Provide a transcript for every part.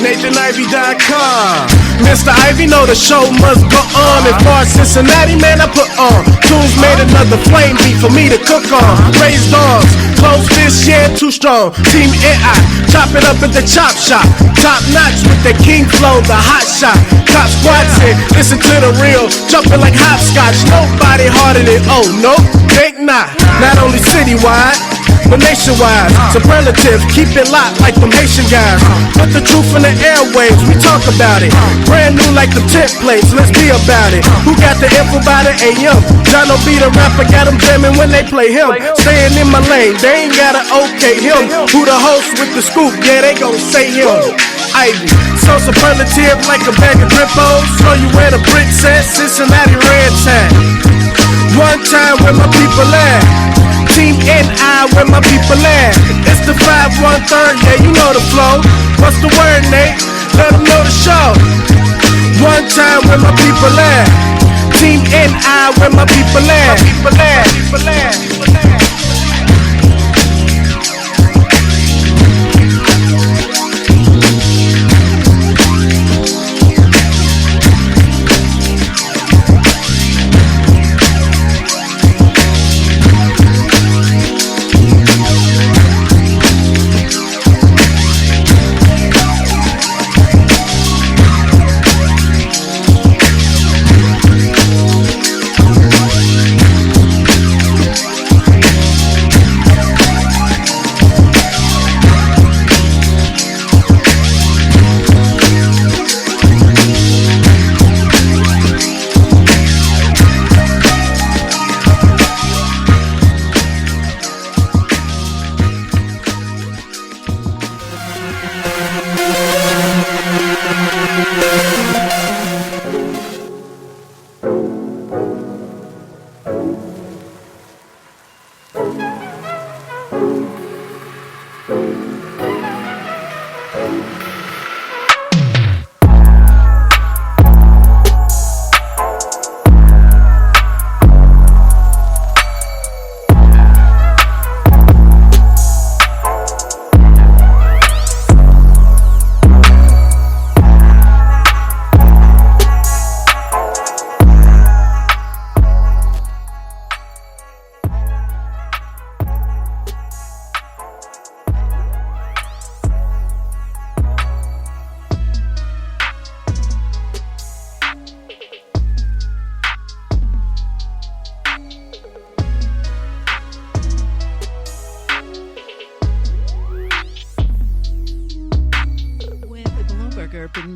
NathanIvy.com. Mr. Ivy know the show must go on. As far as Cincinnati, man, I put on. Tunes made another flame beat for me to cook on. Raised dogs, close fists, yeah, too strong. Team AI, chop it up at the chop shop. Top notch with the king flow, the hot shot. Top squad said, listen to the real. Jumping like hopscotch, nobody harder than, oh, no, think not. Not only citywide, but nationwide. Superlative, keep it locked like them Haitian guys. Put the truth in the airwaves, we talk about it. Brand new like the templates, let's be about it. Who got the info by the AM? Jono B the rapper, got them jamming when they play him. Staying in my lane, they ain't gotta okay him. Who the host with the scoop? Yeah, they gon' say him. Ivy, so superlative like a bag of Drippos. Show you where the brick at, Cincinnati red tag. One time where my people at. Team NI where my people at. It's the 513, yeah, you know the flow. What's the word, Nate? Let them know the show. One time where my people at. Team NI where my people at.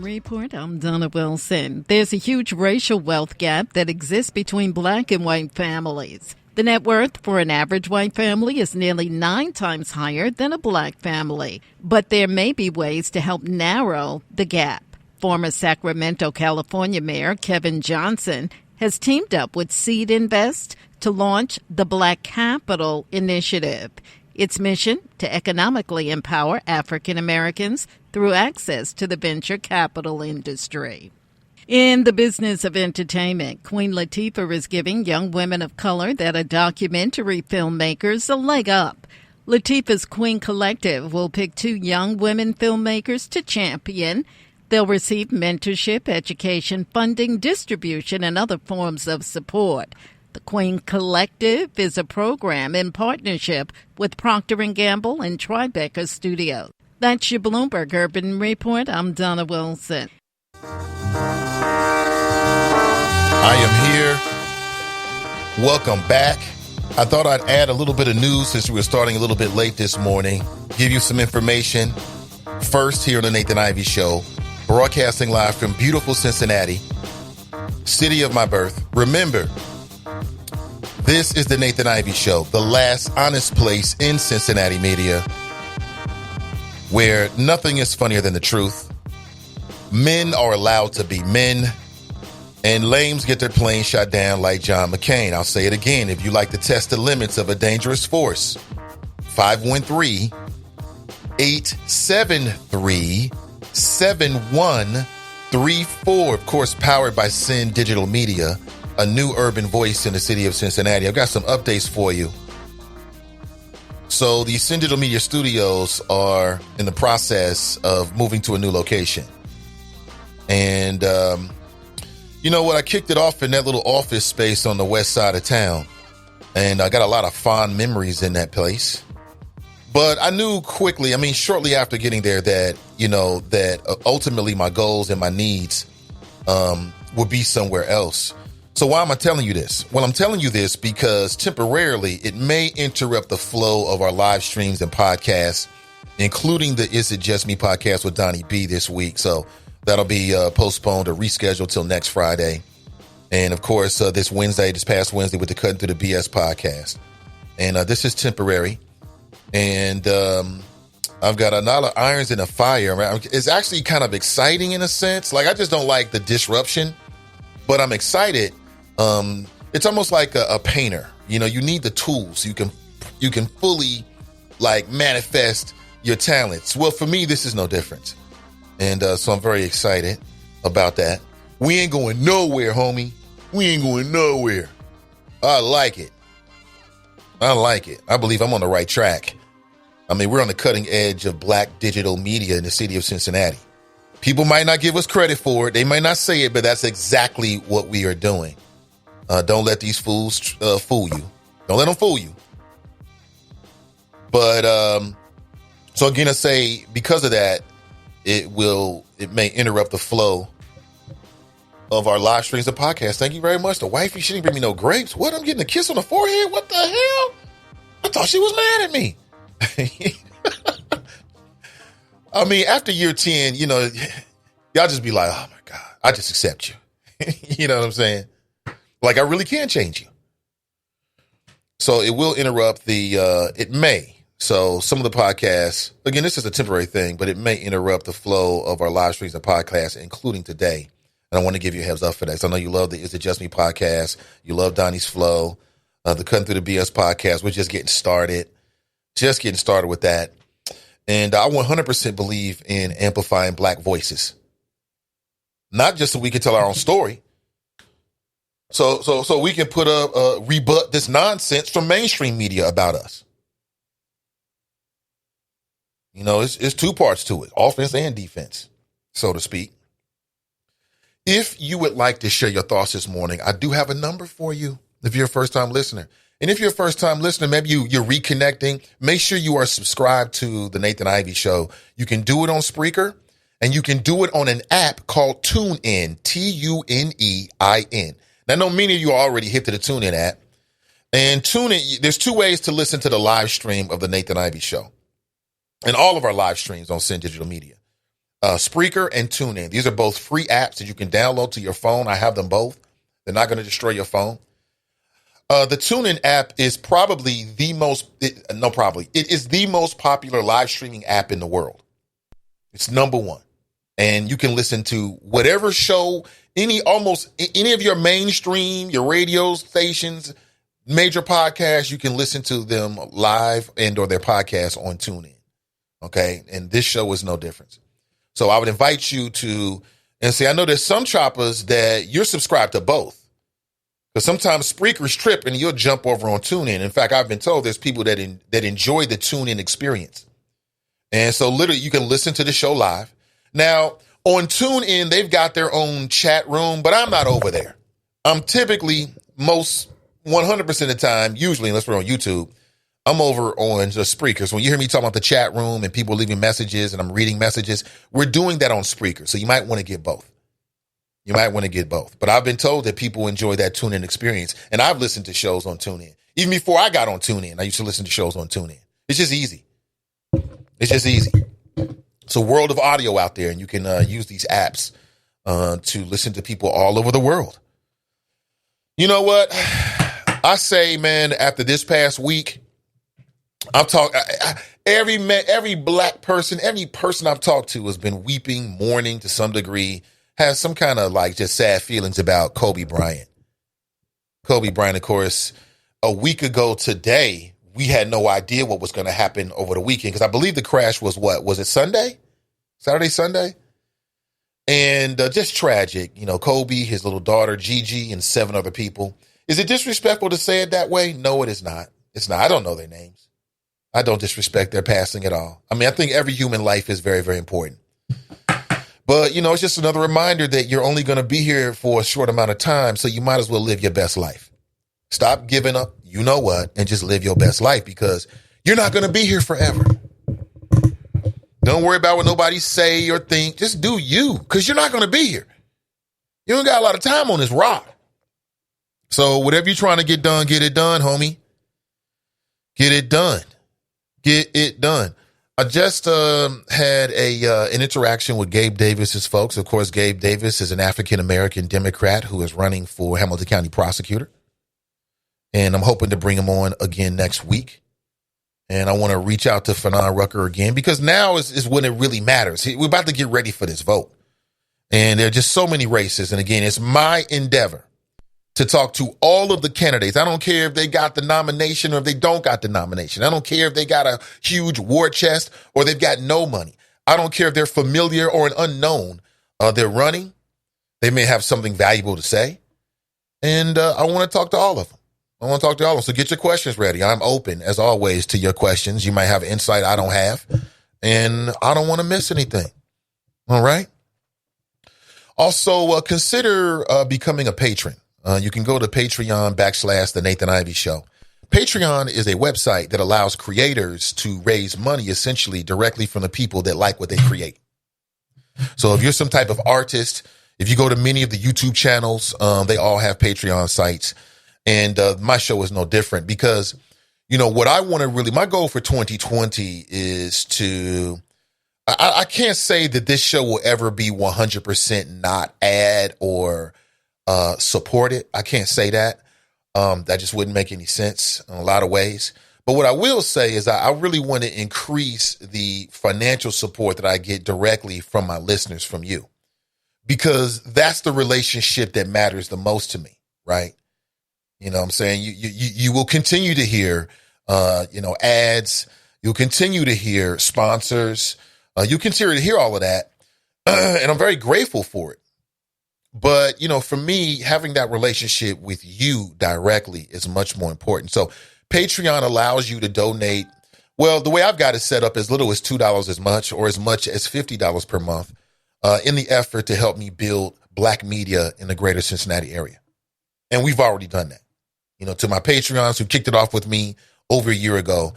Report. I'm Donna Wilson. There's a huge racial wealth gap that exists between black and white families. The net worth for an average white family is nearly 9 times higher than a black family. But there may be ways to help narrow the gap. Former Sacramento, California Mayor Kevin Johnson has teamed up with Seed Invest to launch the Black Capital Initiative. Its mission to economically empower African Americans through access to the venture capital industry. In the business of entertainment, Queen Latifah is giving young women of color that are documentary filmmakers a leg up. Latifah's Queen Collective will pick 2 young women filmmakers to champion. They'll receive mentorship, education, funding, distribution, and other forms of support. The Queen Collective is a program in partnership with Procter & Gamble and Tribeca Studios. That's your Bloomberg Urban Report. I'm Donna Wilson. I am here. Welcome back. I thought I'd add a little bit of news since we were starting a little bit late this morning. Give you some information. First here on the Nathan Ivy Show, broadcasting live from beautiful Cincinnati, city of my birth. Remember, this is the Nathan Ivy Show, the last honest place in Cincinnati media where nothing is funnier than the truth. Men are allowed to be men, and lames get their plane shot down like John McCain. I'll say it again. If you like to test the limits of a dangerous force, 513-873-7134. Of course, powered by Sin Digital Media, a new urban voice in the city of Cincinnati. I've got some updates for you So the Sin Digital Media Studios are in the process of moving to a new location. And you know what? I kicked it off in that little office space on the west side of town. And I got a lot of fond memories in that place. But I knew quickly, shortly after getting there that, that ultimately my goals and my needs would be somewhere else. So why am I telling you this? Well, I'm telling you this because temporarily it may interrupt the flow of our live streams and podcasts, including the Is It Just Me podcast with Donnie B this week. So that'll be postponed or rescheduled till next Friday. And of course, this past Wednesday with the Cutting Through the BS podcast. And this is temporary. And I've got a lot of irons in the fire. It's actually kind of exciting in a sense. Like, I just don't like the disruption, but I'm excited. It's almost like a painter. You need the tools. You can fully manifest your talents. Well, for me, this is no different. And so I'm very excited about that. We ain't going nowhere, homie. We ain't going nowhere. I like it. I believe I'm on the right track. We're on the cutting edge of black digital media in the city of Cincinnati. People might not give us credit for it. They might not say it, but that's exactly what we are doing. Don't let these fools fool you. Don't let them fool you. But so again, I say because of that, it may interrupt the flow of our live streams and podcasts. Thank you very much. The wifey, she didn't bring me no grapes. What? I'm getting a kiss on the forehead? What the hell? I thought she was mad at me. After year 10, y'all just be like, oh my God, I just accept you. You know what I'm saying? Like, I really can change you. So it will interrupt it may. So some of the podcasts, again, this is a temporary thing, but it may interrupt the flow of our live streams and podcasts, including today. And I want to give you a heads up for that. So I know you love the Is It Just Me podcast. You love Donnie's Flow, the Cutting Through the BS podcast. We're just getting started. With that. And I 100% believe in amplifying black voices. Not just so we can tell our own story. So we can rebut this nonsense from mainstream media about us. It's two parts to it, offense and defense, so to speak. If you would like to share your thoughts this morning, I do have a number for you if you're a first-time listener. And if you're a first-time listener, maybe you're reconnecting, make sure you are subscribed to the Nathan Ivey Show. You can do it on Spreaker, and you can do it on an app called TuneIn, TuneIn. Now, I know many of you already hit to the TuneIn app. And TuneIn, there's two ways to listen to the live stream of the Nathan Ivey Show. And all of our live streams on Sin Digital Media. Spreaker and TuneIn. These are both free apps that you can download to your phone. I have them both. They're not going to destroy your phone. The TuneIn app is probably it is the most popular live streaming app in the world. It's number one. And you can listen to whatever show, any of your mainstream, your radio stations, major podcasts, you can listen to them live and or their podcasts on TuneIn. Okay. And this show is no different. So I would invite you to, and see, I know there's some choppers that you're subscribed to both. Because sometimes Spreaker's trip and you'll jump over on TuneIn. In fact, I've been told there's people that enjoy the TuneIn experience. And so literally you can listen to the show live. Now, on TuneIn, they've got their own chat room, but I'm not over there. I'm typically 100% of the time, usually, unless we're on YouTube, I'm over on the Spreaker. So when you hear me talking about the chat room and people leaving messages and I'm reading messages, we're doing that on Spreaker. So you might want to get both. But I've been told that people enjoy that TuneIn experience. And I've listened to shows on TuneIn. Even before I got on TuneIn, I used to listen to shows on TuneIn. It's just easy. It's a world of audio out there, and you can use these apps to listen to people all over the world. You know what? I say, man, after this past week, I've talked, every black person, every person I've talked to has been weeping, mourning to some degree, has some kind of just sad feelings about Kobe Bryant. Kobe Bryant, of course, a week ago today, we had no idea what was going to happen over the weekend because I believe the crash was was it Sunday? Saturday, Sunday? And just tragic. Kobe, his little daughter, Gigi, and 7 other people. Is it disrespectful to say it that way? No, it is not. It's not. I don't know their names. I don't disrespect their passing at all. I mean, I think every human life is very, very important. But, it's just another reminder that you're only going to be here for a short amount of time, so you might as well live your best life. Stop giving up, and just live your best life, because you're not going to be here forever. Don't worry about what nobody say or think. Just do you, because you're not going to be here. You don't got a lot of time on this rock. So whatever you're trying to get done, homie. Get it done. Get it done. I just had an interaction with Gabe Davis's folks. Of course, Gabe Davis is an African-American Democrat who is running for Hamilton County prosecutor. And I'm hoping to bring him on again next week. And I want to reach out to Fanon Rucker again, because now is when it really matters. We're about to get ready for this vote. And there are just so many races. And again, it's my endeavor to talk to all of the candidates. I don't care if they got the nomination or if they don't got the nomination. I don't care if they got a huge war chest or they've got no money. I don't care if they're familiar or an unknown. They're running. They may have something valuable to say. And I want to talk to all of them. So get your questions ready. I'm open, as always, to your questions. You might have insight I don't have, and I don't want to miss anything. All right? Also, consider becoming a patron. You can go to Patreon.com/The Nathan Ivey Show. Patreon is a website that allows creators to raise money essentially directly from the people that like what they create. So if you're some type of artist, if you go to many of the YouTube channels, they all have Patreon sites. And my show is no different, because, what I want to my goal for 2020 is to, I can't say that this show will ever be 100% not ad or supported. I can't say that. That just wouldn't make any sense in a lot of ways. But what I will say is I really want to increase the financial support that I get directly from my listeners, from you, because that's the relationship that matters the most to me, right? You know what I'm saying? You will continue to hear, ads. You'll continue to hear sponsors. You continue to hear all of that. And I'm very grateful for it. But, for me, having that relationship with you directly is much more important. So Patreon allows you to donate. Well, the way I've got it set up, as little as $2 as much as $50 per month, in the effort to help me build Black media in the greater Cincinnati area. And we've already done that. To my Patreons who kicked it off with me over a year ago,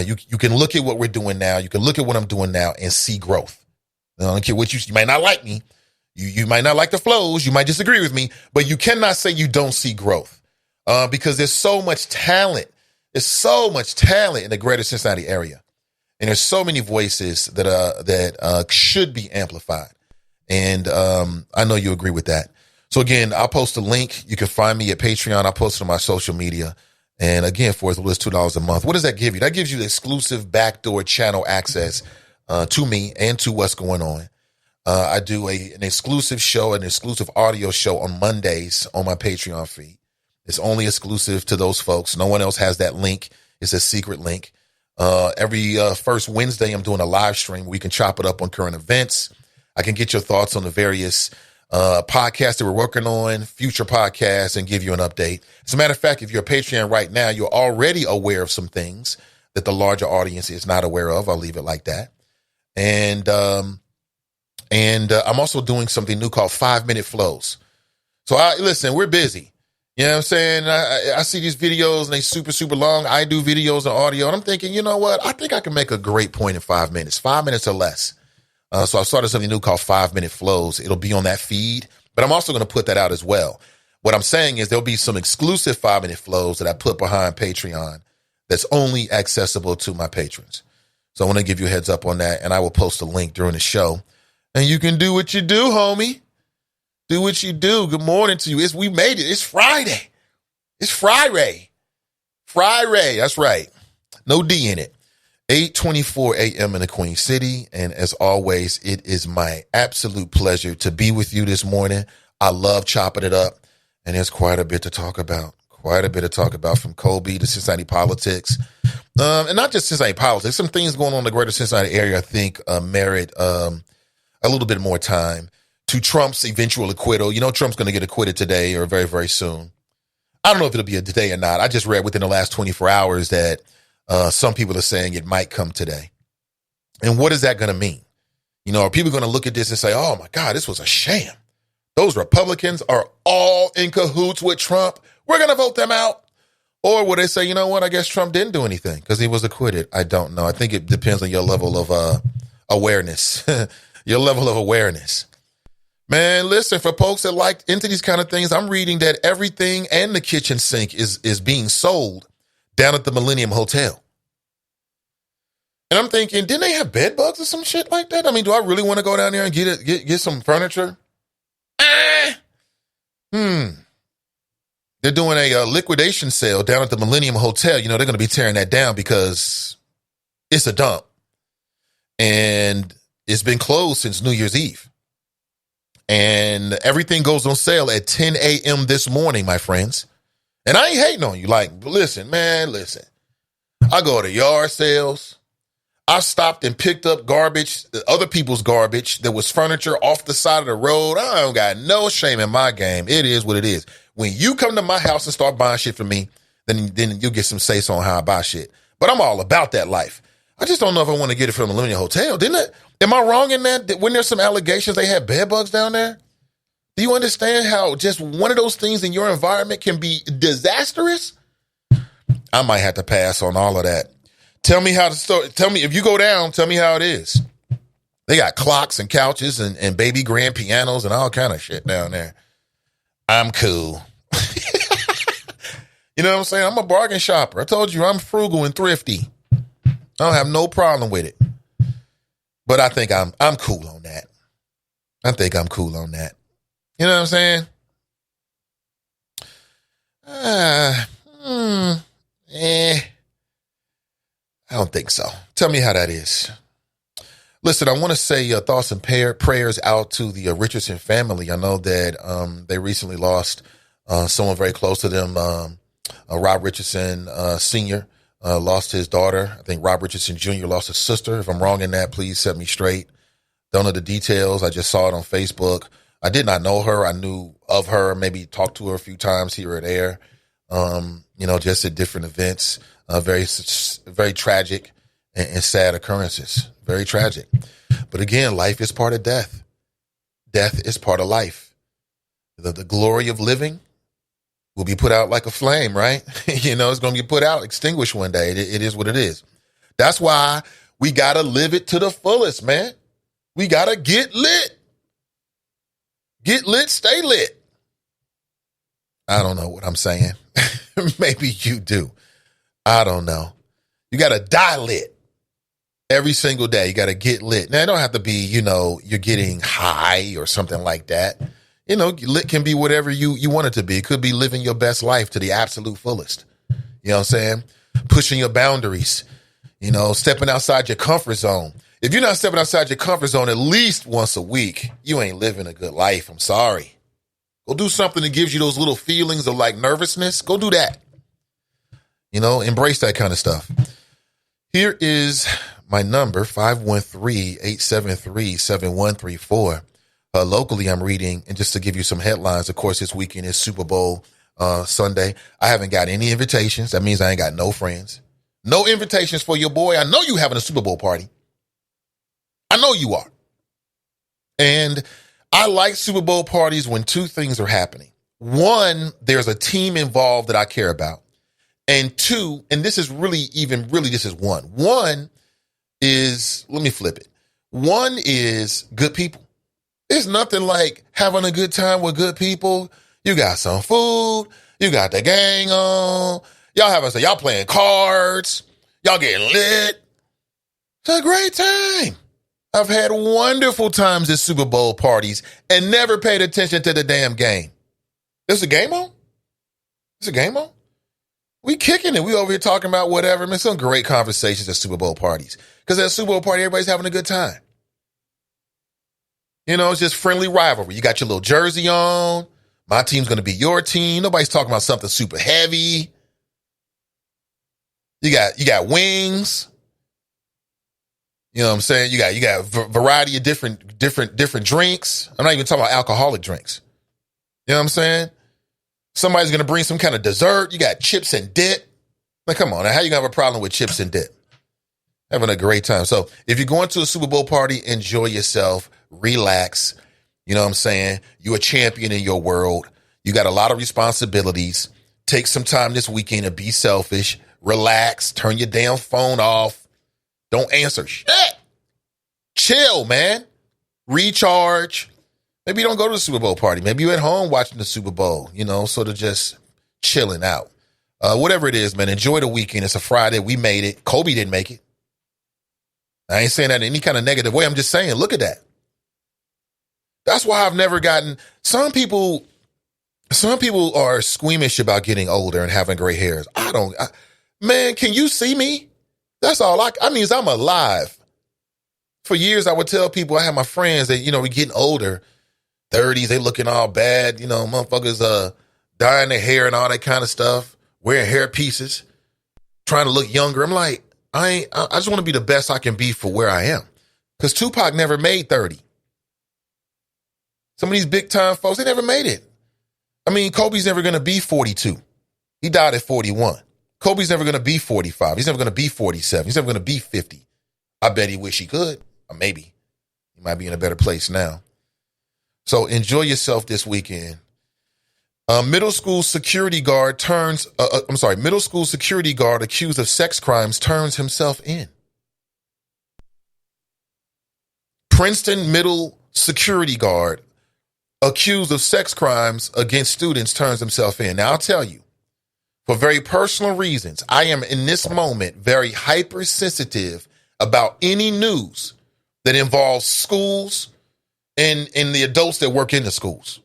you can look at what we're doing now. You can look at what I'm doing now and see growth. I don't care what you might not like me. You might not like the flows. You might disagree with me, but you cannot say you don't see growth, because there's so much talent. There's so much talent in the greater Cincinnati area. And there's so many voices that should be amplified. And I know you agree with that. So again, I'll post a link. You can find me at Patreon. I'll post it on my social media. And again, for as little as $2 a month. What does that give you? That gives you the exclusive backdoor channel access to me and to what's going on. I do an exclusive show, an exclusive audio show on Mondays on my Patreon feed. It's only exclusive to those folks. No one else has that link. It's a secret link. Every first Wednesday, I'm doing a live stream where we can chop it up on current events. I can get your thoughts on the various podcasts that we're working on, future podcasts, and give you an update. As a matter of fact, if you're a Patreon right now, you're already aware of some things that the larger audience is not aware of. I'll leave it like that. And I'm also doing something new called 5-minute flows. So listen, we're busy. You know what I'm saying? I see these videos and they super, super long. I do videos and audio, and I'm thinking, you know what? I think I can make a great point in 5 minutes, 5 minutes or less. So I started something new called 5-minute flows. It'll be on that feed, but I'm also going to put that out as well. What I'm saying is there'll be some exclusive 5-minute flows that I put behind Patreon that's only accessible to my patrons. So I want to give you a heads up on that, and I will post a link during the show. And you can do what you do, homie. Do what you do. Good morning to you. We made it. It's Friday. It's Friday. Friday. That's right. No D in it. 8:24 a.m. in the Queen City. And as always, it is my absolute pleasure to be with you this morning. I love chopping it up. And there's quite a bit to talk about. Quite a bit to talk about, from Kobe to Cincinnati politics. And not just Cincinnati politics. Some things going on in the greater Cincinnati area, I think, merit a little bit more time. To Trump's eventual acquittal. You know, Trump's going to get acquitted today or very, very soon. I don't know if it'll be a today or not. I just read within the last 24 hours that Some people are saying it might come today. And what is that going to mean? You know, are people going to look at this and say, oh, my God, this was a sham? Those Republicans are all in cahoots with Trump. We're going to vote them out. Or will they say, you know what, I guess Trump didn't do anything because he was acquitted? I don't know. I think it depends on your level of awareness, your level of awareness. Man, listen, for folks that like into these kind of things, I'm reading that everything and the kitchen sink is being sold down at the Millennium Hotel. And I'm thinking, didn't they have bed bugs or some shit like that? I mean, do I really want to go down there and get some furniture? They're doing a liquidation sale down at the Millennium Hotel. You know, they're going to be tearing that down because it's a dump. And it's been closed since New Year's Eve. And everything goes on sale at 10 a.m. this morning, my friends. And I ain't hating on you. Like, listen, man, listen. I go to yard sales. I stopped and picked up garbage, other people's garbage. There was furniture off the side of the road. I don't got no shame in my game. It is what it is. When you come to my house and start buying shit from me, then you'll get some say-so on how I buy shit. But I'm all about that life. I just don't know if I want to get it from the Millennium Hotel. Am I wrong in that? When there's some allegations they had bed bugs down there? Do you understand how just one of those things in your environment can be disastrous? I might have to pass on all of that. Tell me how to start. Tell me if you go down, tell me how it is. They got clocks and couches and baby grand pianos and all kind of shit down there. I'm cool. You know what I'm saying? I'm a bargain shopper. I told you I'm frugal and thrifty. I don't have no problem with it. But I think I'm cool on that. I think I'm cool on that. You know what I'm saying? I don't think so. Tell me how that is. Listen, I want to say thoughts and prayers out to the Richardson family. I know that they recently lost someone very close to them. Rob Richardson Sr. Lost his daughter. I think Rob Richardson Jr. lost his sister. If I'm wrong in that, please set me straight. Don't know the details. I just saw it on Facebook. I did not know her. I knew of her, maybe talked to her a few times here or there, just at different events. Very tragic and sad occurrences. Very tragic. But again, life is part of death. Death is part of life. The glory of living will be put out like a flame, right? It's going to be put out, extinguished one day. It is what it is. That's why we got to live it to the fullest, man. We got to get lit. Get lit, stay lit. I don't know what I'm saying. Maybe you do. I don't know. You got to die lit every single day. You got to get lit. Now, it don't have to be, you're getting high or something like that. Lit can be whatever you want it to be. It could be living your best life to the absolute fullest. You know what I'm saying? Pushing your boundaries, stepping outside your comfort zone. If you're not stepping outside your comfort zone at least once a week, you ain't living a good life. I'm sorry. Go do something that gives you those little feelings of like nervousness. Go do that. Embrace that kind of stuff. Here is my number, 513-873-7134. Locally, I'm reading, and just to give you some headlines, of course, this weekend is Super Bowl Sunday. I haven't got any invitations. That means I ain't got no friends. No invitations for your boy. I know you having a Super Bowl party. I know you are. And I like Super Bowl parties when two things are happening. One, there's a team involved that I care about. And two, and this is this is one. One is, let me flip it. One is good people. There's nothing like having a good time with good people. You got some food. You got the gang on. Y'all playing cards. Y'all getting lit. It's a great time. I've had wonderful times at Super Bowl parties and never paid attention to the damn game. There's a game on? There's a game on? We kicking it. We over here talking about whatever. Man, some great conversations at Super Bowl parties. Because at a Super Bowl party, everybody's having a good time. It's just friendly rivalry. You got your little jersey on. My team's going to be your team. Nobody's talking about something super heavy. You got wings. You know what I'm saying? You got variety of different drinks. I'm not even talking about alcoholic drinks. You know what I'm saying? Somebody's going to bring some kind of dessert. You got chips and dip. Like, come on, how you gonna have a problem with chips and dip? Having a great time. So if you're going to a Super Bowl party, enjoy yourself, relax. You know what I'm saying? You're a champion in your world. You got a lot of responsibilities. Take some time this weekend to be selfish, relax, turn your damn phone off. Don't answer shit. Chill, man. Recharge. Maybe you don't go to the Super Bowl party. Maybe you're at home watching the Super Bowl, sort of just chilling out. Whatever it is, man, enjoy the weekend. It's a Friday. We made it. Kobe didn't make it. I ain't saying that in any kind of negative way. I'm just saying, look at that. That's why I've never gotten, some people are squeamish about getting older and having gray hairs. Man, can you see me? That's all I mean, I'm alive. For years, I would tell people, I have my friends that, we're getting older, 30s, they looking all bad, motherfuckers dyeing their hair and all that kind of stuff, wearing hair pieces, trying to look younger. I'm like, I just want to be the best I can be for where I am. Because Tupac never made 30. Some of these big time folks, they never made it. I mean, Kobe's never going to be 42. He died at 41. Kobe's never going to be 45. He's never going to be 47. He's never going to be 50. I bet he wish he could. Or maybe. He might be in a better place now. So enjoy yourself this weekend. Middle school security guard accused of sex crimes turns himself in. Princeton middle security guard accused of sex crimes against students turns himself in. Now, I'll tell you, for very personal reasons, I am in this moment very hypersensitive about any news that involves schools and the adults that work in the schools.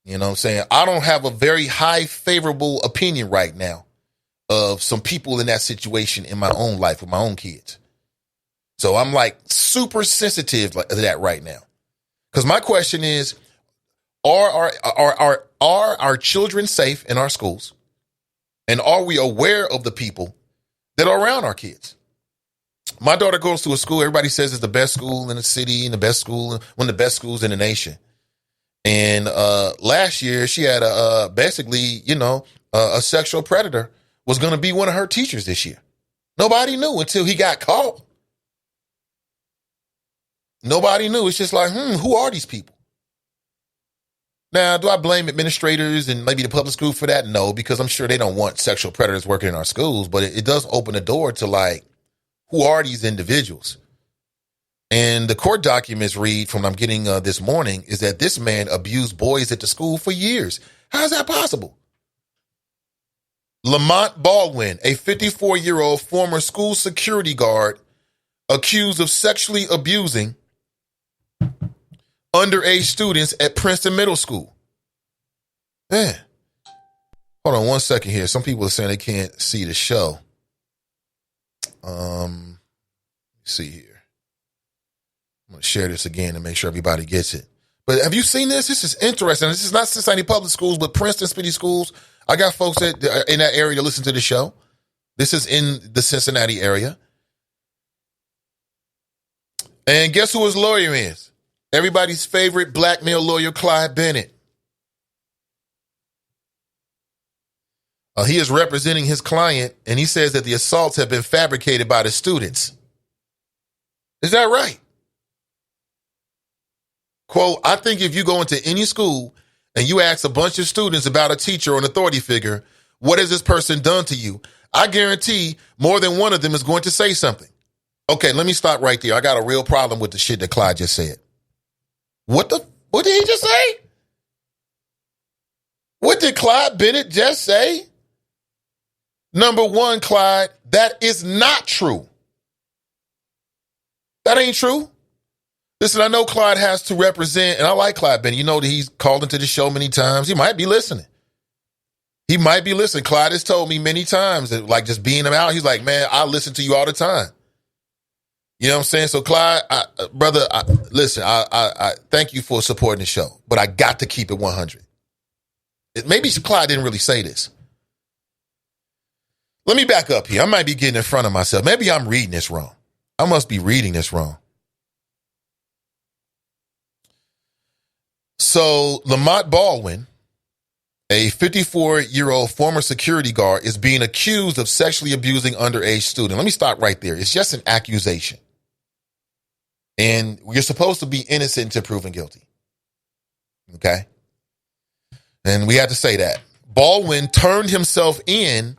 You know what I'm saying? I don't have a very high favorable opinion right now of some people in that situation in my own life with my own kids. So I'm like super sensitive to that right now. Because my question is, are our children safe in our schools? And are we aware of the people that are around our kids? My daughter goes to a school, everybody says it's the best school in the city and the best school, one of the best schools in the nation. And last year, she had a sexual predator was going to be one of her teachers this year. Nobody knew until he got caught. Nobody knew. It's just like, who are these people? Now, do I blame administrators and maybe the public school for that? No, because I'm sure they don't want sexual predators working in our schools. But it does open the door to like, who are these individuals? And the court documents read from I'm getting this morning is that this man abused boys at the school for years. How is that possible? Lamont Baldwin, a 54-year-old former school security guard accused of sexually abusing underage students at Princeton Middle School. Man, hold on one second here. Some people are saying they can't see the show. Let's see here. I'm going to share this again to make sure everybody gets it. But have you seen this? This is interesting. This is not Cincinnati public schools, but Princeton City schools. I got folks in that area to listen to the show. This is in the Cincinnati area. And guess who his lawyer is? Everybody's favorite black male lawyer, Clyde Bennett. He is representing his client, and he says that the assaults have been fabricated by the students. Is that right? Quote, I think if you go into any school and you ask a bunch of students about a teacher or an authority figure, what has this person done to you? I guarantee more than one of them is going to say something. Okay, let me stop right there. I got a real problem with the shit that Clyde just said. What did he just say? What did Clyde Bennett just say? Number one, Clyde, that is not true. That ain't true. Listen, I know Clyde has to represent, and I like Clyde Bennett. You know that he's called into the show many times. He might be listening. Clyde has told me many times that, like, just being him out, he's like, man, I listen to you all the time. You know what I'm saying? So, Clyde, brother, listen, I thank you for supporting the show, but I got to keep it 100. Maybe Clyde didn't really say this. Let me back up here. I might be getting in front of myself. Maybe I'm reading this wrong. I must be reading this wrong. So Lamont Baldwin, A 54-year-old former security guard is being accused of sexually abusing underage student. Let me stop right there. It's just an accusation. And you're supposed to be innocent until proven guilty. Okay? And we had to say that. Baldwin turned himself in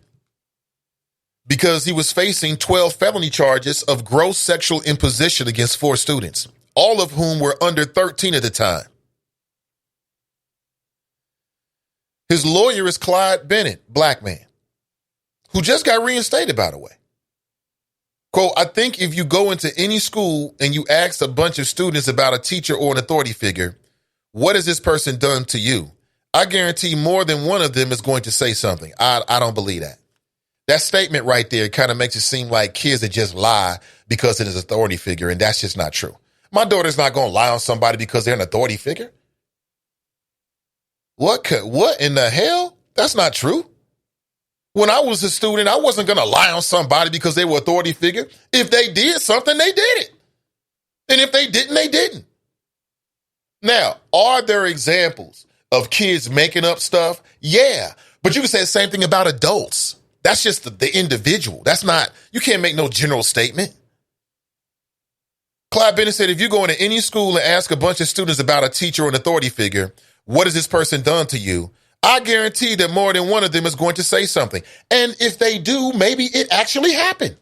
because he was facing 12 felony charges of gross sexual imposition against 4 students, all of whom were under 13 at the time. His lawyer is Clyde Bennett, black man, who just got reinstated, by the way. Quote, I think if you go into any school and you ask a bunch of students about a teacher or an authority figure, what has this person done to you? I guarantee more than one of them is going to say something. I don't believe that. That statement right there kind of makes it seem like kids that just lie because it is an authority figure, and that's just not true. My daughter's not going to lie on somebody because they're an authority figure. What in the hell? That's not true. When I was a student, I wasn't going to lie on somebody because they were authority figure. If they did something, they did it. And if they didn't, they didn't. Now, are there examples of kids making up stuff? Yeah. But you can say the same thing about adults. That's just the individual. That's not, you can't make no general statement. Clyde Bennett said, if you go into any school and ask a bunch of students about a teacher or an authority figure, what has this person done to you? I guarantee that more than one of them is going to say something. And if they do, maybe it actually happened.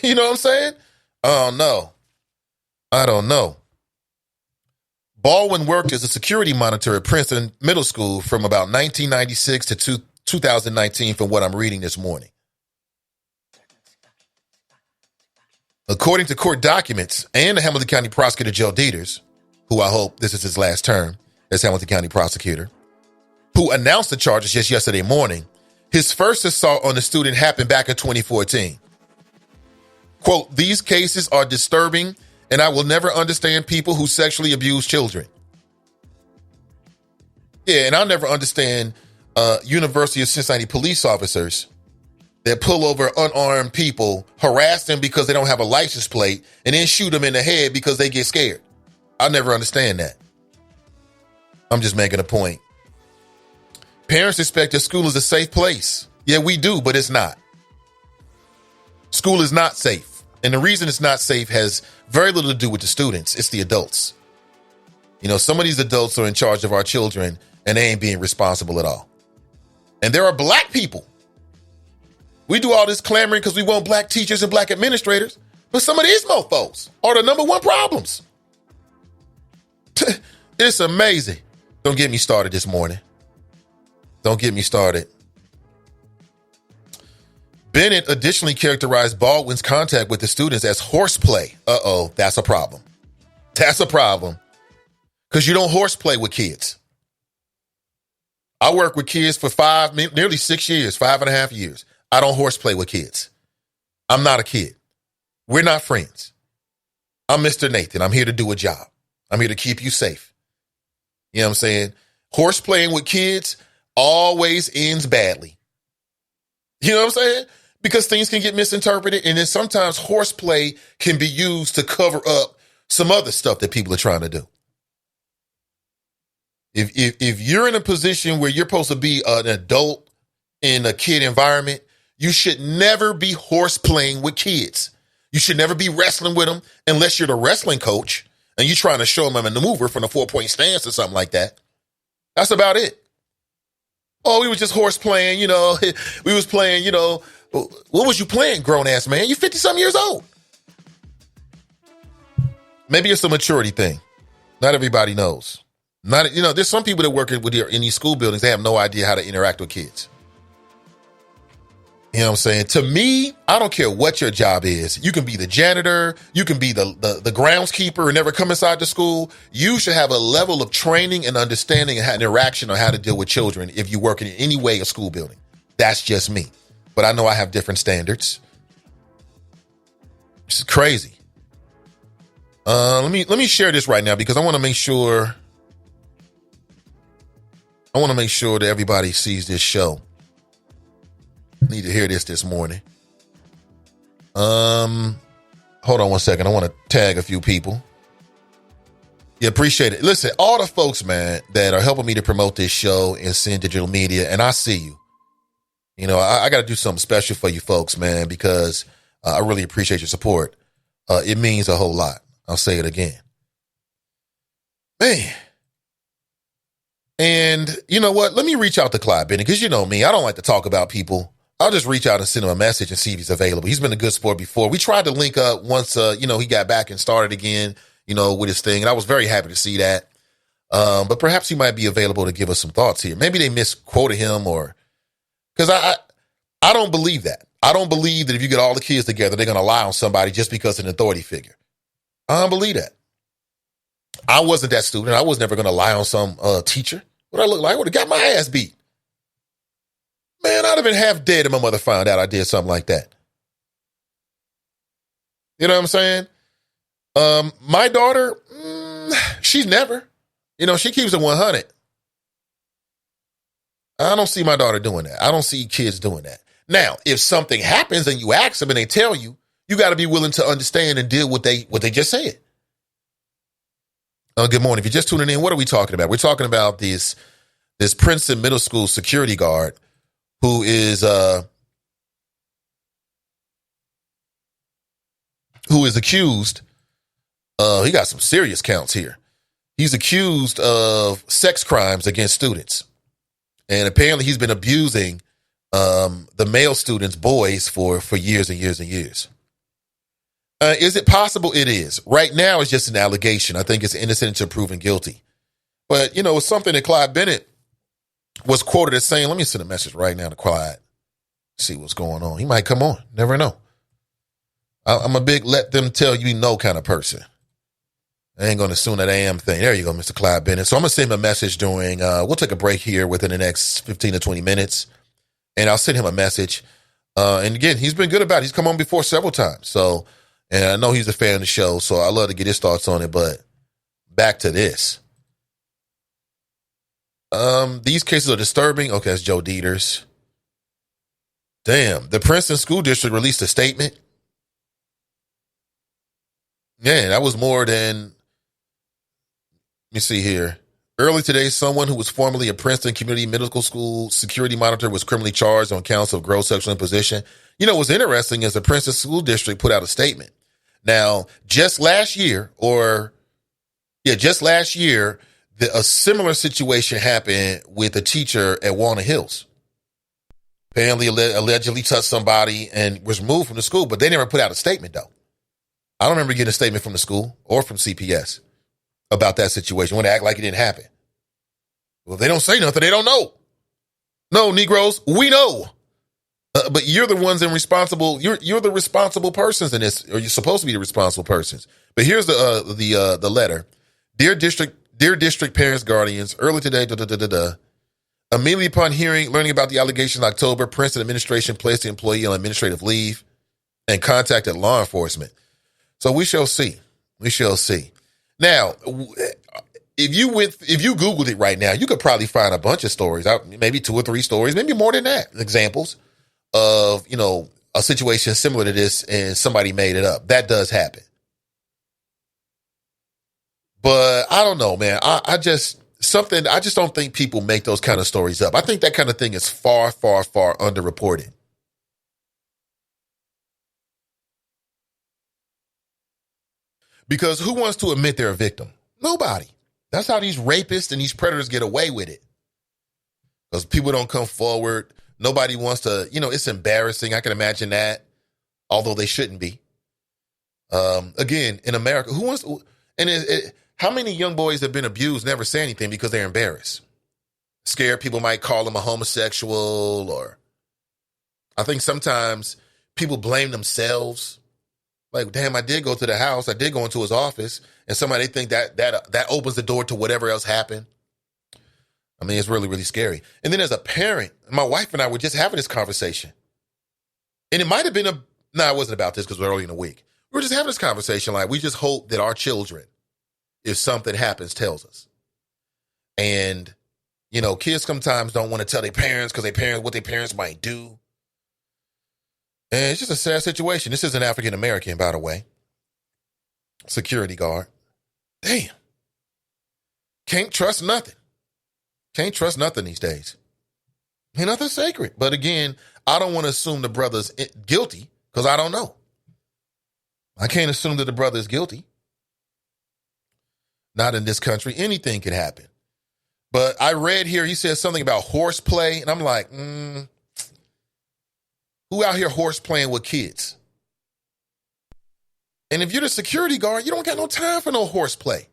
You know what I'm saying? Oh, no. I don't know. Baldwin worked as a security monitor at Princeton Middle School from about 1996 to 2019 from what I'm reading this morning. According to court documents and the Hamilton County Prosecutor Joe Dieters, who I hope this is his last term as Hamilton County Prosecutor, who announced the charges just yesterday morning, his first assault on the student happened back in 2014. Quote, these cases are disturbing and I will never understand people who sexually abuse children. Yeah, and I'll never understand University of Cincinnati police officers that pull over unarmed people, harass them because they don't have a license plate, and then shoot them in the head because they get scared. I'll never understand that. I'm just making a point. Parents expect that school is a safe place. Yeah, we do, but it's not. School is not safe. And the reason it's not safe has very little to do with the students. It's the adults. You know, some of these adults are in charge of our children and they ain't being responsible at all. And there are black people. We do all this clamoring because we want black teachers and black administrators, but some of these mofos are the number one problems. It's amazing. Don't get me started this morning. Don't get me started. Bennett additionally characterized Baldwin's contact with the students as horseplay. Uh-oh, that's a problem. That's a problem. Because you don't horseplay with kids. I work with kids for nearly 6 years, 5.5 years. I don't horseplay with kids. I'm not a kid. We're not friends. I'm Mr. Nathan. I'm here to do a job. I'm here to keep you safe. You know what I'm saying? Horseplaying with kids always ends badly. You know what I'm saying? Because things can get misinterpreted, and then sometimes horseplay can be used to cover up some other stuff that people are trying to do. If you're in a position where you're supposed to be an adult in a kid environment, you should never be horseplaying with kids. You should never be wrestling with them unless you're the wrestling coach and you're trying to show them a maneuver from a 4-point stance or something like that. That's about it. Oh, we were just horseplaying, you know. We was playing, you know. What was you playing, grown-ass man? You're 50-something years old. Maybe it's a maturity thing. Not everybody knows. There's some people that work in these school buildings, they have no idea how to interact with kids. You know what I'm saying? To me, I don't care what your job is. You can be the janitor. You can be the groundskeeper and never come inside the school. You should have a level of training and understanding and interaction on how to deal with children if you work in any way a school building. That's just me. But I know I have different standards. It's crazy. Let me share this right now because I want to make sure that everybody sees this show. Need to hear this morning. Hold on one second. I want to tag a few people. Yeah, appreciate it. Listen, all the folks, man, that are helping me to promote this show and send digital media, and I see you. You know, I got to do something special for you folks, man, because I really appreciate your support. It means a whole lot. I'll say it again. Man. And you know what? Let me reach out to Clyde Bennett, because you know me, I don't like to talk about people. I'll just reach out and send him a message and see if he's available. He's been a good sport before. We tried to link up once, he got back and started again, with his thing. And I was very happy to see that. But perhaps he might be available to give us some thoughts here. Maybe they misquoted him, or because I don't believe that. I don't believe that if you get all the kids together, they're going to lie on somebody just because of an authority figure. I don't believe that. I wasn't that student. I was never going to lie on some teacher. What I look like? I would have got my ass beat. Man, I'd have been half dead if my mother found out I did something like that. You know what I'm saying? My daughter, she's never. She keeps it 100. I don't see my daughter doing that. I don't see kids doing that. Now, if something happens and you ask them and they tell you, you got to be willing to understand and deal with what they just said. Good morning. If you're just tuning in, what are we talking about? We're talking about this Princeton Middle School security guard who is accused. He got some serious counts here. He's accused of sex crimes against students. And apparently he's been abusing the male students, boys, for years and years and years. Is it possible? It is. Right now, it's just an allegation. I think it's innocent until proven guilty. But, it's something that Clyde Bennett was quoted as saying. Let me send a message right now to Clyde. See what's going on. He might come on. Never know. I'm a big let them tell you no kind of person. I ain't going to assume that I am thing. There you go, Mr. Clyde Bennett. So I'm going to send him a message during, we'll take a break here within the next 15 to 20 minutes. And I'll send him a message. And again, he's been good about it. He's come on before several times. So, and I know he's a fan of the show, so I love to get his thoughts on it. But back to this. These cases are disturbing. Okay, that's Joe Dieters. Damn, the Princeton School District released a statement. Yeah, that was more than, let me see here. Early today, someone who was formerly a Princeton Community Middle School security monitor was criminally charged on counts of gross sexual imposition. What's interesting is the Princeton School District put out a statement. Now, just last year, a similar situation happened with a teacher at Walnut Hills. Apparently, allegedly touched somebody and was removed from the school, but they never put out a statement, though. I don't remember getting a statement from the school or from CPS about that situation. When they act like it didn't happen. Well, if they don't say nothing, they don't know. No, Negroes, we know. But you're the ones responsible. You're the responsible persons in this, or you're supposed to be the responsible persons. But here's the letter. Dear district parents, guardians, early today, immediately upon learning about the allegation in October, Princeton administration placed the employee on administrative leave and contacted law enforcement. So we shall see. We shall see. Now, if you Googled it right now, you could probably find a bunch of stories, maybe 2 or 3 stories, maybe more than that, examples of, a situation similar to this and somebody made it up. That does happen. But I don't know, man. I just don't think people make those kind of stories up. I think that kind of thing is far, far, far underreported. Because who wants to admit they're a victim? Nobody. That's how these rapists and these predators get away with it. Because people don't come forward. Nobody wants to, it's embarrassing. I can imagine that, although they shouldn't be. Again, in America, who wants to, how many young boys have been abused, never say anything because they're embarrassed? Scared people might call them a homosexual, or I think sometimes people blame themselves. Like, damn, I did go to the house. I did go into his office, and somebody think that opens the door to whatever else happened. I mean, it's really, really scary. And then as a parent, my wife and I were just having this conversation, and it might have been it wasn't about this because we're early in the week. We were just having this conversation. Like, we just hope that our children, if something happens, tells us. And, kids sometimes don't want to tell their parents because what their parents might do. And it's just a sad situation. This is an African-American, by the way. Security guard. Damn. Can't trust nothing. Can't trust nothing these days. Ain't nothing sacred. But again, I don't want to assume the brother's guilty because I don't know. I can't assume that the brother is guilty. Not in this country. Anything could happen. But I read here, he said something about horseplay. And I'm like, who out here horse playing with kids? And if you're the security guard, you don't got no time for no horseplay.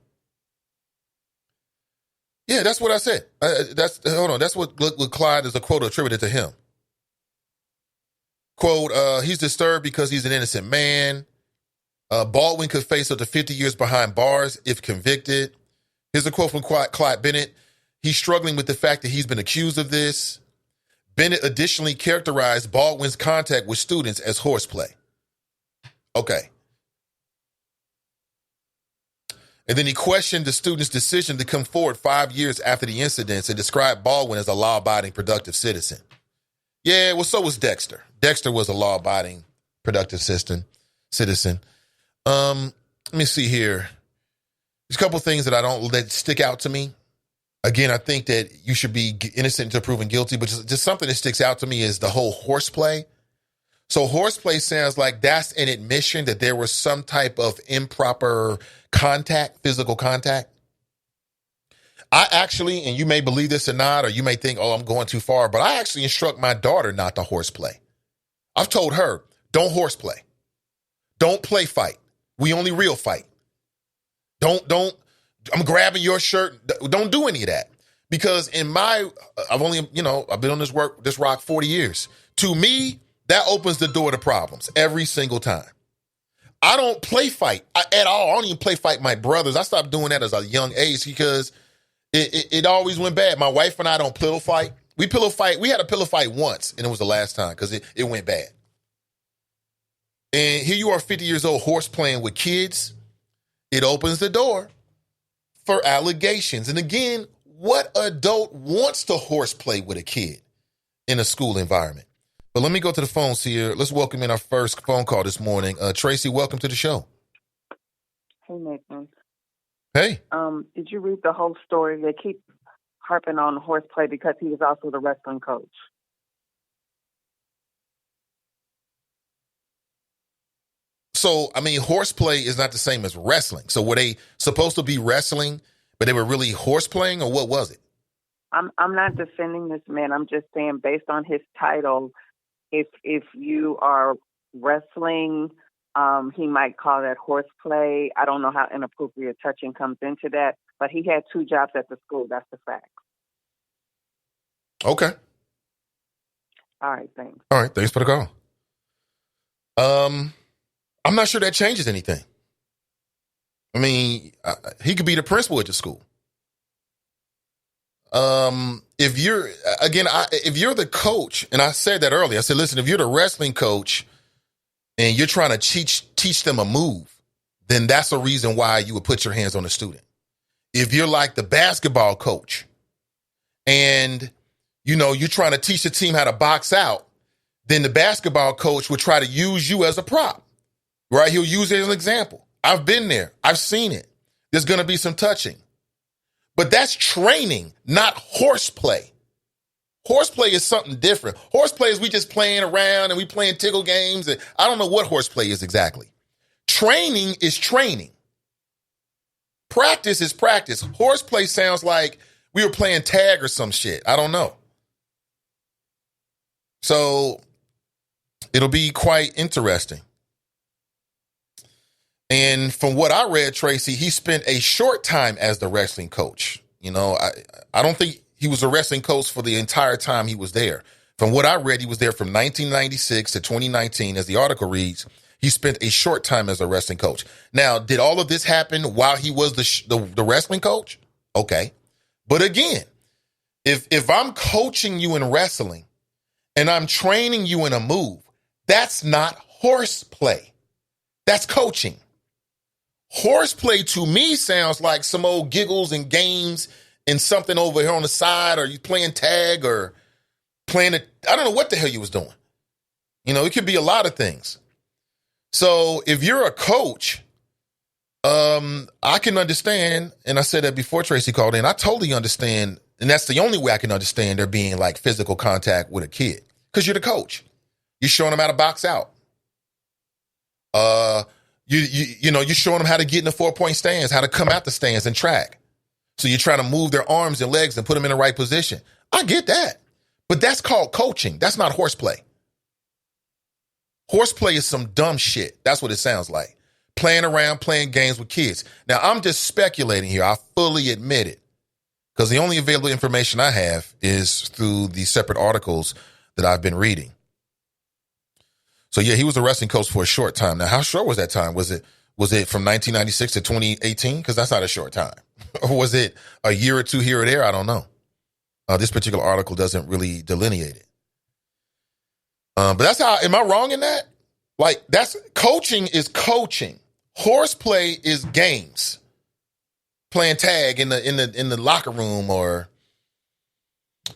Yeah, that's what I said. That's what Clyde is a quote attributed to him. Quote, he's disturbed because he's an innocent man. Baldwin could face up to 50 years behind bars if convicted. Here's a quote from Clyde Bennett. He's struggling with the fact that he's been accused of this. Bennett additionally characterized Baldwin's contact with students as horseplay. Okay. And then he questioned the student's decision to come forward 5 years after the incidents and described Baldwin as a law-abiding, productive citizen. Yeah, well, so was Dexter. Dexter was a law-abiding, productive citizen. Let me see here. There's a couple things that stick out to me. Again, I think that you should be innocent until proven guilty, but just something that sticks out to me is the whole horseplay. So horseplay sounds like that's an admission that there was some type of improper contact, physical contact. I actually, and you may believe this or not, or you may think, oh, I'm going too far, but I actually instruct my daughter not to horseplay. I've told her, don't horseplay. Don't play fight. We only real fight. Don't, I'm grabbing your shirt. Don't do any of that. Because I've been on this rock 40 years. To me, that opens the door to problems every single time. I don't play fight at all. I don't even play fight my brothers. I stopped doing that as a young age because it always went bad. My wife and I don't pillow fight. We had a pillow fight once, and it was the last time because it went bad. And here you are, 50 years old, horse playing with kids. It opens the door for allegations. And again, what adult wants to horseplay with a kid in a school environment? But let me go to the phones here. Let's welcome in our first phone call this morning. Tracy, welcome to the show. Hey, Nathan. Hey. Did you read the whole story? They keep harping on horseplay because he was also the wrestling coach. So, I mean, horseplay is not the same as wrestling. So were they supposed to be wrestling, but they were really horseplaying, or what was it? I'm not defending this man. I'm just saying based on his title, if you are wrestling, he might call that horseplay. I don't know how inappropriate touching comes into that, but he had 2 jobs at the school. That's the fact. Okay. All right, thanks. All right, thanks for the call. I'm not sure that changes anything. I mean, he could be the principal at the school. If you're the coach, and I said that earlier, I said, listen, if you're the wrestling coach and you're trying to teach them a move, then that's a reason why you would put your hands on a student. If you're like the basketball coach and, you're trying to teach the team how to box out, then the basketball coach would try to use you as a prop, right? He'll use it as an example. I've been there. I've seen it. There's going to be some touching. But that's training, not horseplay. Horseplay is something different. Horseplay is we just playing around and we playing tickle games. And I don't know what horseplay is exactly. Training is training. Practice is practice. Horseplay sounds like we were playing tag or some shit. I don't know. So it'll be quite interesting. And from what I read, Tracy, he spent a short time as the wrestling coach. I don't think he was a wrestling coach for the entire time he was there. From what I read, he was there from 1996 to 2019. As the article reads, he spent a short time as a wrestling coach. Now, did all of this happen while he was the wrestling coach? Okay. But again, if I'm coaching you in wrestling and I'm training you in a move, that's not horseplay. That's coaching. Horseplay to me sounds like some old giggles and games and something over here on the side, or you playing tag or playing it. I don't know what the hell you was doing. It could be a lot of things. So if you're a coach I can understand, and I said that before Tracy called in, I totally understand, and that's the only way I can understand there being like physical contact with a kid, because you're the coach. You're showing them how to box out. You're showing them how to get in the 4-point stance, how to come out the stance and track. So you're trying to move their arms and legs and put them in the right position. I get that. But that's called coaching. That's not horseplay. Horseplay is some dumb shit. That's what it sounds like. Playing around, playing games with kids. Now, I'm just speculating here. I fully admit it. Because the only available information I have is through the separate articles that I've been reading. So, yeah, he was a wrestling coach for a short time. Now, how short was that time? Was it from 1996 to 2018? Because that's not a short time. Or was it a year or two here or there? I don't know. This particular article doesn't really delineate it. But that's how, am I wrong in that? Like, that's, coaching is coaching. Horseplay is games. Playing tag in the locker room or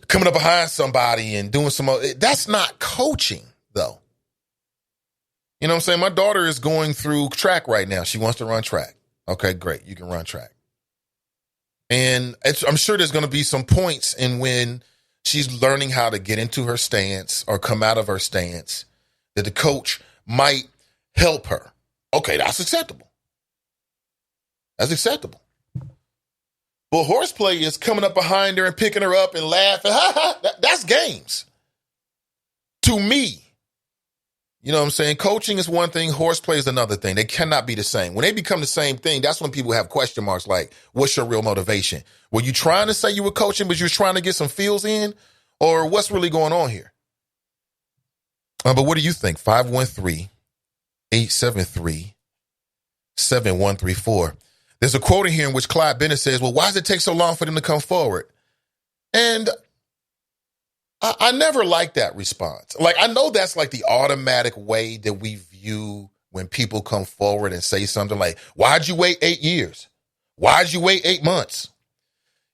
coming up behind somebody and doing some other, that's not coaching, though. You know what I'm saying? My daughter is going through track right now. She wants to run track. Okay, great. You can run track. And I'm sure there's going to be some points in when she's learning how to get into her stance or come out of her stance that the coach might help her. Okay, that's acceptable. That's acceptable. But horseplay is coming up behind her and picking her up and laughing. That's games. To me. You know what I'm saying? Coaching is one thing. Horseplay is another thing. They cannot be the same. When they become the same thing, that's when people have question marks like, what's your real motivation? Were you trying to say you were coaching, but you were trying to get some feels in? Or what's really going on here? But what do you think? 513-873-7134. There's a quote in here in which Clyde Bennett says, well, why does it take so long for them to come forward? And I never liked that response. Like, I know that's like the automatic way that we view when people come forward and say something like, why'd you wait 8 years? Why'd you wait 8 months?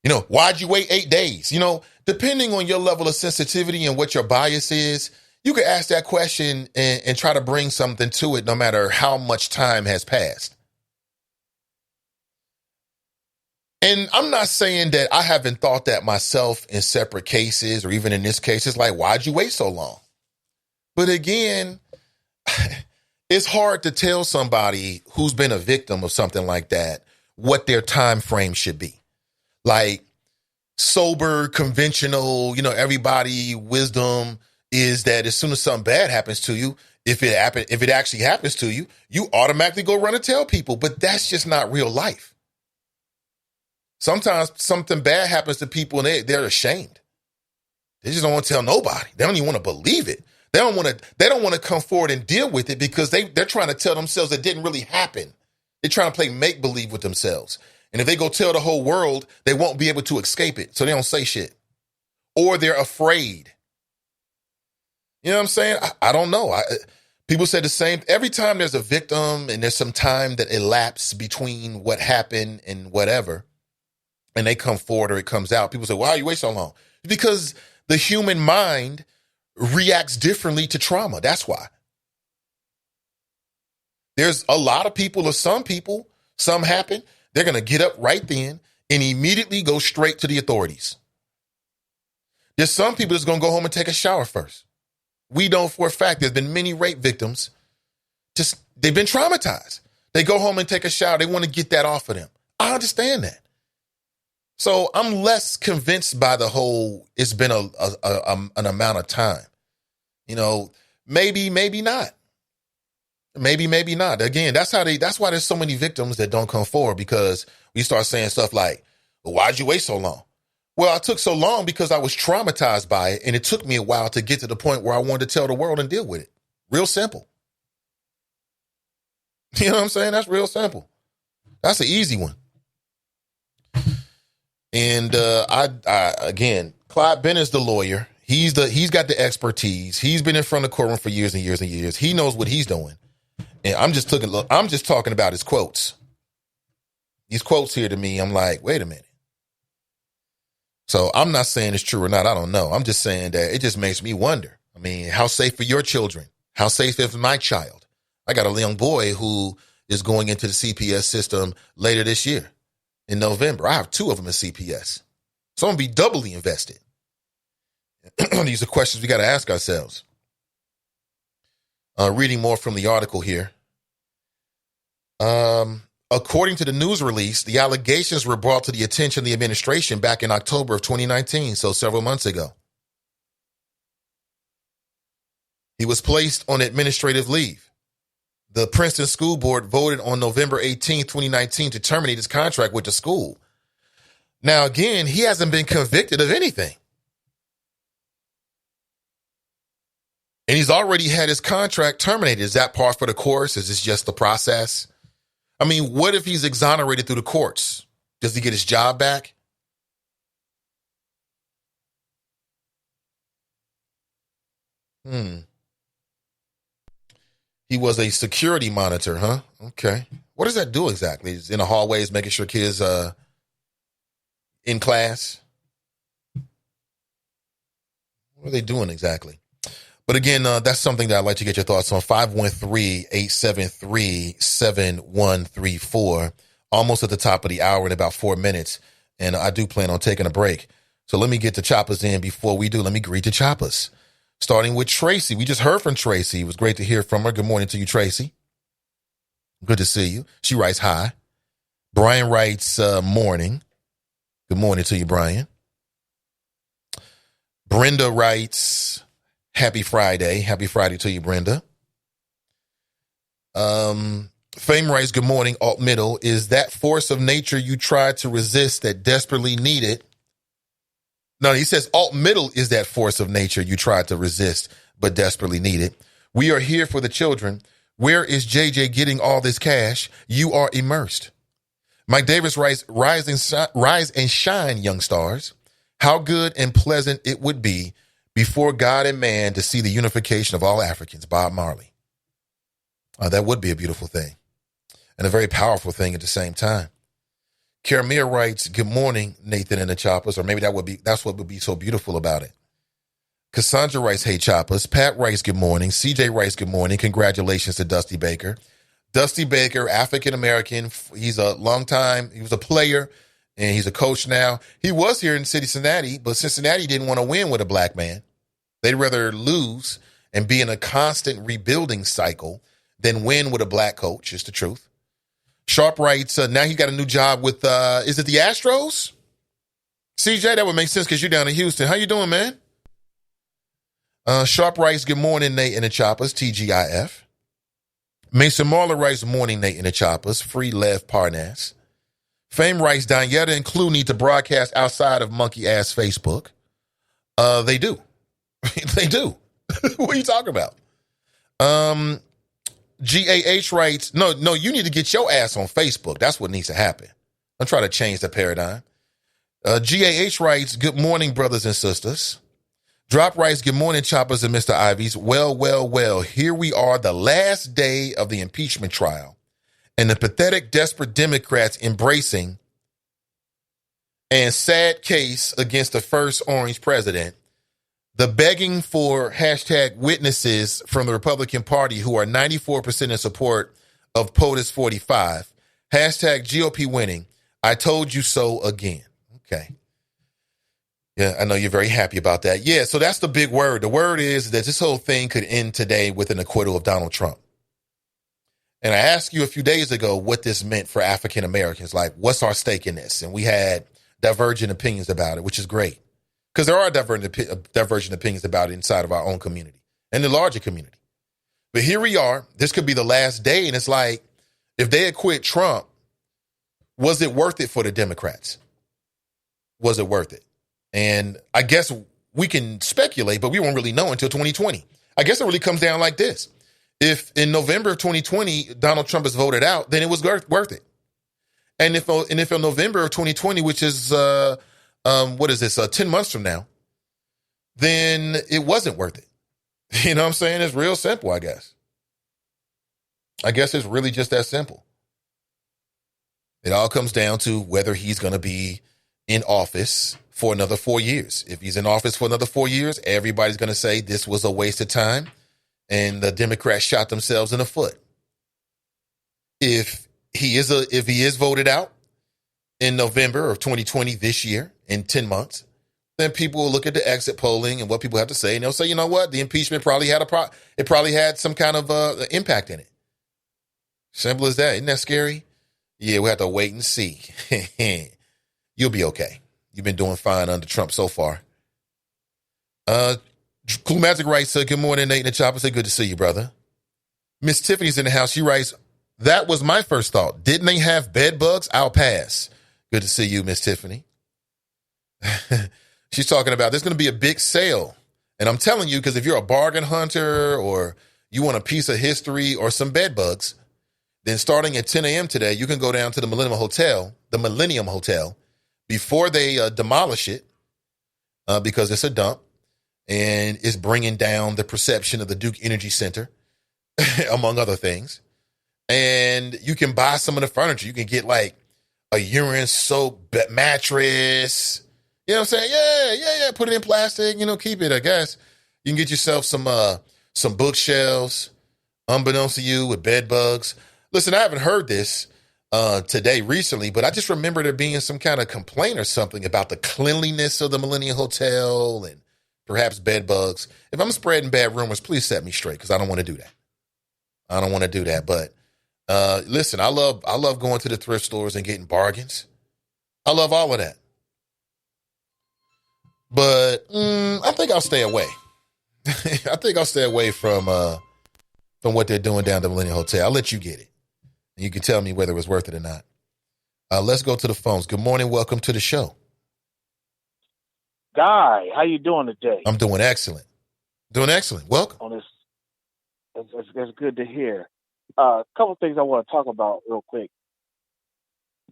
You know, why'd you wait 8 days? You know, depending on your level of sensitivity and what your bias is, you could ask that question and try to bring something to it no matter how much time has passed. And I'm not saying that I haven't thought that myself in separate cases or even in this case. It's like, why'd you wait so long? But again, it's hard to tell somebody who's been a victim of something like that what their time frame should be. Like, sober, conventional, you know, everybody wisdom is that as soon as something bad happens to you, if it actually happens to you, you automatically go run and tell people. But that's just not real life. Sometimes something bad happens to people and they're ashamed. They just don't want to tell nobody. They don't even want to believe it. They don't want to come forward and deal with it because they're trying to tell themselves it didn't really happen. They're trying to play make-believe with themselves. And if they go tell the whole world, they won't be able to escape it. So they don't say shit. Or they're afraid. You know what I'm saying? I don't know. People say the same. Every time there's a victim and there's some time that elapsed between what happened and whatever, and they come forward or it comes out, people say, why you wait so long? Because the human mind reacts differently to trauma. That's why. There's a lot of people or some people, some happen, they're going to get up right then and immediately go straight to the authorities. There's some people that's going to go home and take a shower first. We know for a fact there's been many rape victims, they've been traumatized. They go home and take a shower. They want to get that off of them. I understand that. So I'm less convinced by the whole, it's been an amount of time. You know, maybe not. Maybe not. Again, that's why there's so many victims that don't come forward, because we start saying stuff like, well, why'd you wait so long? Well, I took so long because I was traumatized by it, and it took me a while to get to the point where I wanted to tell the world and deal with it. Real simple. You know what I'm saying? That's real simple. That's an easy one. And again, Clyde Bennett's the lawyer. He's got the expertise. He's been in front of the courtroom for years and years and years. He knows what he's doing. And I'm just talking about his quotes. These quotes here to me, I'm like, wait a minute. So I'm not saying it's true or not. I don't know. I'm just saying that it just makes me wonder. I mean, how safe are your children? How safe is my child? I got a young boy who is going into the CPS system later this year in November. I have 2 of them in CPS. So I'm going to be doubly invested. These are questions we got to ask ourselves. Reading more from the article here. According to the news release, the allegations were brought to the attention of the administration back in October of 2019, so several months ago. He was placed on administrative leave. The Princeton School Board voted on November 18, 2019 to terminate his contract with the school. Now, again, he hasn't been convicted of anything. And he's already had his contract terminated. Is that par for the course? Is this just the process? I mean, what if he's exonerated through the courts? Does he get his job back? He was a security monitor, huh? Okay. What does that do exactly? He's in the hallways making sure kids in class? What are they doing exactly? But again, that's something that I'd like to get your thoughts on. 513-873-7134. Almost at the top of the hour in about 4 minutes. And I do plan on taking a break. So let me get the choppers in. Before we do, let me greet the choppers. Starting with Tracy. We just heard from Tracy. It was great to hear from her. Good morning to you, Tracy. Good to see you. She writes hi. Brian writes morning. Good morning to you, Brian. Brenda writes happy Friday. Happy Friday to you, Brenda. Fame writes, good morning, alt middle. Is that force of nature you try to resist that desperately needed? No, he says alt middle is that force of nature you tried to resist but desperately needed. We are here for the children. Where is JJ getting all this cash? You are immersed. Mike Davis writes, rise and shine, young stars. How good and pleasant it would be before God and man to see the unification of all Africans. Bob Marley. That would be a beautiful thing and a very powerful thing at the same time. Karamir writes, good morning, Nathan and the Choppers, or maybe that's what would be so beautiful about it. Cassandra writes, hey, Choppers. Pat writes, good morning. CJ writes, good morning. Congratulations to Dusty Baker. Dusty Baker, African-American. He was a player, and he's a coach now. He was here in Cincinnati, but Cincinnati didn't want to win with a black man. They'd rather lose and be in a constant rebuilding cycle than win with a black coach, is the truth. Sharp writes, now he got a new job with, is it the Astros? CJ, that would make sense because you're down in Houston. How you doing, man? Sharp writes, good morning, Nate and the Choppers, TGIF. Mason Marler writes, morning, Nate and the Choppers, free Lev Parnas. Fame writes, Danietta and Clue need to broadcast outside of monkey ass Facebook. They do. They do. What are you talking about? GAH writes, no, you need to get your ass on Facebook. That's what needs to happen. I'm trying to change the paradigm. GAH writes, good morning, brothers and sisters. Drop writes, good morning, Choppers and Mr. Ivies. Well. Here we are, the last day of the impeachment trial. And the pathetic, desperate Democrats embracing and sad case against the first orange president. The begging for hashtag witnesses from the Republican Party who are 94% in support of POTUS 45. Hashtag GOP winning. I told you so again. Okay. Yeah, I know you're very happy about that. Yeah, so that's the big word. The word is that this whole thing could end today with an acquittal of Donald Trump. And I asked you a few days ago what this meant for African Americans. Like, what's our stake in this? And we had divergent opinions about it, which is great. Because there are divergent opinions about it inside of our own community and the larger community. But here we are. This could be the last day. And it's like, if they acquit Trump, was it worth it for the Democrats? Was it worth it? And I guess we can speculate, but we won't really know until 2020. I guess it really comes down like this. If in November of 2020, Donald Trump is voted out, then it was worth it. And if in November of 2020, which is, 10 months from now, then it wasn't worth it. You know what I'm saying? It's real simple, I guess. I guess it's really just that simple. It all comes down to whether he's going to be in office for another 4 years. If he's in office for another 4 years, everybody's going to say this was a waste of time and the Democrats shot themselves in the foot. if he is voted out in November of 2020 this year, in 10 months, then people will look at the exit polling and what people have to say, and they'll say, you know what, the impeachment probably had it probably had some kind of impact in it. Simple as that. Isn't that scary? Yeah, we have to wait and see. You'll be okay. You've been doing fine under Trump so far. Cool Magic writes, good morning, Nate and the Chopper. Say good to see you, brother. Miss Tiffany's in the house. She writes, that was my first thought. Didn't they have bed bugs? I'll pass. Good to see you, Miss Tiffany. She's talking about there's going to be a big sale. And I'm telling you, because if you're a bargain hunter or you want a piece of history or some bed bugs, then starting at 10 a.m. today, you can go down to the Millennium Hotel, before they demolish it, because it's a dump and it's bringing down the perception of the Duke Energy Center, among other things. And you can buy some of the furniture. You can get like a urine-soaked mattress. You know what I'm saying? Yeah. Put it in plastic, keep it, I guess. You can get yourself some bookshelves, unbeknownst to you, with bed bugs. Listen, I haven't heard this today recently, but I just remember there being some kind of complaint or something about the cleanliness of the Millennium Hotel and perhaps bed bugs. If I'm spreading bad rumors, please set me straight, because I don't want to do that. But listen, I love going to the thrift stores and getting bargains. I love all of that. But I think I'll stay away. I think I'll stay away from what they're doing down at the Millennium Hotel. I'll let you get it. And you can tell me whether it was worth it or not. Let's go to the phones. Good morning. Welcome to the show. Guy, how you doing today? I'm doing excellent. Welcome. That's good to hear. A couple of things I want to talk about real quick.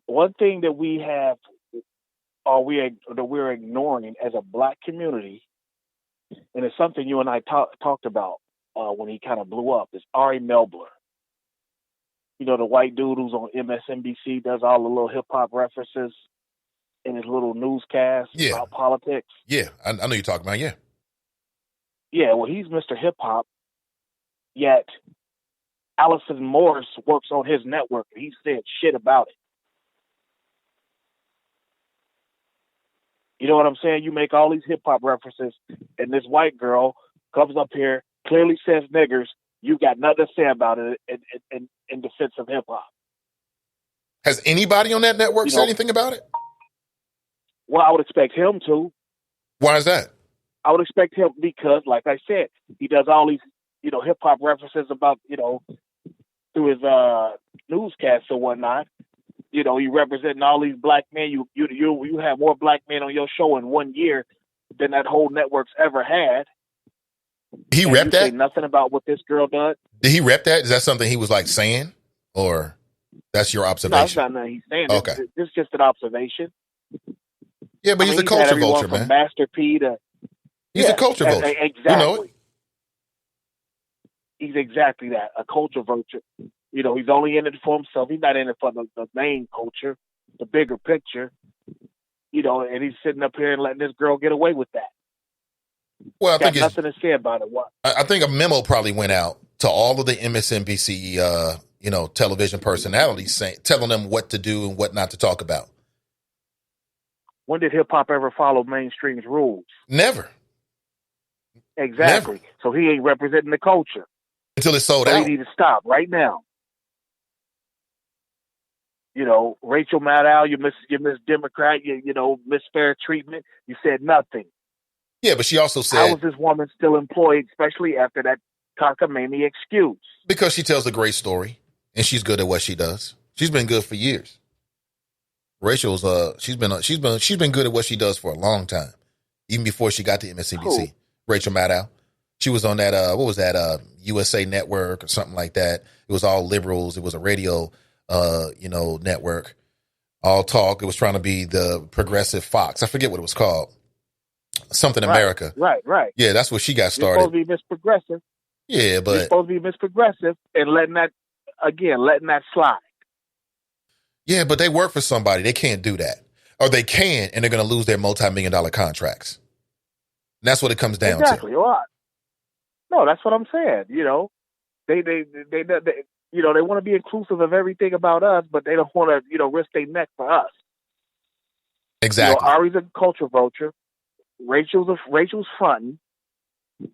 One thing that we're ignoring as a black community, and it's something you and I talked about when he kind of blew up, is Ari Melber. The white dude who's on MSNBC, does all the little hip hop references in his little newscast about politics. Yeah, I know you're talking about, yeah. Yeah, well, he's Mr. Hip Hop, yet Allison Morris works on his network, and he said shit about it. You know what I'm saying? You make all these hip-hop references, and this white girl comes up here, clearly says niggers. You got nothing to say about it in defense of hip-hop. Has anybody on that network said anything about it? Well, I would expect him to. Why is that? I would expect him because, like I said, he does all these, hip-hop references about, through his newscasts or whatnot. You representing all these black men. You have more black men on your show in 1 year than that whole network's ever had. He repped that? Say nothing about what this girl does. Did he rep that? Is that something he was like saying, or that's your observation? No, it's not nothing he's saying. Okay, it's just an observation. Yeah, but he's a culture vulture, man. Master P to he's a culture vulture. Exactly. You know it. He's exactly that, a culture vulture. He's only in it for himself. He's not in it for the main culture, the bigger picture. And he's sitting up here and letting this girl get away with that. Well, I think nothing to say about it. What? I think a memo probably went out to all of the MSNBC, television personalities, telling them what to do and what not to talk about. When did hip hop ever follow mainstream's rules? Never. Exactly. Never. So he ain't representing the culture until it's sold out. He need to stop right now. Rachel Maddow, you miss Democrat, miss fair treatment. You said nothing. Yeah, but she also said, how is this woman still employed, especially after that cockamamie excuse? Because she tells a great story, and she's good at what she does. She's been good for years. Rachel's she's been good at what she does for a long time, even before she got to MSNBC. Cool. Rachel Maddow, she was on that what was that USA Network or something like that. It was all liberals. It was a radio network, all talk. It was trying to be the progressive Fox. I forget what it was called. Something America. Right. Yeah, that's where she got started. You're supposed to be Miss Progressive. Yeah, but you're supposed to be Miss Progressive and letting that slide. Yeah, but they work for somebody. They can't do that. Or they can, and they're going to lose their multi-million-dollar contracts. And that's what it comes down to. Exactly. Well, no, that's what I'm saying. They you know, they want to be inclusive of everything about us, but they don't want to, you know, risk their neck for us. You know, Exactly. Ari's a culture vulture. Rachel's fronting.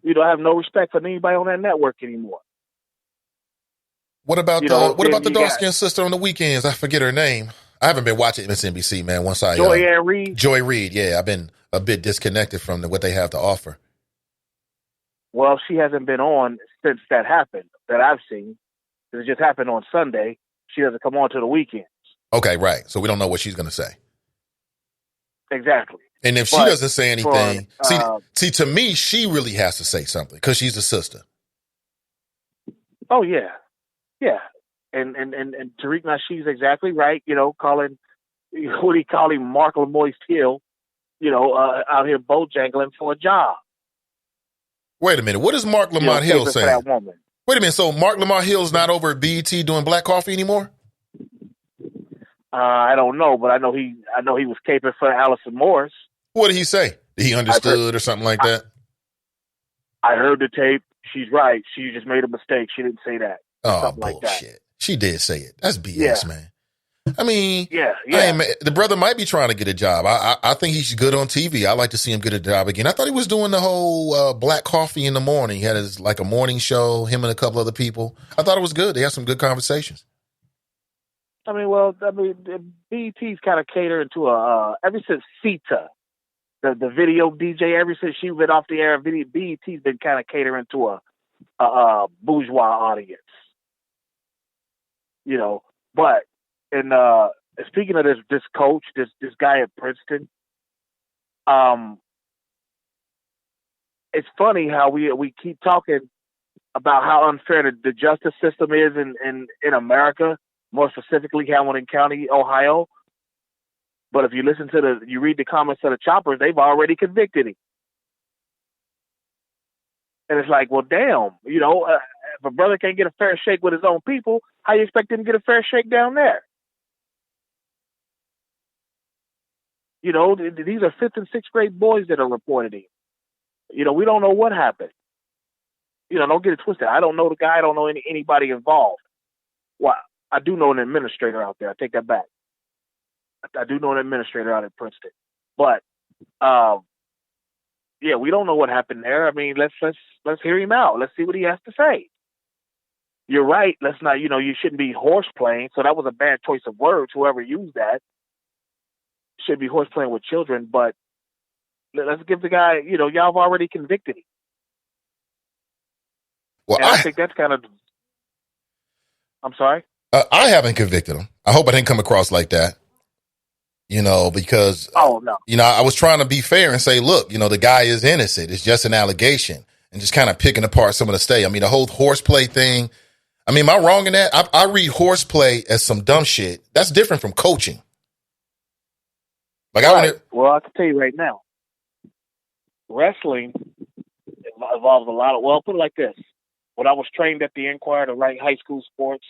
You don't have no respect for anybody on that network anymore. What about You know, then the you dark got skinned sister on the weekends? I forget her name. I haven't been watching MSNBC, man. Once I Joy Ann Reid. Joy Reid, yeah, I've been a bit disconnected from what they have to offer. Well, she hasn't been on since that happened that I've seen. It just happened on Sunday. She doesn't come on to the weekends. Okay, right. So we don't know what she's going to say. Exactly. And if she But doesn't say anything, for, see, to me, she really has to say something because she's a sister. oh yeah, yeah. And Tariq Nasheed's exactly right. You know, calling what do you call him, Mark Lamoist Hill. You know, out here bojangling for a job. Wait a minute. What is Mark Lamont Hill saying? For that woman. Wait a minute. So Mark Lamont Hill's not over at BET doing Black Coffee anymore? I don't know, but I know he was caping for Allison Morris. What did he say? He understood or something like that? I heard the tape. She's right. She just made a mistake. She didn't say that. Oh, something bullshit. Like that. She did say it. That's BS, man. I mean, yeah. The brother might be trying to get a job. I think he's good on TV. I like to see him get a job again. I thought he was doing the whole Black Coffee in the morning. He had his like a morning show, him and a couple other people. I thought it was good. They had some good conversations. I mean, BET's kind of catering to ever since Sita, the video DJ, ever since she went off the air, BET's been kind of catering to a bourgeois audience. You know, but and speaking of this coach, this guy at Princeton, it's funny how we keep talking about how unfair the justice system is in America, more specifically Hamilton County, Ohio. But if you you read the comments of the choppers, they've already convicted him. And it's like, well, damn, you know, if a brother can't get a fair shake with his own people, how you expect him to get a fair shake down there? You know, these are 5th and 6th grade boys that are reported him. You know, we don't know what happened. You know, don't get it twisted. I don't know the guy. I don't know anybody involved. Well, I do know an administrator out there. I take that back. I do know an administrator out at Princeton. But, yeah, we don't know what happened there. I mean, let's hear him out. Let's see what he has to say. You're right. Let's not, you know, you shouldn't be horseplaying. So that was a bad choice of words, whoever used that. Should be horseplaying with children, but let's give the guy, you know, y'all have already convicted him. Well, I think that's kind of, I'm sorry? I haven't convicted him. I hope I didn't come across like that. You know, because, oh, no. You know, I was trying to be fair and say, look, you know, the guy is innocent. It's just an allegation, and just kind of picking apart some of the state. I mean, the whole horseplay thing. I mean, am I wrong in that? I read horseplay as some dumb shit. That's different from coaching. Like right. Well, I can tell you right now, wrestling involves a lot of, well, put it like this. When I was trained at the Inquirer to write high school sports,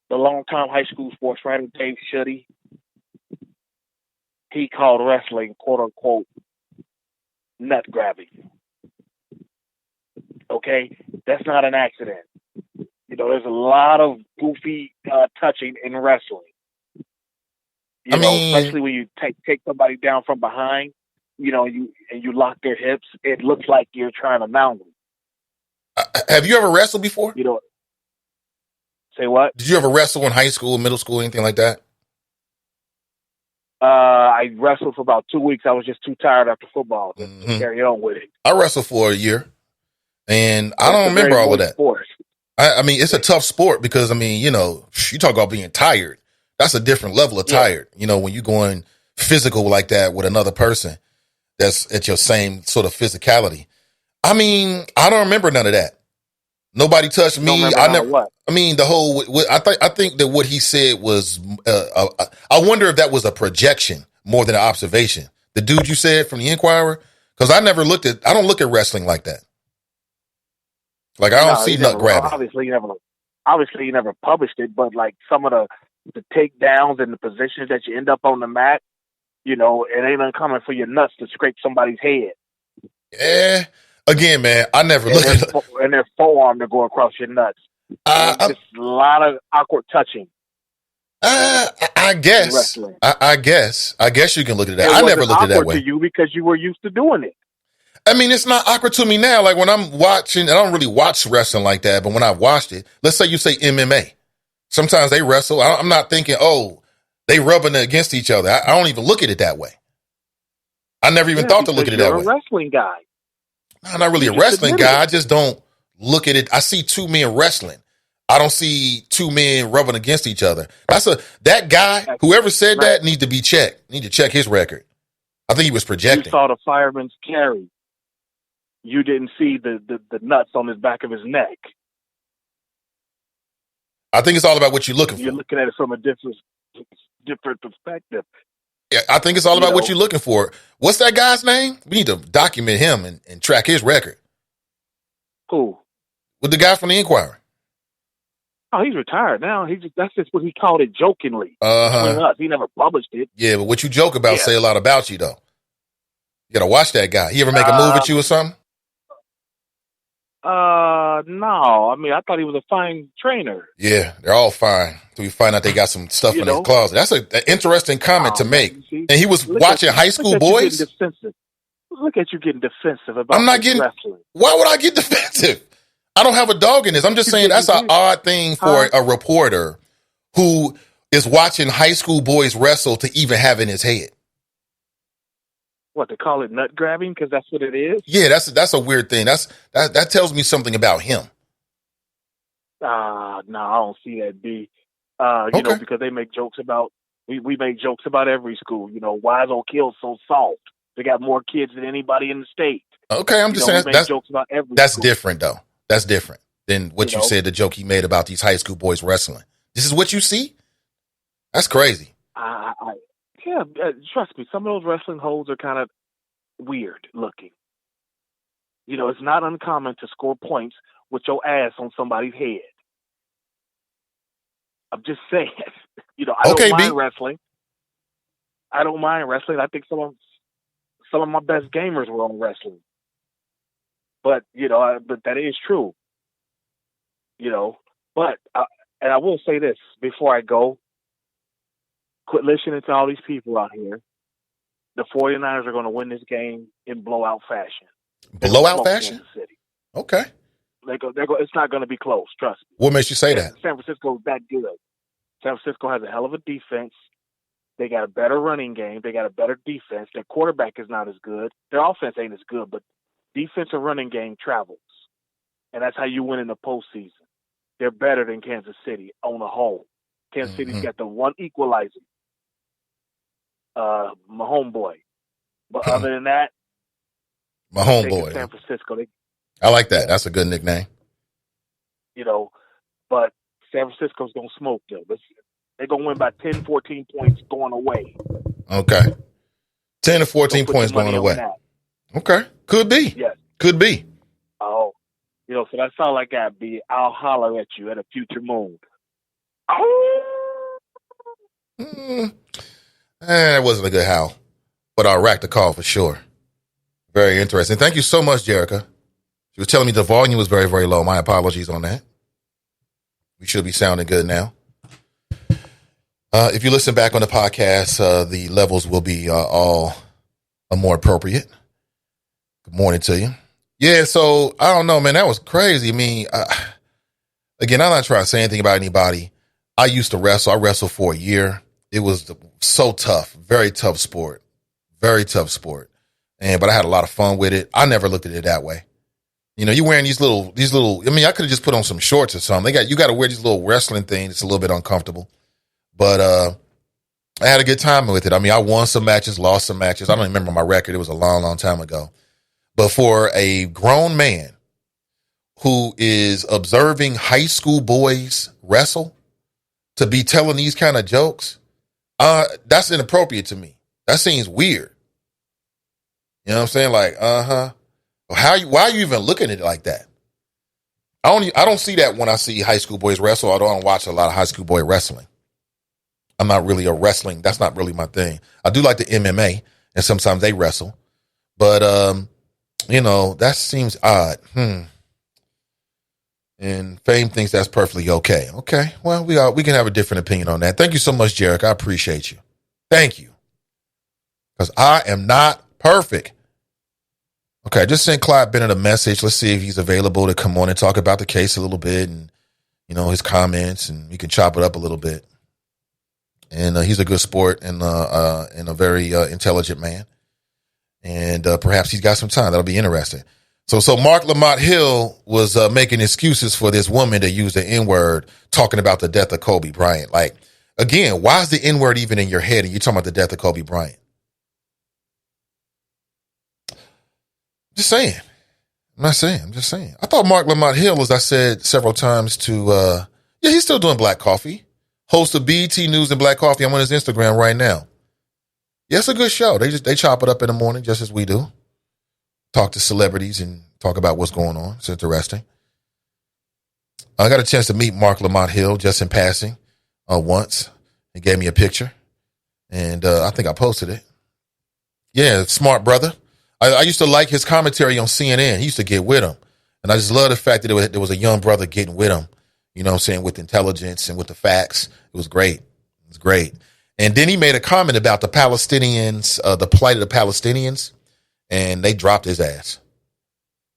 the longtime high school sports writer, Dave Shuddy, he called wrestling, quote unquote, nut grabbing. Okay? That's not an accident. You know, there's a lot of goofy touching in wrestling. You know, especially when you take somebody down from behind, you know, you lock their hips, it looks like you're trying to mount them. Have you ever wrestled before? You know, say what? Did you ever wrestle in high school, middle school, anything like that? I wrestled for about 2 weeks. I was just too tired after football to carry on with it. I wrestled for a year, and I don't remember all of that. I mean, it's a tough sport because, I mean, you know, you talk about being tired. That's a different level of tired. You know, when you're going physical like that with another person that's at your same sort of physicality. I mean, I don't remember none of that. Nobody touched me. I never. What? I mean, the whole. I think that what he said was. I wonder if that was a projection more than an observation. The dude you said from the Inquirer, because I never looked at. I don't look at wrestling like that. Like I don't see nut grabbing. Obviously, you never published it, but like some of the takedowns and the positions that you end up on the mat, you know, it ain't uncommon for your nuts to scrape somebody's head. Yeah. Again, man, I never looked at and their forearm to go across your nuts. Just a lot of awkward touching. I guess. I guess you can look at that. It I never looked at it that way. to you because you were used to doing it. I mean, it's not awkward to me now. Like when I'm watching, I don't really watch wrestling like that, but when I've watched it, let's say you say MMA. Sometimes they wrestle. I'm not thinking, oh, they rubbing against each other. I don't even look at it that way. I never even thought to look at it that way. You're a wrestling guy. I'm not really a wrestling guy. I just don't look at it. I see two men wrestling. I don't see two men rubbing against each other. That guy, whoever said that, needs to be checked. Need to check his record. I think he was projecting. You saw the fireman's carry. You didn't see the nuts on his back of his neck. I think it's all about what you're looking for. You're looking at it from a different perspective. Yeah, I think it's all about what you're looking for. What's that guy's name? We need to document him and track his record. Who? With the guy from the Inquirer. Oh, he's retired now. That's just what he called it jokingly. Between us. He never published it. Yeah, but what you joke about say a lot about you, though. You got to watch that guy. He ever make a move at you or something? No. I mean, I thought he was a fine trainer. Yeah, they're all fine. So we find out they got some stuff in his closet. That's an interesting comment to make. And he was watching high school boys. Look at you getting defensive about wrestling. Why would I get defensive? I don't have a dog in this. I'm just saying that's an odd thing for a reporter who is watching high school boys wrestle to even have in his head. What, they call it nut grabbing? Because that's what it is? Yeah, that's a weird thing. That tells me something about him. No, I don't see that, B. You know, because they make jokes about, we make jokes about every school. You know, why is O'Kill's so soft? They got more kids than anybody in the state. Okay, I'm just saying that's jokes about every that's school. Different, though. That's different than what you said, the joke he made about these high school boys wrestling. This is what you see? That's crazy. Yeah, trust me, some of those wrestling holds are kind of weird looking. You know, it's not uncommon to score points with your ass on somebody's head. I'm just saying. You know, I don't mind wrestling. I don't mind wrestling. I think some of my best gamers were on wrestling. But, you know, but that is true. You know, but, and I will say this before I go, quit listening to all these people out here. The 49ers are going to win this game in blowout fashion. Blowout fashion? City. Okay. It's not going to be close, trust me. What makes you say that? San Francisco is that good. San Francisco has a hell of a defense. They got a better running game. They got a better defense. Their quarterback is not as good. Their offense ain't as good, but defense and running game travels. And that's how you win in the postseason. They're better than Kansas City on the whole. Kansas City's got the one equalizer. My homeboy. But other than that, my homeboy. San Francisco. I like that. That's a good nickname. You know, but San Francisco's going to smoke them. They're going to win by 10, 14 points going away. Okay. 10 to 14 points going away. Okay. Could be. Yes. Could be. Oh. You know, so that's all I got, B. I'll holler at you at a future moon. It wasn't a good howl, but I'll rack the call for sure. Very interesting. Thank you so much, Jerica. She was telling me the volume was very, very low. My apologies on that. We should be sounding good now. If you listen back on the podcast, the levels will be all more appropriate. Good morning to you. Yeah, so I don't know, man. That was crazy. I mean, again, I'm not trying to say anything about anybody. I used to wrestle. I wrestled for a year. It was so tough. Very tough sport. Very tough sport. But I had a lot of fun with it. I never looked at it that way. You know, you're wearing these little, I mean, I could have just put on some shorts or something. You got to wear these little wrestling things. It's a little bit uncomfortable. But I had a good time with it. I mean, I won some matches, lost some matches. I don't remember my record. It was a long, long time ago. But for a grown man who is observing high school boys wrestle to be telling these kind of jokes, that's inappropriate to me. That seems weird. You know what I'm saying? Like, why are you even looking at it like that? I don't see that when I see high school boys wrestle. I don't watch a lot of high school boy wrestling. I'm not really a wrestling. That's not really my thing. I do like the MMA, and sometimes they wrestle. But, you know, that seems odd. Yeah, And Fame thinks that's perfectly okay. Okay, well, we can have a different opinion on that. Thank you so much, Jarek. I appreciate you. Thank you. Because I am not perfect. Okay, I just sent Clyde Bennett a message. Let's see if he's available to come on and talk about the case a little bit and, his comments, and we can chop it up a little bit. And he's a good sport and a very intelligent man. And perhaps he's got some time. That'll be interesting. So Mark Lamont Hill was making excuses for this woman that used the N-word talking about the death of Kobe Bryant. Like, again, why is the N-word even in your head and you're talking about the death of Kobe Bryant? Just saying. I'm just saying. I thought Mark Lamont Hill, as I said several times he's still doing Black Coffee. Host of BET News and Black Coffee. I'm on his Instagram right now. Yeah, it's a good show. They chop it up in the morning just as we do. Talk to celebrities and talk about what's going on. It's interesting. I got a chance to meet Mark Lamont Hill just in passing once. He gave me a picture, and I think I posted it. Yeah, smart brother. I used to like his commentary on CNN. He used to get with him. And I just love the fact that there was a young brother getting with him, with intelligence and with the facts. It was great. It was great. And then he made a comment about the Palestinians, the plight of the Palestinians, and they dropped his ass.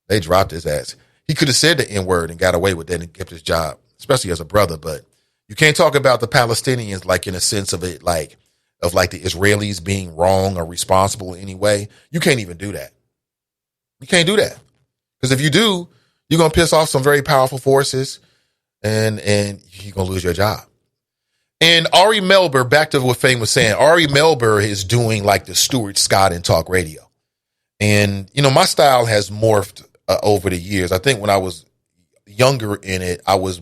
He could have said the N-word and got away with that and kept his job, especially as a brother. But you can't talk about the Palestinians like in a sense of it, like the Israelis being wrong or responsible in any way. You can't even do that. You can't do that. Because if you do, you're going to piss off some very powerful forces and you're going to lose your job. And Ari Melber, back to what Fame was saying, Ari Melber is doing like the Stuart Scott in talk radio. And, my style has morphed over the years. I think when I was younger in it, I was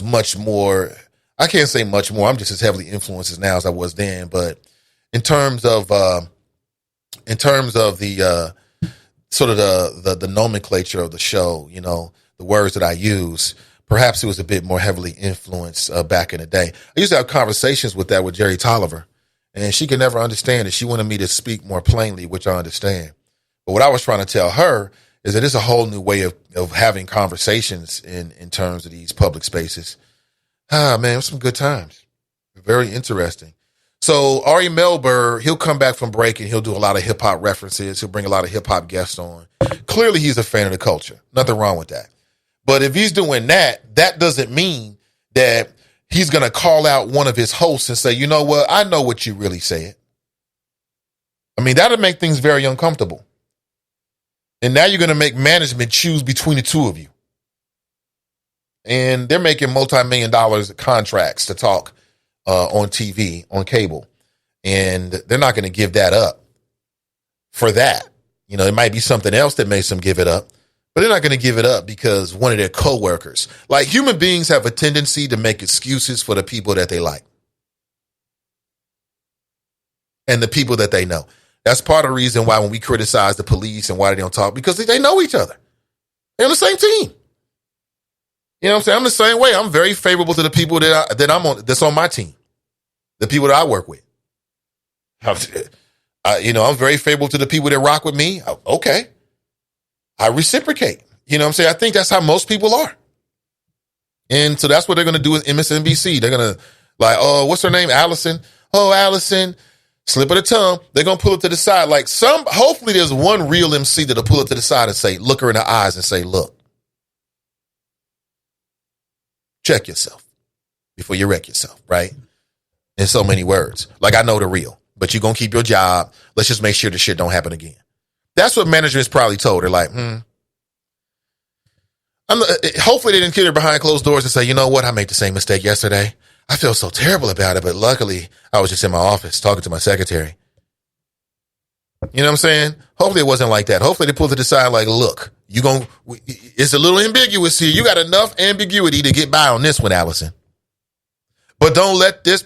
much more, I can't say much more. I'm just as heavily influenced now as I was then. But in terms of the sort of the nomenclature of the show, the words that I use, perhaps it was a bit more heavily influenced back in the day. I used to have conversations with Jerry Tolliver, and she could never understand it. She wanted me to speak more plainly, which I understand. But what I was trying to tell her is that it's a whole new way of having conversations in terms of these public spaces. Man, it was some good times. Very interesting. So Ari Melber, he'll come back from break and he'll do a lot of hip hop references. He'll bring a lot of hip hop guests on. Clearly, he's a fan of the culture. Nothing wrong with that. But if he's doing that, that doesn't mean that he's going to call out one of his hosts and say, you know what? I know what you really said. I mean, that'll make things very uncomfortable. And now you're going to make management choose between the two of you. And they're making multi-million-dollar contracts to talk on TV, on cable. And they're not going to give that up for that. It might be something else that makes them give it up. But they're not going to give it up because one of their coworkers, like human beings have a tendency to make excuses for the people that they like. And the people that they know. That's part of the reason why when we criticize the police and why they don't talk, because they know each other. They're on the same team. You know what I'm saying? I'm the same way. I'm very favorable to the people that's on my team. The people that I work with. I'm very favorable to the people that rock with me. Okay. I reciprocate. You know what I'm saying? I think that's how most people are. And so that's what they're going to do with MSNBC. They're going to what's her name? Allison. Oh, Allison. Slip of the tongue. They're going to pull it to the side. Hopefully there's one real MC that'll pull it to the side and say, look her in the eyes and say, look, check yourself before you wreck yourself, right? In so many words. I know the real, but you're going to keep your job. Let's just make sure the shit don't happen again. That's what management's probably told her. Hopefully they didn't kill her behind closed doors and say, you know what? I made the same mistake yesterday. I feel so terrible about it, but luckily I was just in my office talking to my secretary. You know what I'm saying? Hopefully it wasn't like that. Hopefully they pulled it aside look, it's a little ambiguous here. You got enough ambiguity to get by on this one, Allison. But don't let this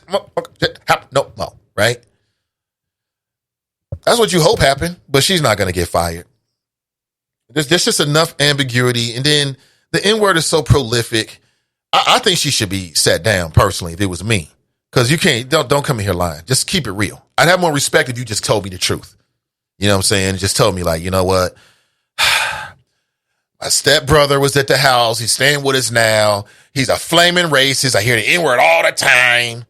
happen. No, right? That's what you hope happened, but she's not going to get fired. There's just enough ambiguity. And then the N-word is so prolific. I think she should be sat down personally if it was me. Because you don't come in here lying. Just keep it real. I'd have more respect if you just told me the truth. You know what I'm saying? Just told me you know what? My stepbrother was at the house. He's staying with us now. He's a flaming racist. I hear the N-word all the time.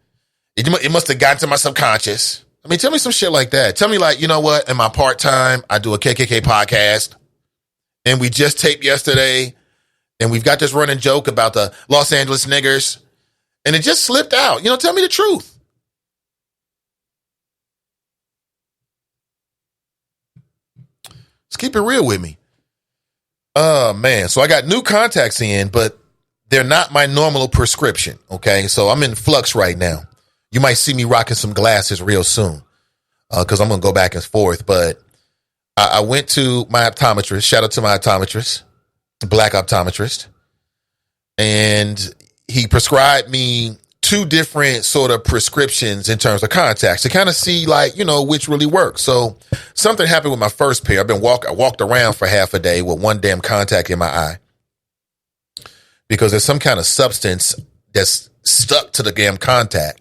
It must have gotten to my subconscious. I mean, tell me some shit like that. Tell me, like, you know what? In my part-time, I do a KKK podcast, and we just taped yesterday, and we've got this running joke about the Los Angeles niggers, and it just slipped out. You know, tell me the truth. Let's keep it real with me. Oh, man. So I got new contacts in, but they're not my normal prescription, okay? So I'm in flux right now. You might see me rocking some glasses real soon because I'm going to go back and forth. But I went to my optometrist. Shout out to my optometrist, black optometrist. And he prescribed me 2 different sort of prescriptions in terms of contacts to kind of see, like, you know, which really works. So something happened with my first pair. I walked around for half a day with one damn contact in my eye because there's some kind of substance that's stuck to the damn contact.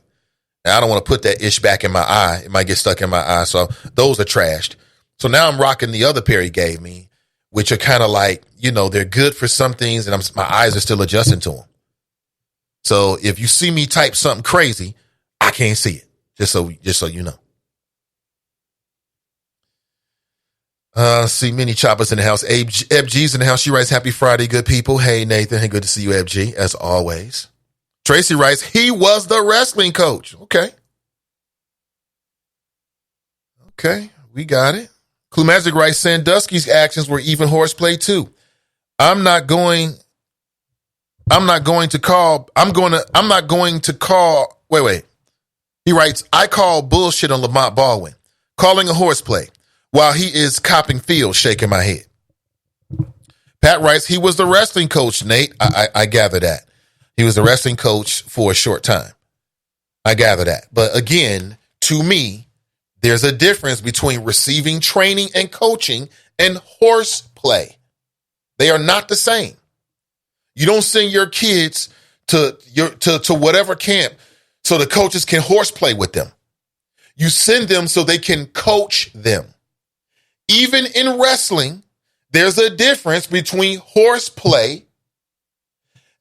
And I don't want to put that ish back in my eye. It might get stuck in my eye. So those are trashed. So now I'm rocking the other pair he gave me, which are kind of like, you know, they're good for some things, and my eyes are still adjusting to them. So if you see me type something crazy, I can't see it. Just so you know. See many choppers in the house. FG's in the house. She writes, "Happy Friday, good people." Hey, Nathan. Hey, good to see you, FG, as always. Tracy writes, "He was the wrestling coach." Okay, we got it. Clue Magic writes, "Sandusky's actions were even horseplay too. I'm not going to call. Wait. He writes, "I call bullshit on Lamont Baldwin, calling a horseplay while he is copping feels," shaking my head. Pat writes, "He was the wrestling coach, Nate." I gather that. He was the wrestling coach for a short time. I gather that. But again, to me, there's a difference between receiving training and coaching and horseplay. They are not the same. You don't send your kids to whatever camp so the coaches can horseplay with them. You send them so they can coach them. Even in wrestling, there's a difference between horseplay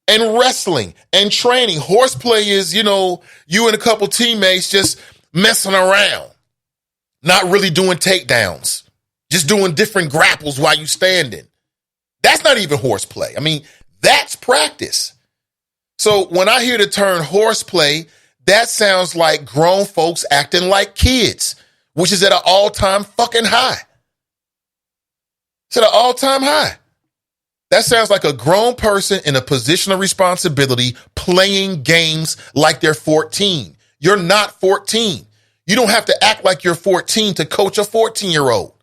and wrestling and training. Horseplay is, you know, you and a couple teammates just messing around, not really doing takedowns, just doing different grapples while you standing. That's not even horseplay. I mean, that's practice. So when I hear the term horseplay, that sounds like grown folks acting like kids, which is at an all-time fucking high. It's at an all-time high. That sounds like a grown person in a position of responsibility playing games like they're 14. You're not 14. You don't have to act like you're 14 to coach a 14-year-old.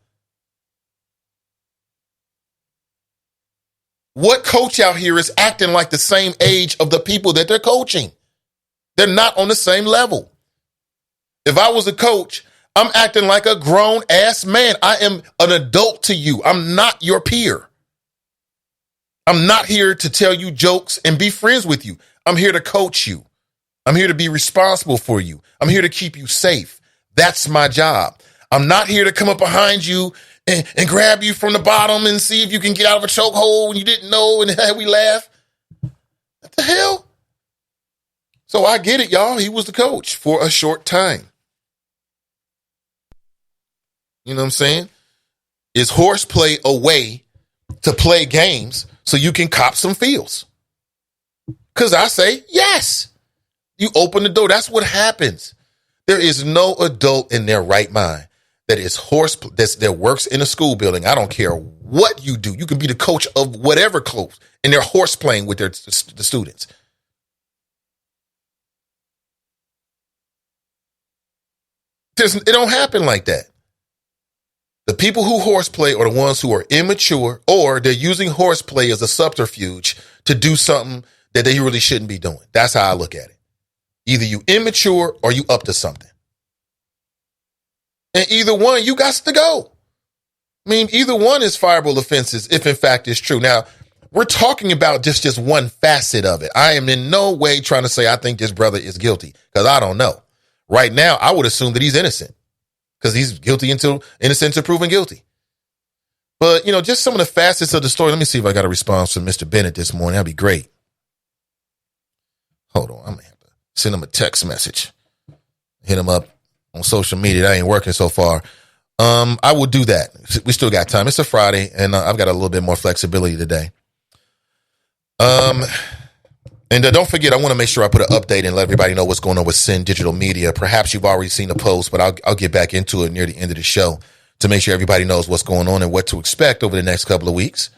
What coach out here is acting like the same age of the people that they're coaching? They're not on the same level. If I was a coach, I'm acting like a grown-ass man. I am an adult to you. I'm not your peer. I'm not here to tell you jokes and be friends with you. I'm here to coach you. I'm here to be responsible for you. I'm here to keep you safe. That's my job. I'm not here to come up behind you and grab you from the bottom and see if you can get out of a chokehold when you didn't know and we laugh. What the hell? So I get it, y'all. He was the coach for a short time. You know what I'm saying? Is horseplay a way to play games so you can cop some feels? Because I say yes. You open the door. That's what happens. There is no adult in their right mind that works in a school building. I don't care what you do. You can be the coach of whatever club, and they're horse playing with the students. It don't happen like that. The people who horseplay are the ones who are immature, or they're using horseplay as a subterfuge to do something that they really shouldn't be doing. That's how I look at it. Either you immature or you up to something. And either one, you got to go. I mean, either one is fireable offenses if in fact it's true. Now, we're talking about just one facet of it. I am in no way trying to say I think this brother is guilty, because I don't know. Right now, I would assume that he's innocent, because he's guilty until innocent until proven guilty. But, just some of the facets of the story. Let me see if I got a response from Mr. Bennett this morning. That'd be great. Hold on. I'm going to have to send him a text message. Hit him up on social media. That ain't working so far. I will do that. We still got time. It's a Friday, and I've got a little bit more flexibility today. And don't forget, I want to make sure I put an update and let everybody know what's going on with Sin Digital Media. Perhaps you've already seen the post, but I'll get back into it near the end of the show to make sure everybody knows what's going on and what to expect over the next couple of weeks.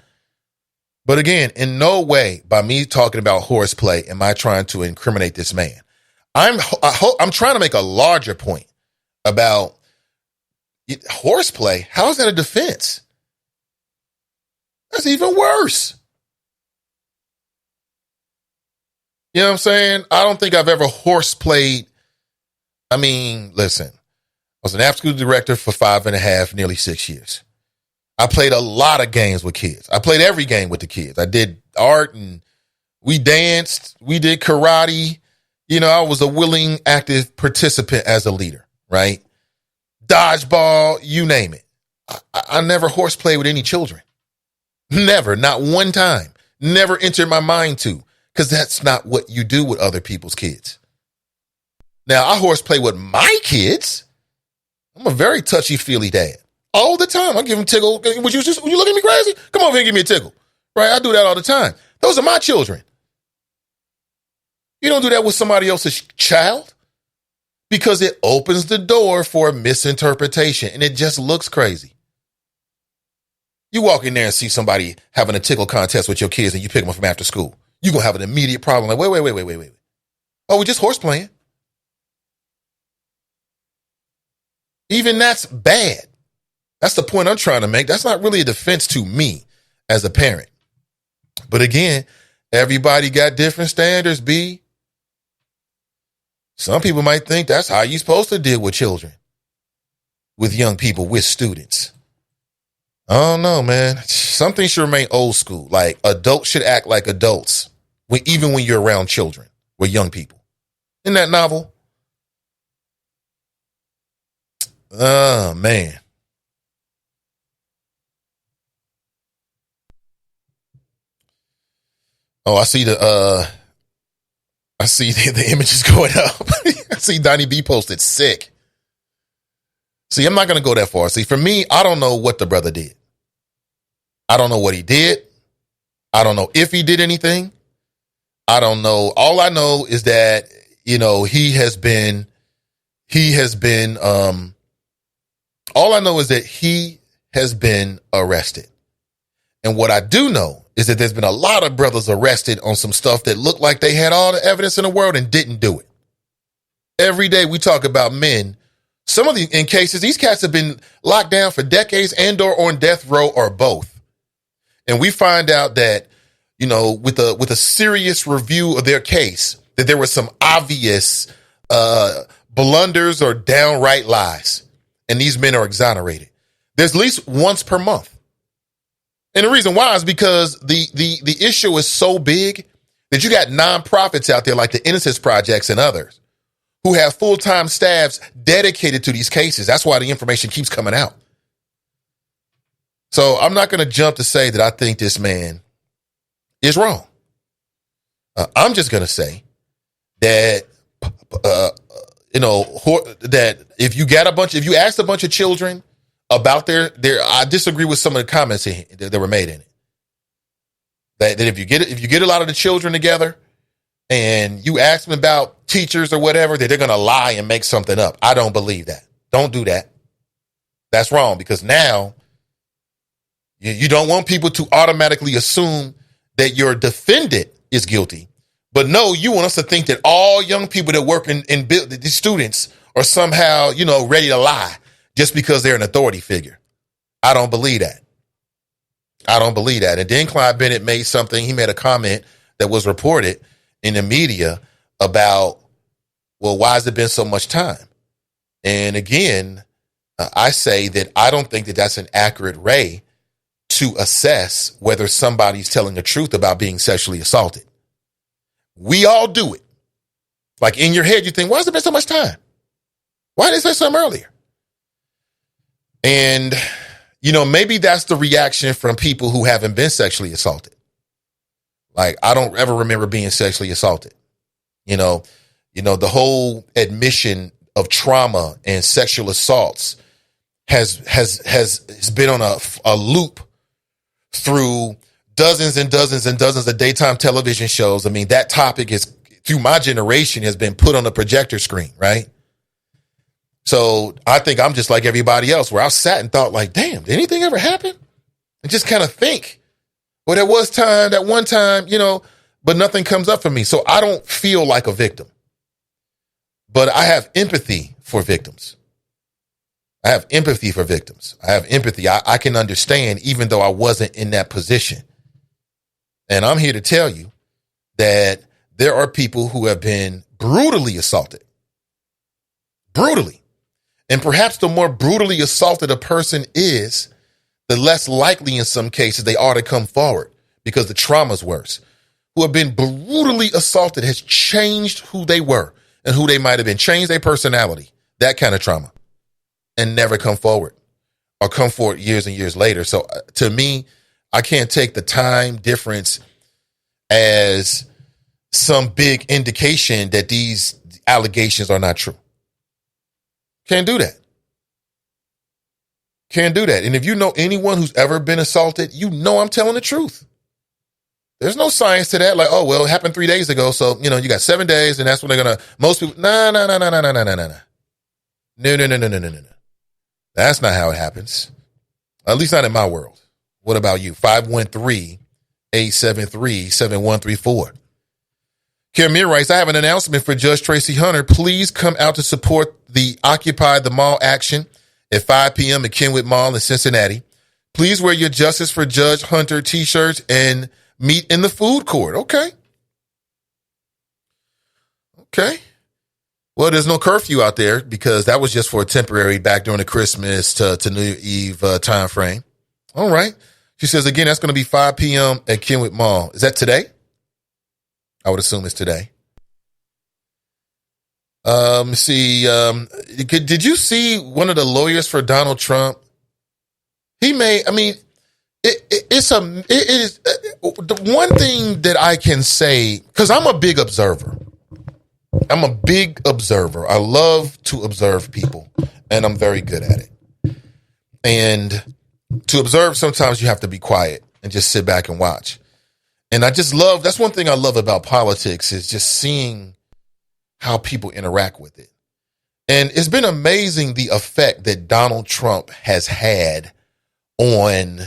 But again, in no way by me talking about horseplay am I trying to incriminate this man. I'm trying to make a larger point about horseplay. How is that a defense? That's even worse. You know what I'm saying? I don't think I've ever horseplayed. I mean, listen, I was an after-school director for 5.5, nearly 6 years. I played a lot of games with kids. I played every game with the kids. I did art and we danced. We did karate. I was a willing, active participant as a leader, right? Dodgeball, you name it. I never horseplayed with any children. Never, not one time. Never entered my mind to. Because that's not what you do with other people's kids. Now, I horseplay with my kids. I'm a very touchy-feely dad. All the time. I give them tickle. Would you look at me crazy? Come over here and give me a tickle. Right? I do that all the time. Those are my children. You don't do that with somebody else's child because it opens the door for misinterpretation, and it just looks crazy. You walk in there and see somebody having a tickle contest with your kids, and you pick them up from after school. You're going to have an immediate problem. Like, wait. Oh, we're just horse playing. Even that's bad. That's the point I'm trying to make. That's not really a defense to me as a parent. But again, everybody got different standards, B. Some people might think that's how you're supposed to deal with children, with young people, with students. I don't know, man. Something should remain old school. Like adults should act like adults. Even when you're around children or young people. Isn't that novel? Oh, man. Oh, I see the images going up. I see Donnie B posted sick. See, I'm not going to go that far. See, for me, I don't know what the brother did. I don't know what he did. I don't know if he did anything. I don't know. All I know is that, he has been, all I know is that he has been arrested. And what I do know is that there's been a lot of brothers arrested on some stuff that looked like they had all the evidence in the world and didn't do it. Every day we talk about men. Some of in cases, these cats have been locked down for decades and or on death row or both. And we find out that, with a serious review of their case, that there were some obvious blunders or downright lies. And these men are exonerated. There's at least once per month. And the reason why is because the issue is so big that you got nonprofits out there like the Innocence Projects and others who have full-time staffs dedicated to these cases. That's why the information keeps coming out. So I'm not going to jump to say that I think this man is wrong. I'm just going to say that, that if you asked a bunch of children about their, I disagree with some of the comments that were made in it. That if you get a lot of the children together and you ask them about teachers or whatever, that they're going to lie and make something up. I don't believe that. Don't do that. That's wrong because now you don't want people to automatically assume that your defendant is guilty. But no, you want us to think that all young people that work in these students are somehow, ready to lie just because they're an authority figure. I don't believe that. And then Clyde Bennett made a comment that was reported in the media about, well, why has it been so much time? And again, I say that I don't think that that's an accurate way to assess whether somebody's telling the truth about being sexually assaulted. We all do it. Like in your head, you think, why has it been so much time? Why didn't they say something earlier? And, maybe that's the reaction from people who haven't been sexually assaulted. Like, I don't ever remember being sexually assaulted. The whole admission of trauma and sexual assaults has been on a loop through dozens and dozens and dozens of daytime television shows. I mean, that topic is, through my generation, has been put on a projector screen, right? So I think I'm just like everybody else, where I sat and thought, like, damn, did anything ever happen? And just kind of think, well, there was that one time, but nothing comes up for me. So I don't feel like a victim, but I have empathy for victims. I have empathy. I can understand, even though I wasn't in that position. And I'm here to tell you that there are people who have been brutally assaulted. Brutally. And perhaps the more brutally assaulted a person is, the less likely in some cases they are to come forward, because the trauma's worse. Who have been brutally assaulted has changed who they were and who they might have been, changed their personality, that kind of trauma, and never come forward, or come forward years and years later. So to me, I can't take the time difference as some big indication that these allegations are not true. Can't do that. And if you know anyone who's ever been assaulted, I'm telling the truth. There's no science to that. Like, oh, well, it happened 3 days ago. So, you got 7 days and that's when they're going to, most people, no. No. That's not how it happens. At least not in my world. What about you? 513-873-7134. Karamir writes, I have an announcement for Judge Tracy Hunter. Please come out to support the Occupy the Mall action at 5 p.m. at Kenwood Mall in Cincinnati. Please wear your Justice for Judge Hunter t-shirts and meet in the food court. Okay. Well, there's no curfew out there because that was just for a temporary back during the Christmas to New Year Eve time frame. All right. She says, again, that's going to be 5 p.m. at Kenwood Mall. Is that today? I would assume it's today. See, did you see one of the lawyers for Donald Trump? It is the one thing that I can say, because I'm a big observer. I love to observe people, and I'm very good at it. And to observe, sometimes you have to be quiet and just sit back and watch. And I just love, that's one thing I love about politics, is just seeing how people interact with it. And it's been amazing the effect that Donald Trump has had on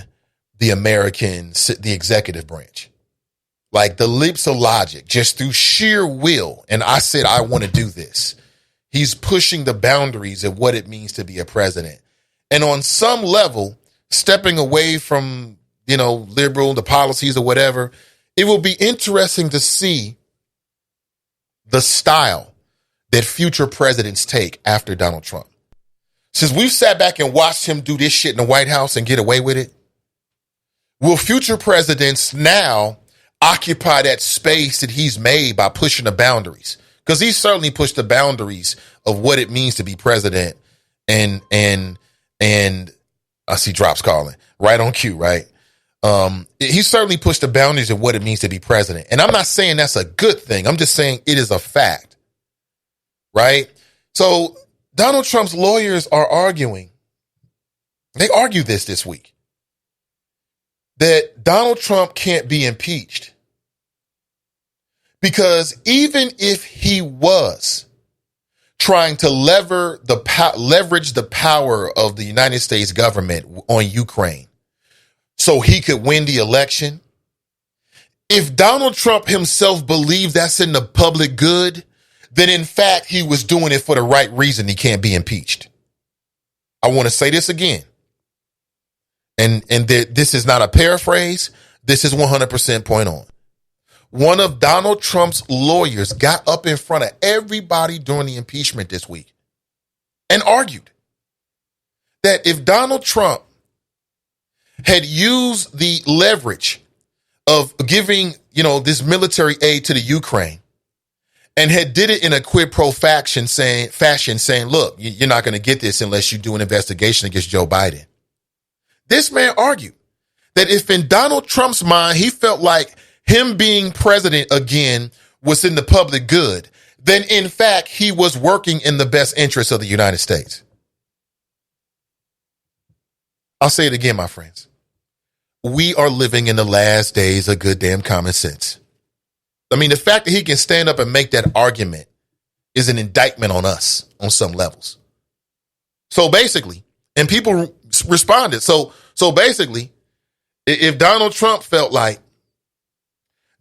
the executive branch. Like the leaps of logic, just through sheer will. And I said, I want to do this. He's pushing the boundaries of what it means to be a president. And on some level, stepping away from, the policies or whatever, it will be interesting to see the style that future presidents take after Donald Trump. Since we've sat back and watched him do this shit in the White House and get away with it, will future presidents now occupy that space that he's made by pushing the boundaries? Because he certainly pushed the boundaries of what it means to be president. And I see drops calling right on cue, right? He certainly pushed the boundaries of what it means to be president. And I'm not saying that's a good thing. I'm just saying it is a fact, right? So Donald Trump's lawyers are arguing. They argued this week, that Donald Trump can't be impeached because even if he was trying to leverage the power of the United States government on Ukraine so he could win the election, if Donald Trump himself believes that's in the public good, then in fact he was doing it for the right reason. He can't be impeached. I want to say this again. And this is not a paraphrase. This is 100% point on. One of Donald Trump's lawyers got up in front of everybody during the impeachment this week and argued that if Donald Trump had used the leverage of giving, this military aid to the Ukraine and had did it in a quid pro fashion saying, look, you're not going to get this unless you do an investigation against Joe Biden, This man argued that if in Donald Trump's mind, he felt like him being president again was in the public good, then in fact, he was working in the best interest of the United States. I'll say it again, my friends. We are living in the last days of good damn common sense. I mean, the fact that he can stand up and make that argument is an indictment on us on some levels. So basically, and people responded. So basically, if Donald Trump felt like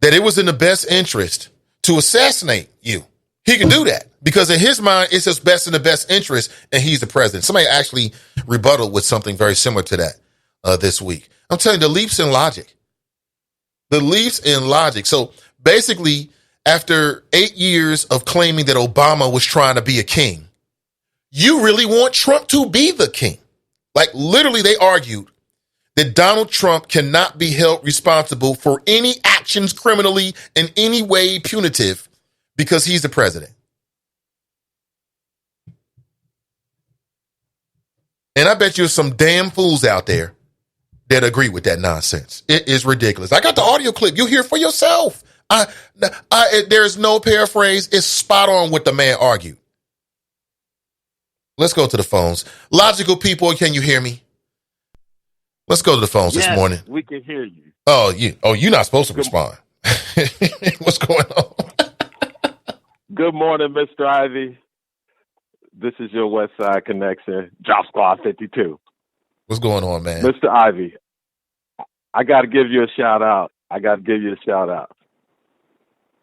that it was in the best interest to assassinate you, he could do that because in his mind, it's just best in the best interest, and he's the president. Somebody actually rebutted with something very similar to that this week. I'm telling you, the leaps in logic. The leaps in logic. So basically, after 8 years of claiming that Obama was trying to be a king, you really want Trump to be the king. Like literally, they argued that Donald Trump cannot be held responsible for any actions criminally in any way punitive because he's the president. And I bet you some damn fools out there that agree with that nonsense. It is ridiculous. I got the audio clip. You'll hear it for yourself. There's no paraphrase. It's spot on what the man argued. Let's go to the phones. Logical people, can you hear me? Let's go to the phones this morning. We can hear you. You're not supposed to respond. What's going on? Good morning, Mr. Ivy. This is your West Side Connection, Drop Squad 52. What's going on, man? Mr. Ivy, I got to give you a shout out.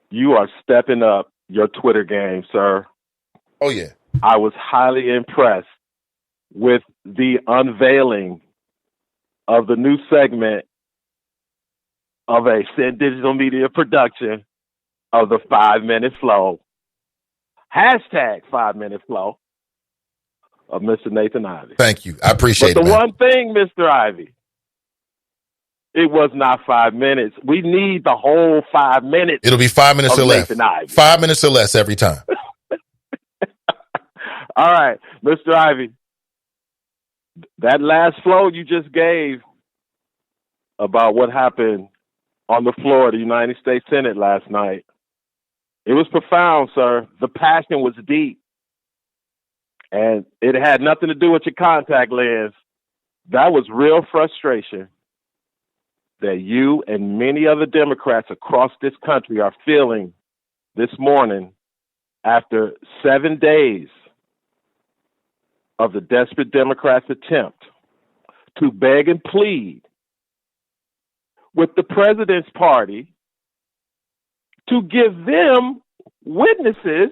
You are stepping up your Twitter game, sir. Oh, yeah. I was highly impressed with the unveiling of the new segment of a Sin Digital Media production of the 5-minute flow. Hashtag 5-minute flow of Mr. Nathan Ivy. Thank you. I appreciate it. But the one thing, Mr. Ivy, it was not 5 minutes. We need the whole 5 minutes. It'll be 5 minutes or less. 5 minutes or less every time. All right, Mr. Ivy, that last flow you just gave about what happened on the floor of the United States Senate last night, it was profound, sir. The passion was deep. And it had nothing to do with your contact lens. That was real frustration that you and many other Democrats across this country are feeling this morning after 7 days of the desperate Democrats' attempt to beg and plead with the president's party to give them witnesses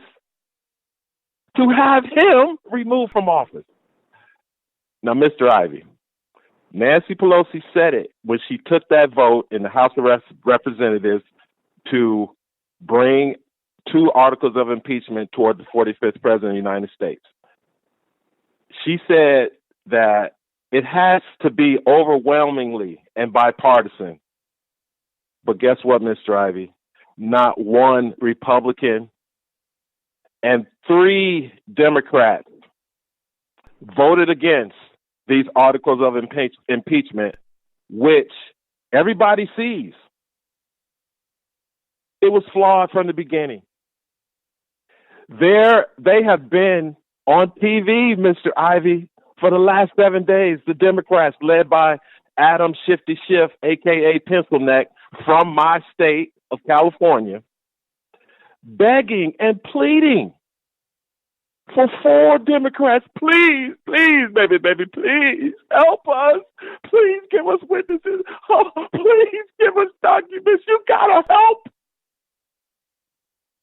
to have him removed from office. Now, Mr. Ivy, Nancy Pelosi said it when she took that vote in the House of Representatives to bring 2 articles of impeachment toward the 45th president of the United States. She said that it has to be overwhelmingly and bipartisan. But guess what, Mr. Ivy? Not one Republican and 3 Democrats voted against these articles of impeachment, which everybody sees. It was flawed from the beginning. They have been on TV, Mr. Ivy, for the last 7 days. The Democrats, led by Adam Shifty Schiff, a.k.a. Pencil Neck, from my state of California, begging and pleading for 4 Democrats, please, baby, please help us. Please give us witnesses. Oh, please give us documents. You gotta help.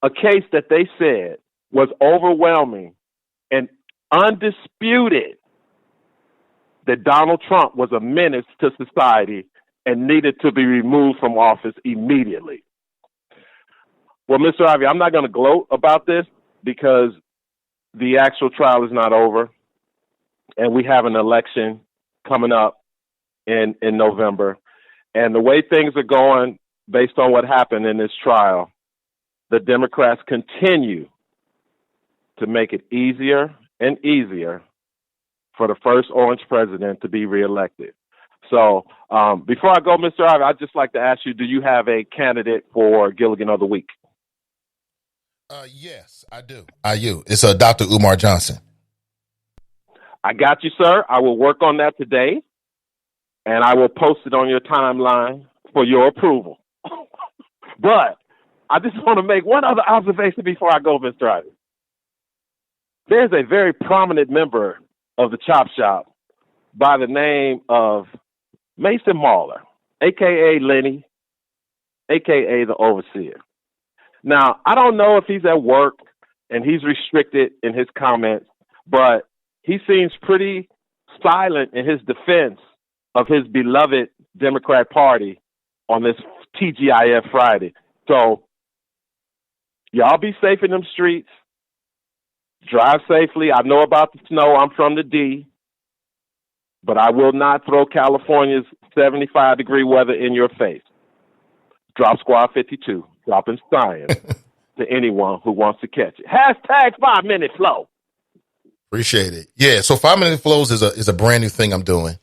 A case that they said was overwhelming and undisputed that Donald Trump was a menace to society and needed to be removed from office immediately. Well, Mr. Ivy, I'm not going to gloat about this because the actual trial is not over, and we have an election coming up in November. And the way things are going, based on what happened in this trial, the Democrats continue to make it easier and easier for the first orange president to be reelected. So before I go, Mr. Ivy, I'd just like to ask you, do you have a candidate for Gilligan of the Week? Yes, I do. I do. It's Dr. Umar Johnson. I got you, sir. I will work on that today, and I will post it on your timeline for your approval. But I just want to make one other observation before I go, Mr. Ivy. There's a very prominent member of the Chop Shop by the name of Mason Mahler, a.k.a. Lenny, a.k.a. the Overseer. Now, I don't know if he's at work and he's restricted in his comments, but he seems pretty silent in his defense of his beloved Democrat Party on this TGIF Friday. So, y'all be safe in them streets. Drive safely. I know about the snow. I'm from the D. But I will not throw California's 75-degree weather in your face. Drop Squad 52. Dropping science to anyone who wants to catch it. Hashtag 5-minute flow. Appreciate it. Yeah, so 5-minute flows is a brand new thing I'm doing.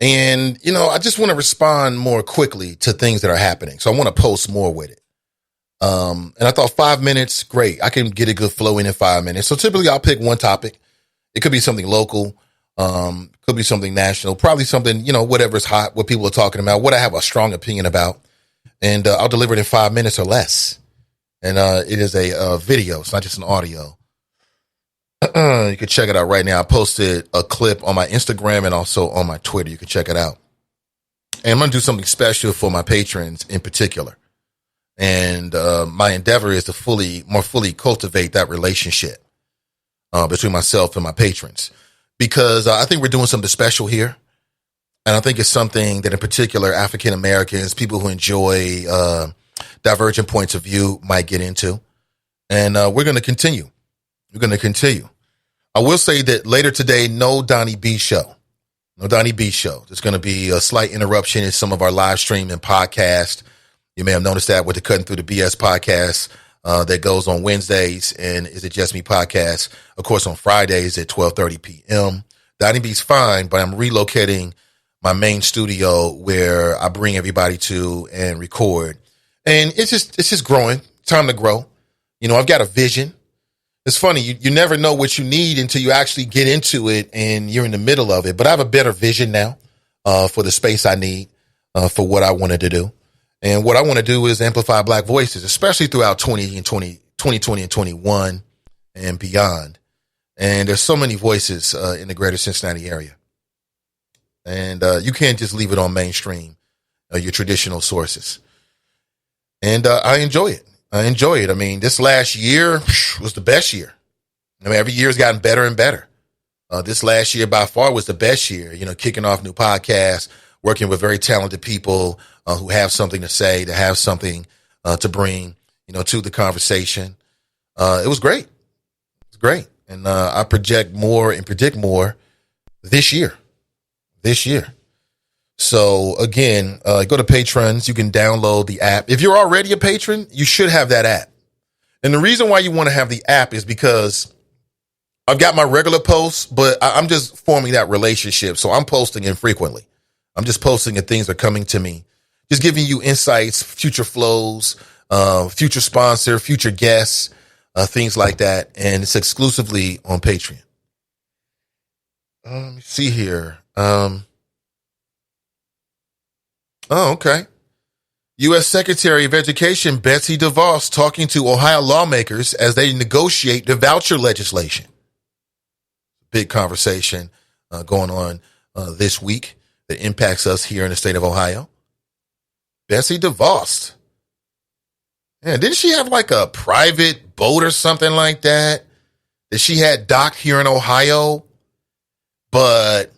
And, I just want to respond more quickly to things that are happening. So I want to post more with it. And I thought 5 minutes, great. I can get a good flow in 5 minutes. So typically I'll pick one topic. It could be something local. Could be something national, probably something, whatever's hot, what people are talking about, what I have a strong opinion about. And I'll deliver it in 5 minutes or less. And it is a video. It's not just an audio. You can check it out right now. I posted a clip on my Instagram and also on my Twitter. You can check it out. And I'm going to do something special for my patrons in particular. And my endeavor is to more fully cultivate that relationship between myself and my patrons. Because I think we're doing something special here. And I think it's something that in particular African Americans, people who enjoy divergent points of view might get into. And we're going to continue. I will say that later today, no Donnie B show. There's going to be a slight interruption in some of our live stream and podcast. You may have noticed that with the Cutting Through the BS podcast that goes on Wednesdays, and Is It Just Me podcast, of course, on Fridays at 12:30 p.m. Donnie B's fine, but I'm relocating my main studio where I bring everybody to and record. And it's just growing. Time to grow. I've got a vision. It's funny. You never know what you need until you actually get into it and you're in the middle of it. But I have a better vision now for the space I need for what I wanted to do. And what I want to do is amplify Black voices, especially throughout 2020 and 21 and beyond. And there's so many voices in the greater Cincinnati area. And you can't just leave it on mainstream, your traditional sources. And I enjoy it. I mean, this last year was the best year. Every year's gotten better and better. This last year by far was the best year, kicking off new podcasts, working with very talented people who have something to say, to have something to bring, to the conversation. It was great. It's great. And I project more and predict more this year. So again, go to patrons. You can download the app. If you're already a patron, you should have that app. And the reason why you want to have the app is because I've got my regular posts, but I'm just forming that relationship. So I'm posting infrequently. I'm just posting and things are coming to me, just giving you insights, future flows, future sponsor, future guests, things like that. And it's exclusively on Patreon. Let me see here. Okay. U.S. Secretary of Education Betsy DeVos talking to Ohio lawmakers as they negotiate the voucher legislation. Big conversation going on this week that impacts us here in the state of Ohio. Betsy DeVos. Yeah, didn't she have like a private boat or something like that she had docked here in Ohio, but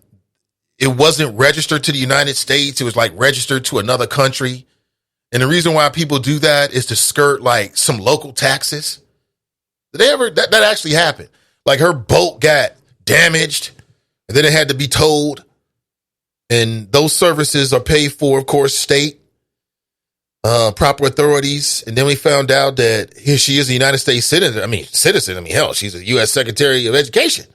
it wasn't registered to the United States. It was like registered to another country. And the reason why people do that is to skirt like some local taxes. That actually happened? Like her boat got damaged and then it had to be towed. And those services are paid for, of course, state, proper authorities. And then we found out that here she is a United States citizen. Hell, she's a U.S. Secretary of Education.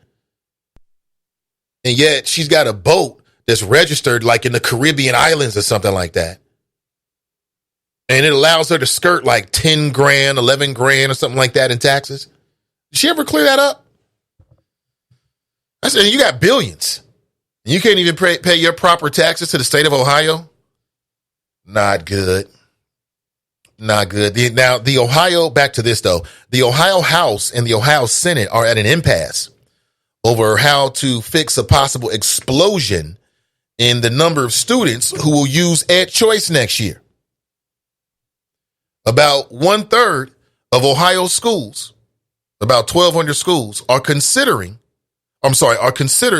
And yet she's got a boat that's registered like in the Caribbean islands or something like that. And it allows her to skirt like 10 grand, 11 grand or something like that in taxes. Did she ever clear that up? I said, you got billions. And you can't even pay your proper taxes to the state of Ohio? Not good. Not good. Now, the Ohio, back to this though, the Ohio House and the Ohio Senate are at an impasse over how to fix a possible explosion in the number of students who will use Ed Choice next year. About 1/3 of Ohio schools, about 1,200 schools, are considered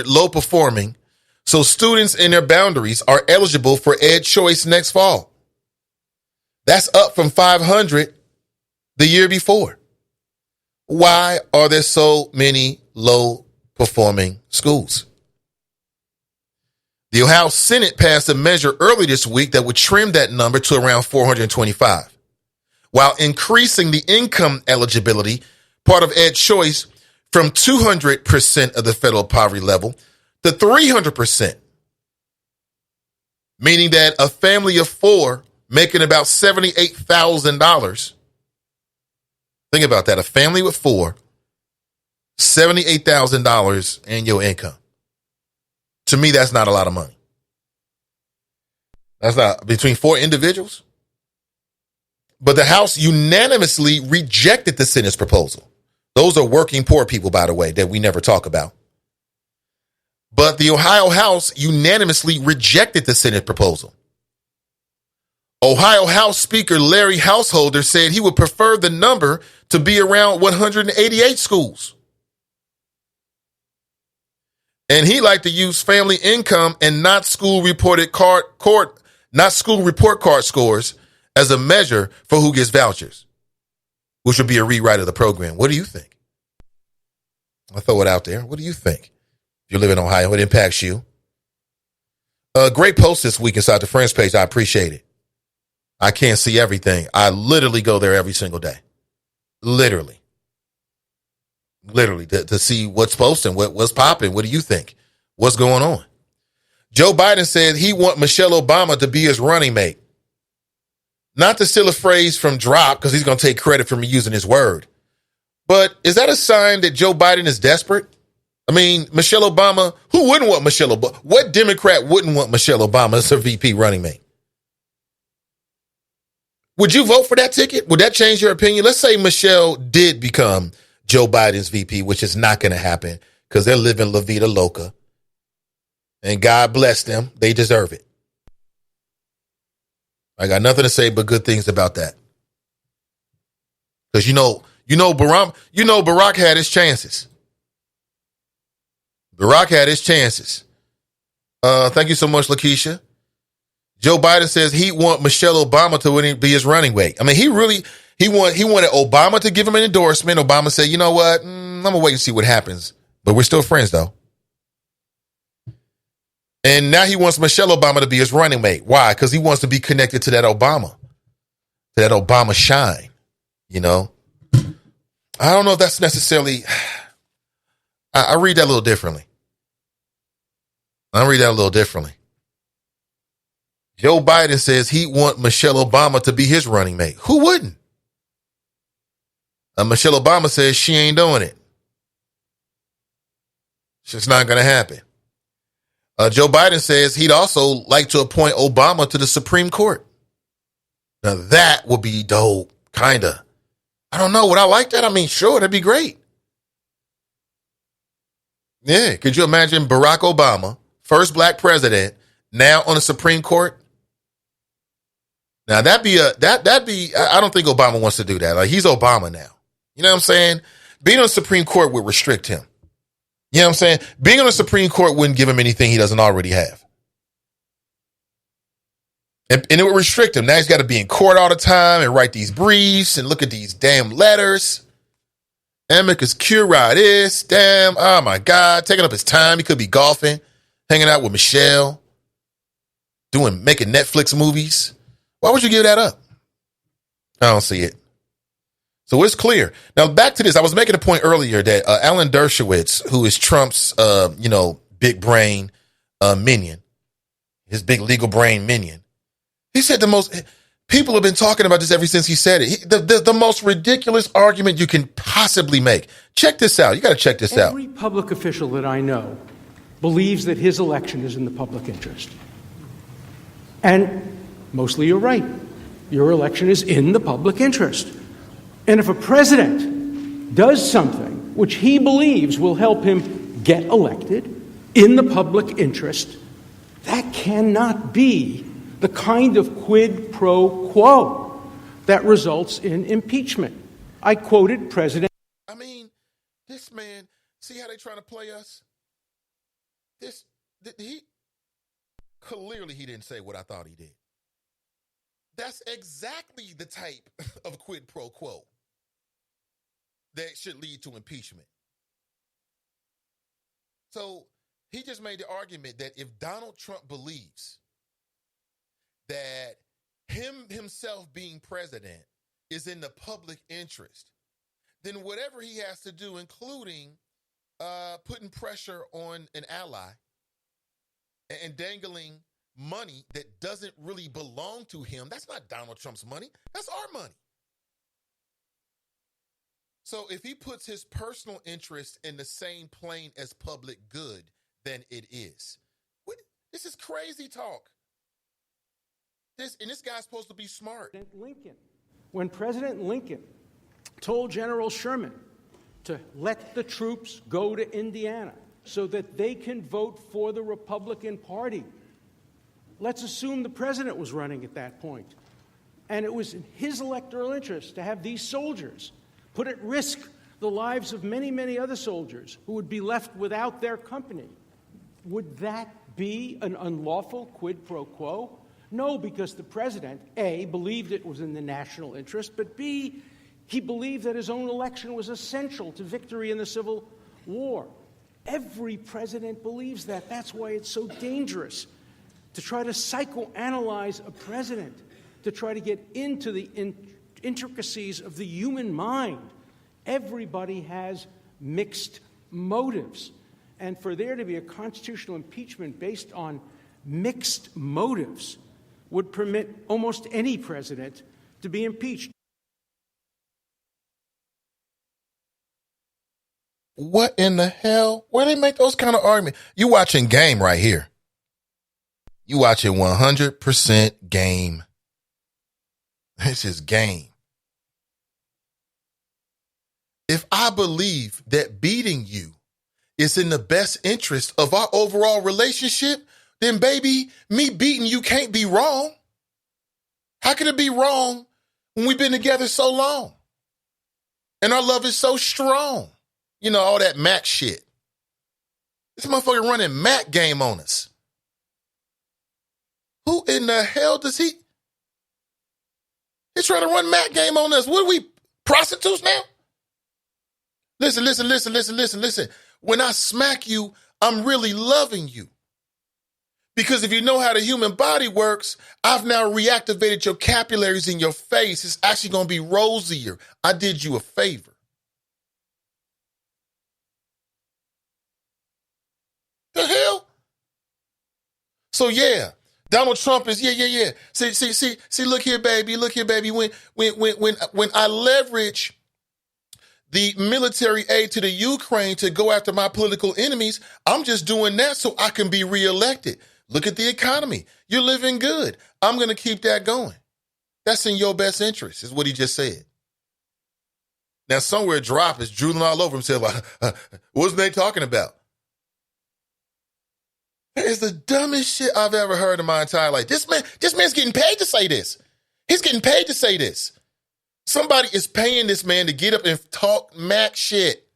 low performing, so students in their boundaries are eligible for Ed Choice next fall. That's up from 500 the year before. Why are there so many low performing schools? The Ohio Senate passed a measure early this week that would trim that number to around 425, while increasing the income eligibility part of Ed Choice from 200% of the federal poverty level to 300%, meaning that a family of four making about $78,000. Think about that. A family with four, $78,000 annual income. To me, that's not a lot of money. That's not between four individuals. But the House unanimously rejected the Senate's proposal. Those are working poor people, by the way, that we never talk about. But the Ohio House unanimously rejected the Senate proposal. Ohio House Speaker Larry Householder said he would prefer the number to be around 188 schools. And he liked to use family income and not school report card scores as a measure for who gets vouchers, which would be a rewrite of the program. What do you think? I'll throw it out there. What do you think? If you live in Ohio, it impacts you. Great post this week inside the Friends page. I appreciate it. I can't see everything. I literally go there every single day. Literally to see what's posting, what's popping. What do you think? What's going on? Joe Biden said he want Michelle Obama to be his running mate. Not to steal a phrase from Drop, because he's going to take credit for me using his word. But is that a sign that Joe Biden is desperate? I mean, Michelle Obama, who wouldn't want Michelle Obama? What Democrat wouldn't want Michelle Obama as her VP running mate? Would you vote for that ticket? Would that change your opinion? Let's say Michelle did become Joe Biden's VP, which is not going to happen because they're living La Vida Loca. And God bless them. They deserve it. I got nothing to say but good things about that. Because Barack had his chances. Barack had his chances. Thank you so much, Lakeisha. Joe Biden says he want Michelle Obama to be his running mate. I mean, he wanted Obama to give him an endorsement. Obama said, you know what? I'm going to wait and see what happens. But we're still friends, though. And now he wants Michelle Obama to be his running mate. Why? Because he wants to be connected to that Obama shine, you know? I don't know if that's necessarily, I read that a little differently. Joe Biden says he want Michelle Obama to be his running mate. Who wouldn't? Michelle Obama says she ain't doing it. It's just not going to happen. Joe Biden says he'd also like to appoint Obama to the Supreme Court. Now that would be dope, kind of. I don't know. Would I like that? I mean, sure, that'd be great. Yeah, could you imagine Barack Obama, first black president, now on the Supreme Court? Now I don't think Obama wants to do that. Like, he's Obama now. You know what I'm saying? Being on the Supreme Court would restrict him. You know what I'm saying? Being on the Supreme Court wouldn't give him anything he doesn't already have. And it would restrict him. Now he's got to be in court all the time and write these briefs and look at these damn letters. Amicus curiae this, damn, oh my God, taking up his time. He could be golfing, hanging out with Michelle, making Netflix movies. Why would you give that up? I don't see it. So it's clear. Now, back to this. I was making a point earlier that Alan Dershowitz, who is Trump's, big brain minion, his big legal brain minion. He said people have been talking about this ever since he said it. The most ridiculous argument you can possibly make. Check this out. You got to check this out. Every public official that I know believes that his election is in the public interest. And mostly you're right. Your election is in the public interest. And if a president does something which he believes will help him get elected in the public interest, that cannot be the kind of quid pro quo that results in impeachment. I quoted President. I mean, this man, see how they trying to play us? Clearly he didn't say what I thought he did. That's exactly the type of quid pro quo that should lead to impeachment. So he just made the argument that if Donald Trump believes that himself being president is in the public interest, then whatever he has to do, including putting pressure on an ally and dangling money that doesn't really belong to him, that's not Donald Trump's money. That's our money. So if he puts his personal interest in the same plane as public good, then it is. This is crazy talk. This guy's supposed to be smart. When President Lincoln told General Sherman to let the troops go to Indiana so that they can vote for the Republican Party, let's assume the president was running at that point, and it was in his electoral interest to have these soldiers put at risk the lives of many, many other soldiers who would be left without their company. Would that be an unlawful quid pro quo? No, because the president, A, believed it was in the national interest, but B, he believed that his own election was essential to victory in the Civil War. Every president believes that. That's why it's so dangerous to try to psychoanalyze a president, to try to get into the intricacies of the human mind. Everybody has mixed motives. And for there to be a constitutional impeachment based on mixed motives would permit almost any president to be impeached. What in the hell? Where they make those kind of arguments? You watching Game right here. You watching 100% Game. This is Game. If I believe that beating you is in the best interest of our overall relationship, then baby, me beating you can't be wrong. How could it be wrong when we've been together so long? And our love is so strong. You know, all that Mac shit. This motherfucker running Mac game on us. Who in the hell does he? He's trying to run Mac game on us. What are we, prostitutes now? Listen. When I smack you, I'm really loving you. Because if you know how the human body works, I've now reactivated your capillaries in your face. It's actually going to be rosier. I did you a favor. The hell? So yeah, Donald Trump is yeah. See, look here, baby. When I leverage the military aid to the Ukraine to go after my political enemies, I'm just doing that so I can be reelected. Look at the economy. You're living good. I'm going to keep that going. That's in your best interest, is what he just said. Now, somewhere Drop is drooling all over himself. Like, what's they talking about? That is the dumbest shit I've ever heard in my entire life. This man's getting paid to say this. He's getting paid to say this. Somebody is paying this man to get up and talk Mac shit.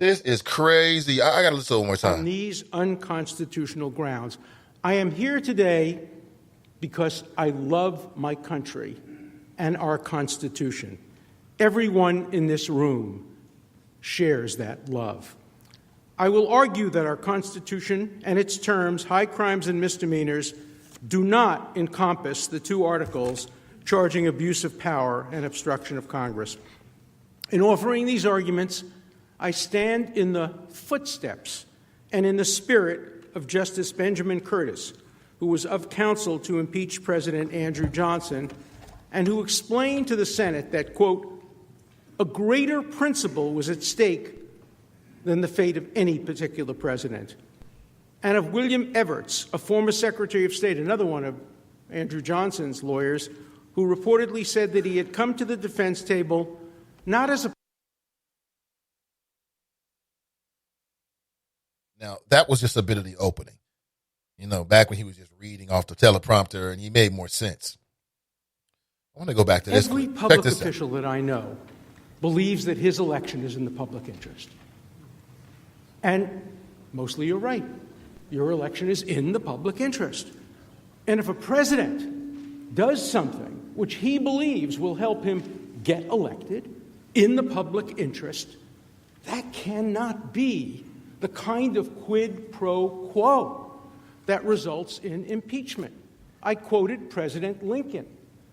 This is crazy. I got to listen to it one more time. On these unconstitutional grounds, I am here today because I love my country and our Constitution. Everyone in this room shares that love. I will argue that our Constitution and its terms, high crimes and misdemeanors, do not encompass the two articles charging abuse of power and obstruction of Congress. In offering these arguments, I stand in the footsteps and in the spirit of Justice Benjamin Curtis, who was of counsel to impeach President Andrew Johnson, and who explained to the Senate that, quote, a greater principle was at stake than the fate of any particular president. And of William Evarts, a former Secretary of State, another one of Andrew Johnson's lawyers, who reportedly said that he had come to the defense table not as a... Now, that was just a bit of the opening. You know, back when he was just reading off the teleprompter and he made more sense. I want to go back to this. Every public official that I know believes that his election is in the public interest. And mostly you're right. Your election is in the public interest. And if a president does something which he believes will help him get elected in the public interest, that cannot be the kind of quid pro quo that results in impeachment. I quoted President Lincoln.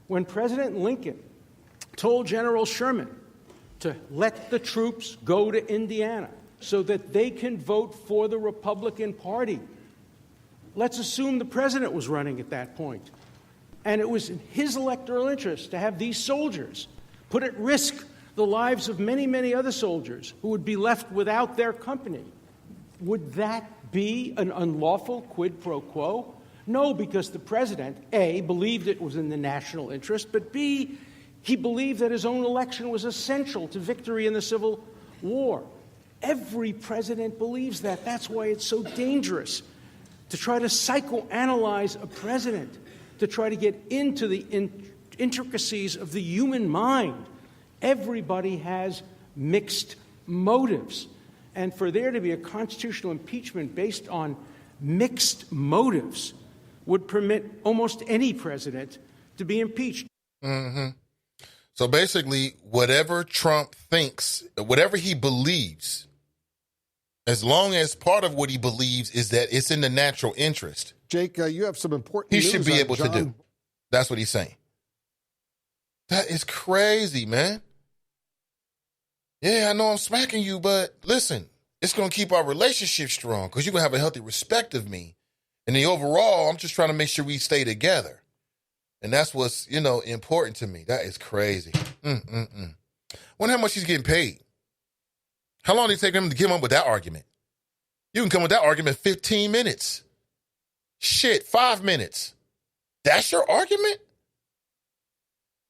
When President Lincoln told General Sherman to let the troops go to Indiana so that they can vote for the Republican Party, let's assume the president was running at that point. And it was in his electoral interest to have these soldiers put at risk the lives of many, many other soldiers who would be left without their company. Would that be an unlawful quid pro quo? No, because the president, A, believed it was in the national interest, but B, he believed that his own election was essential to victory in the Civil War. Every president believes that. That's why it's so dangerous to try to psychoanalyze a president, to try to get into the intricacies of the human mind. Everybody has mixed motives. And for there to be a constitutional impeachment based on mixed motives would permit almost any president to be impeached. Mm-hmm. So basically, whatever Trump thinks, whatever he believes, as long as part of what he believes is that it's in the natural interest, Jake, you have some important he news should be on able to do. That's what he's saying. That is crazy, man. Yeah, I know I'm smacking you, but listen, it's going to keep our relationship strong because you're going to have a healthy respect of me. And the overall, I'm just trying to make sure we stay together. And that's what's, important to me. That is crazy. Wonder how much he's getting paid. How long did it take him to come up with that argument? You can come with that argument 15 minutes. Shit, 5 minutes. That's your argument?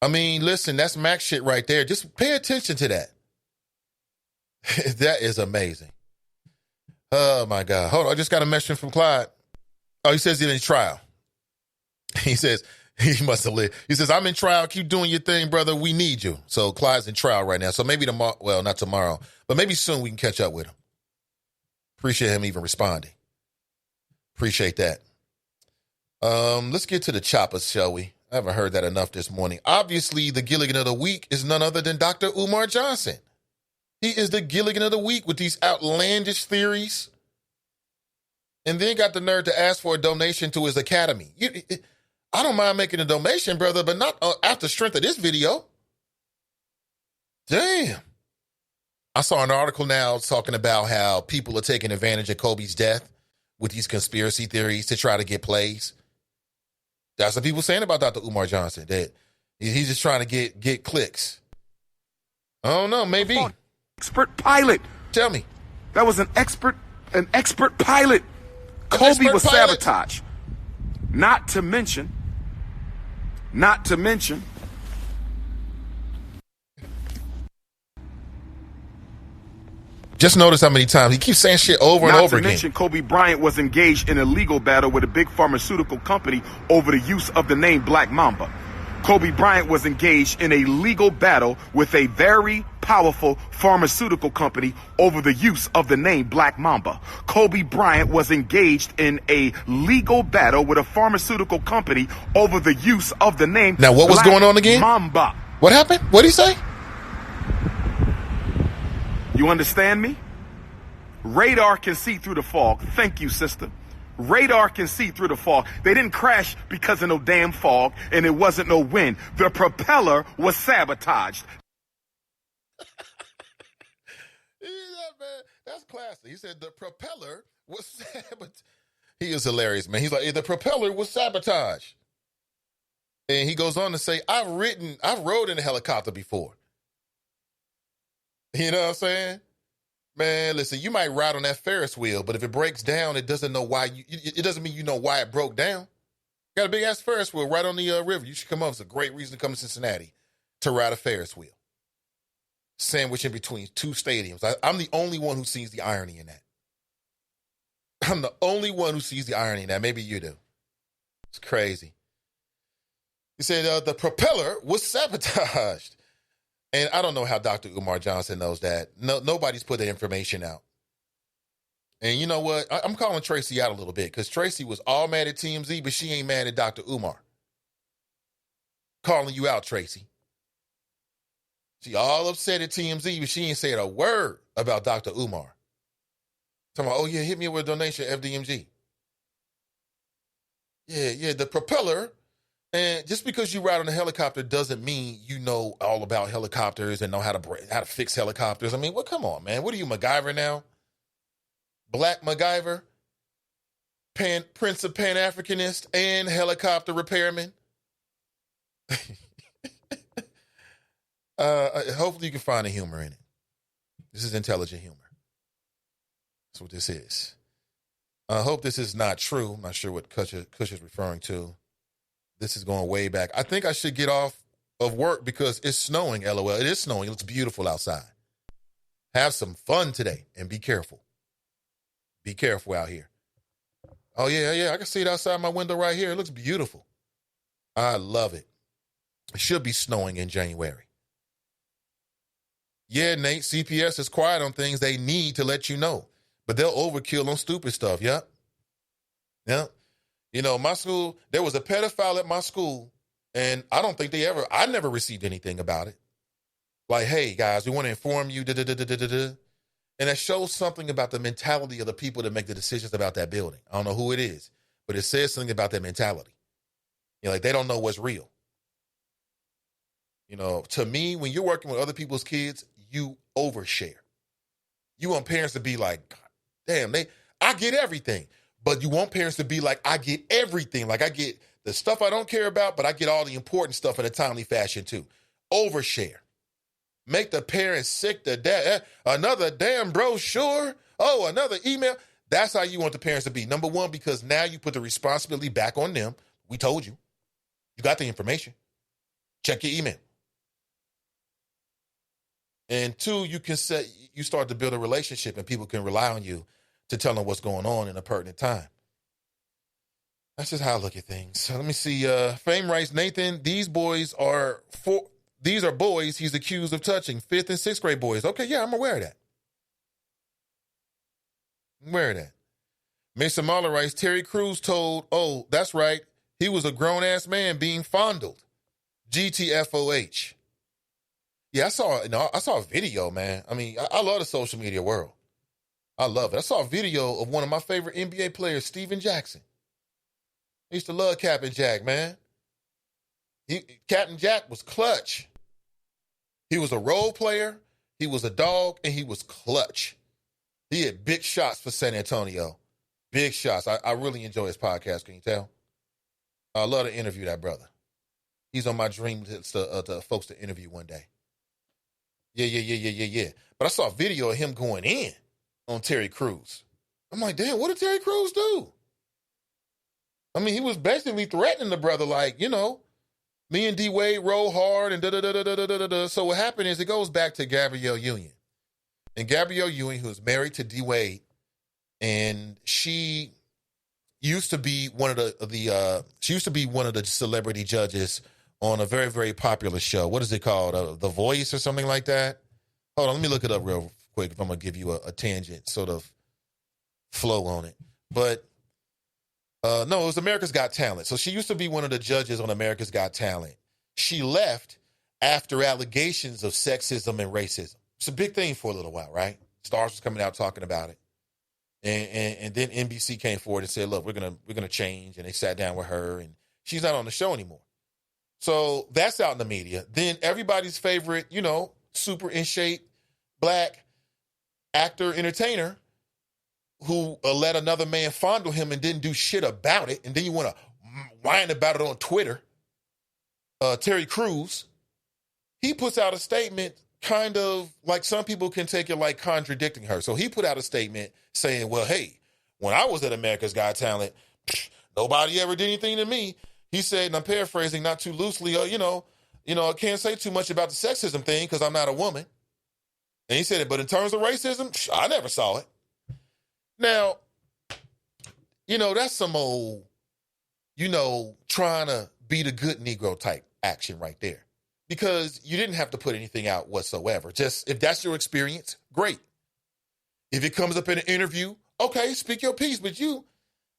I mean, listen, that's Mac shit right there. Just pay attention to that. That is amazing. Oh, my God. Hold on. I just got a message from Clyde. Oh, he says he's in trial. He says, he must have lived. He says, I'm in trial. Keep doing your thing, brother. We need you. So Clyde's in trial right now. So maybe tomorrow, well, not tomorrow, but maybe soon we can catch up with him. Appreciate him even responding. Appreciate that. Let's get to the choppers, shall we? I haven't heard that enough this morning. Obviously, the Gilligan of the week is none other than Dr. Umar Johnson. He is the Gilligan of the week with these outlandish theories. And then got the nerve to ask for a donation to his academy. I don't mind making a donation, brother, but not after strength of this video. Damn. I saw an article now talking about how people are taking advantage of Kobe's death with these conspiracy theories to try to get plays. That's what people saying about Dr. Umar Johnson, that he's just trying to get clicks. I don't know, maybe. Expert pilot. Tell me. That was an expert pilot. Kobe was sabotaged. Not to mention. Just notice how many times he keeps saying shit over and over again. Not to mention, Kobe Bryant was engaged in a legal battle with a big pharmaceutical company over the use of the name Black Mamba. Kobe Bryant was engaged in a legal battle with a very powerful pharmaceutical company over the use of the name Black Mamba. Kobe Bryant was engaged in a legal battle with a pharmaceutical company over the use of the name Now, what was Black going on again? Mamba. What happened? What'd he say? You understand me? Radar can see through the fog. Thank you, sister. Radar can see through the fog. They didn't crash because of no damn fog, and it wasn't no wind. The propeller was sabotaged. Yeah, man, that's classic. He said the propeller was sabotaged. He is hilarious, man. He's like, the propeller was sabotaged. And he goes on to say, I've rode in a helicopter before. You know what I'm saying? Man, listen, you might ride on that Ferris wheel, but if it breaks down, it doesn't mean you know why it broke down. Got a big ass Ferris wheel right on the river. You should come up. It's a great reason to come to Cincinnati to ride a Ferris wheel. Sandwiched in between two stadiums. I'm the only one who sees the irony in that. I'm the only one who sees the irony in that. Maybe you do. It's crazy. He said the propeller was sabotaged. And I don't know how Dr. Umar Johnson knows that. Nobody's put the information out. And you know what? I'm calling Tracy out a little bit because Tracy was all mad at TMZ, but she ain't mad at Dr. Umar. Calling you out, Tracy. She all upset at TMZ, but she ain't said a word about Dr. Umar. Talking about, oh yeah, hit me with a donation, FDMG. Yeah, the propeller. And just because you ride on a helicopter doesn't mean you know all about helicopters and know how to fix helicopters. I mean, well, come on, man. What are you, MacGyver now? Black MacGyver? Prince of Pan-Africanist and helicopter repairman? Hopefully you can find the humor in it. This is intelligent humor. That's what this is. I hope this is not true. I'm not sure what Kush is referring to. This is going way back. I think I should get off of work because it's snowing, LOL. It is snowing. It looks beautiful outside. Have some fun today and be careful. Be careful out here. Oh, yeah. I can see it outside my window right here. It looks beautiful. I love it. It should be snowing in January. Yeah, Nate, CPS is quiet on things they need to let you know. But they'll overkill on stupid stuff, yep. Yep. You know, my school, there was a pedophile at my school, and I don't think I never received anything about it. Like, hey, guys, we want to inform you, And that shows something about the mentality of the people that make the decisions about that building. I don't know who it is, but it says something about their mentality. You know, like they don't know what's real. You know, to me, when you're working with other people's kids, you overshare. You want parents to be like, God, damn, I get everything. But you want parents to be like, I get everything. Like I get the stuff I don't care about, but I get all the important stuff in a timely fashion too. Overshare. Make the parents sick to death. Another damn brochure. Oh, another email. That's how you want the parents to be. Number one, because now you put the responsibility back on them. We told you. You got the information. Check your email. And two, you start to build a relationship and people can rely on you to tell them what's going on in a pertinent time. That's just how I look at things. So let me see. Fame writes, Nathan, these are boys he's accused of touching. 5th and 6th grade boys. Okay, yeah, I'm aware of that. Mason Mahler writes, Terry Crews told, oh, that's right, he was a grown-ass man being fondled. GTFOH. Yeah, I saw a video, man. I mean, I love the social media world. I love it. I saw a video of one of my favorite NBA players, Steven Jackson. I used to love Captain Jack, man. Captain Jack was clutch. He was a role player, he was a dog, and he was clutch. He had big shots for San Antonio. Big shots. I really enjoy his podcast, can you tell? I love to interview that brother. He's on my dream to folks to interview one day. Yeah. But I saw a video of him going in on Terry Crews. I'm like, damn, what did Terry Crews do? I mean, he was basically threatening the brother, like, you know, me and D-Wade roll hard and da-da-da-da-da-da-da-da. So what happened is it goes back to Gabrielle Union. And Gabrielle Union, who was married to D-Wade, and she used to be one of the celebrity judges on a very, very popular show. What is it called? The Voice or something like that? Hold on, let me look it up real quick if I'm going to give you a tangent sort of flow on it. But no, it was America's Got Talent. So she used to be one of the judges on America's Got Talent. She left after allegations of sexism and racism. It's a big thing for a little while, right? Stars was coming out talking about it. And then NBC came forward and said, look, we're gonna change. And they sat down with her, and she's not on the show anymore. So that's out in the media. Then everybody's favorite, you know, super in shape, black actor, entertainer who let another man fondle him and didn't do shit about it, and then you want to whine about it on Twitter, Terry Crews, he puts out a statement kind of like some people can take it like contradicting her. So he put out a statement saying, well, hey, when I was at America's Got Talent, nobody ever did anything to me. He said, and I'm paraphrasing not too loosely, I can't say too much about the sexism thing because I'm not a woman. And he said it, but in terms of racism, I never saw it. Now, that's some old, trying to be the good Negro type action right there. Because you didn't have to put anything out whatsoever. Just if that's your experience, great. If it comes up in an interview, okay, speak your piece. But you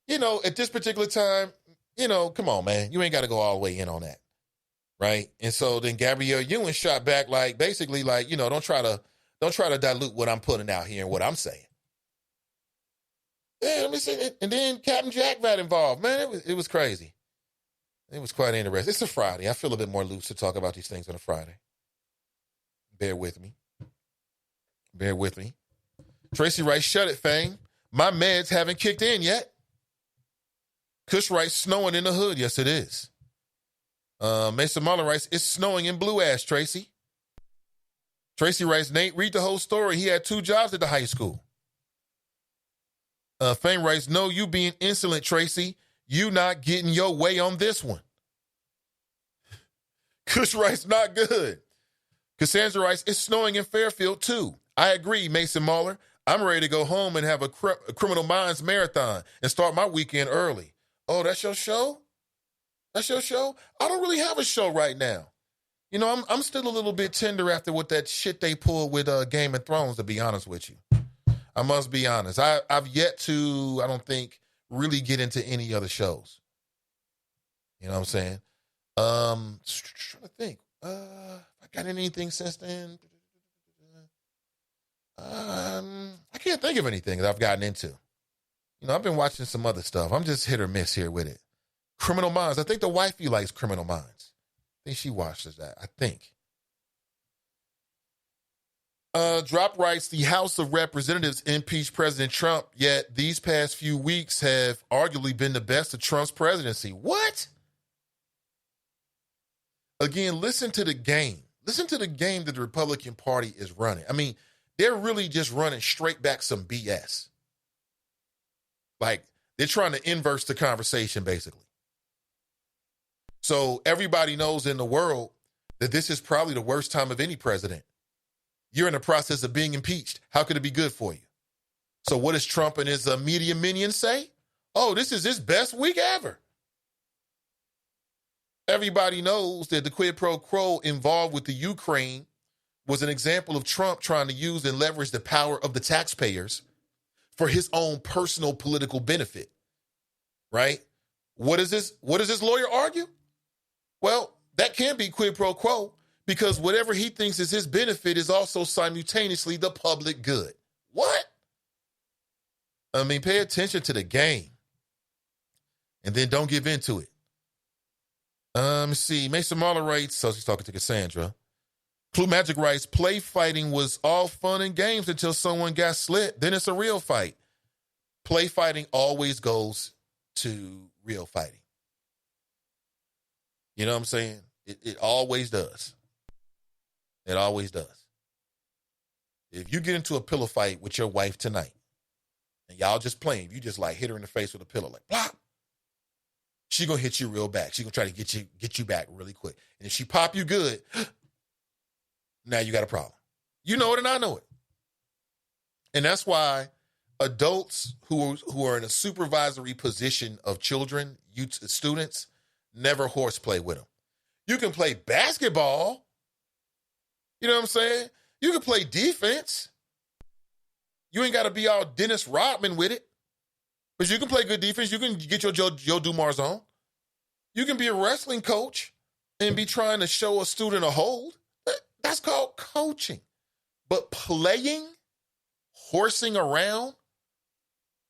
at this particular time, come on, man. You ain't got to go all the way in on that. Right. And so then Gabrielle Union shot back basically don't try to dilute what I'm putting out here and what I'm saying. Yeah, let me see. And then Captain Jack got involved. Man, it was crazy. It was quite interesting. It's a Friday. I feel a bit more loose to talk about these things on a Friday. Bear with me. Tracy Rice shut it, fame. My meds haven't kicked in yet. Kush writes, snowing in the hood. Yes, it is. Mason Marlon writes, it's snowing in Blue Ash, Tracy. Tracy writes, Nate, read the whole story. He had 2 jobs at the high school. Fame writes, no, you being insolent, Tracy. You not getting your way on this one. Kush writes, not good. Cassandra writes, it's snowing in Fairfield, too. I agree, Mason Mahler. I'm ready to go home and have a Criminal Minds marathon and start my weekend early. Oh, that's your show? That's your show? I don't really have a show right now. I'm still a little bit tender after what that shit they pulled with Game of Thrones, to be honest with you. I must be honest. I've yet to, I don't think, really get into any other shows. You know what I'm saying? Trying to think. I got anything since then? I can't think of anything that I've gotten into. I've been watching some other stuff. I'm just hit or miss here with it. Criminal Minds. I think the wifey likes Criminal Minds. I think she watches that. I think. Drop writes, the House of Representatives impeached President Trump, yet these past few weeks have arguably been the best of Trump's presidency. What? Again, listen to the game. Listen to the game that the Republican Party is running. I mean, they're really just running straight back some BS. Like, they're trying to inverse the conversation, basically. So everybody knows in the world that this is probably the worst time of any president. You're in the process of being impeached. How could it be good for you? So what does Trump and his media minions say? Oh, this is his best week ever. Everybody knows that the quid pro quo involved with the Ukraine was an example of Trump trying to use and leverage the power of the taxpayers for his own personal political benefit, right? What does this lawyer argue? Well, that can be quid pro quo because whatever he thinks is his benefit is also simultaneously the public good. What? I mean, pay attention to the game and then don't give into it. Let's see. Mason Marler writes, so she's talking to Cassandra. Clue Magic writes, play fighting was all fun and games until someone got slit. Then it's a real fight. Play fighting always goes to real fighting. You know what I'm saying? It always does. It always does. If you get into a pillow fight with your wife tonight and y'all just playing, you just like hit her in the face with a pillow, like plop. She gonna hit you real back. She gonna try to get you back really quick. And if she pop you good, now you got a problem. You know it and I know it. And that's why adults who are in a supervisory position of children, youth, students, never horseplay with them. You can play basketball. You know what I'm saying? You can play defense. You ain't got to be all Dennis Rodman with it. But you can play good defense. You can get your Joe Dumars on. You can be a wrestling coach and be trying to show a student a hold. That's called coaching. But playing, horsing around,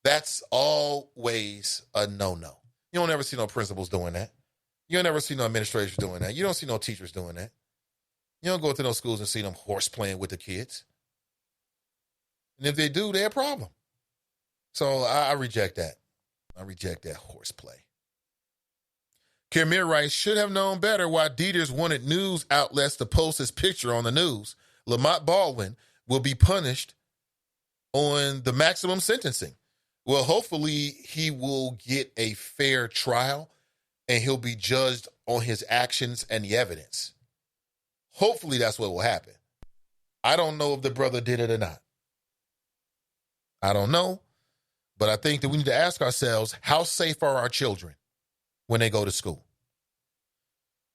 that's always a no-no. You don't ever see no principals doing that. You don't ever see no administrators doing that. You don't see no teachers doing that. You don't go to those schools and see them horse playing with the kids. And if they do, they're a problem. So I reject that. I reject that horseplay. Kermit Rice should have known better why Dieters wanted news outlets to post his picture on the news. Lamont Baldwin will be punished on the maximum sentencing. Well, hopefully he will get a fair trial and he'll be judged on his actions and the evidence. Hopefully that's what will happen. I don't know if the brother did it or not. I don't know, but I think that we need to ask ourselves, how safe are our children when they go to school?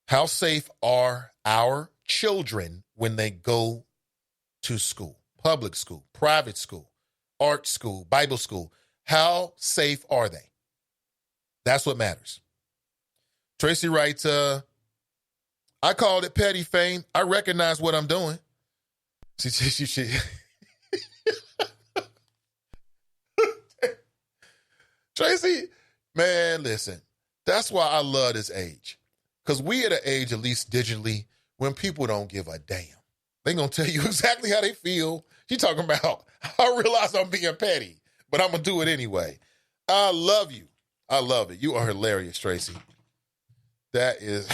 How safe are our children when they go to school? Public school, private school, art school, Bible school. How safe are they? That's what matters. Tracy writes, I called it petty fame. I recognize what I'm doing. Tracy, man, listen, that's why I love this age. Because we at an age, at least digitally, when people don't give a damn. They going to tell you exactly how they feel. She talking about, I realize I'm being petty, but I'm going to do it anyway. I love you. I love it. You are hilarious, Tracy. That is,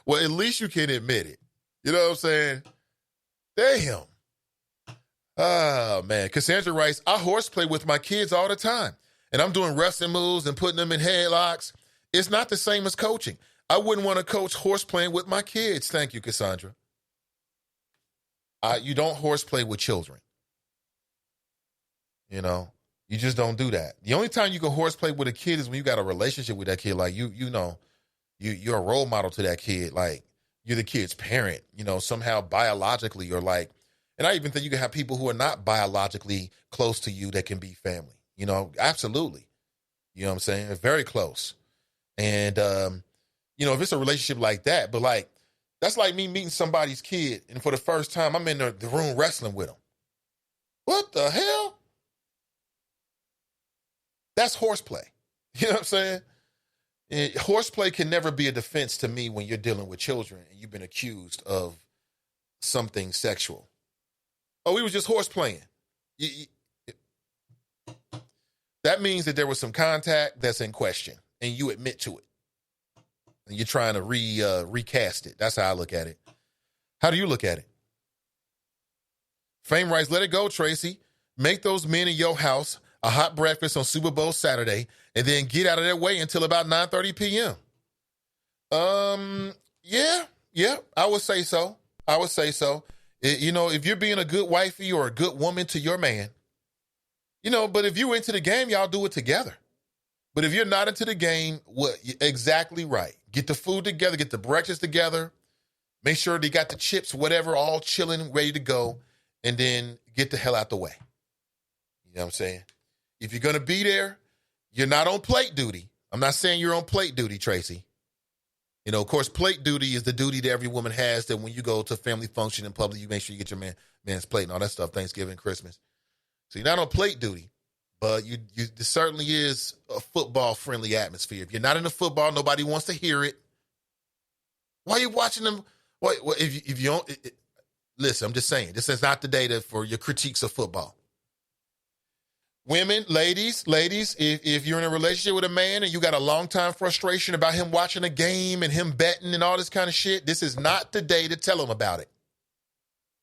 well, at least you can admit it. You know what I'm saying? Damn. Oh, man. Cassandra writes, I horseplay with my kids all the time, and I'm doing wrestling moves and putting them in headlocks. It's not the same as coaching. I wouldn't want to coach horseplaying with my kids. Thank you, Cassandra. You don't horseplay with children. You know, you just don't do that. The only time you can horseplay with a kid is when you got a relationship with that kid. Like, you're a role model to that kid. Like, you're the kid's parent, somehow biologically, or like, and I even think you can have people who are not biologically close to you that can be family, absolutely. You know what I'm saying? Very close. And, if it's a relationship like that, but like, that's like me meeting somebody's kid, and for the first time, I'm in the room wrestling with them. What the hell? That's horseplay. You know what I'm saying? Horseplay can never be a defense to me when you're dealing with children and you've been accused of something sexual. Oh, we was just horseplaying. That means that there was some contact that's in question, and you admit to it. And you're trying to recast it. That's how I look at it. How do you look at it? Fame writes, let it go, Tracy. Make those men in your house a hot breakfast on Super Bowl Saturday, and then get out of their way until about 9:30 p.m. Yeah, I would say so. If you're being a good wifey or a good woman to your man, but if you're into the game, y'all do it together. But if you're not into the game, exactly right. Get the food together, get the breakfast together, make sure they got the chips, whatever, all chilling, ready to go, and then get the hell out the way. You know what I'm saying? If you're going to be there, you're not on plate duty. I'm not saying you're on plate duty, Tracy. Of course, plate duty is the duty that every woman has, that when you go to a family function in public, you make sure you get your man's plate and all that stuff, Thanksgiving, Christmas. So you're not on plate duty, but there certainly is a football-friendly atmosphere. If you're not into football, nobody wants to hear it. Why are you watching them? If you don't, listen, I'm just saying, this is not the day for your critiques of football. Women, ladies, if you're in a relationship with a man and you got a long-time frustration about him watching a game and him betting and all this kind of shit, this is not the day to tell him about it.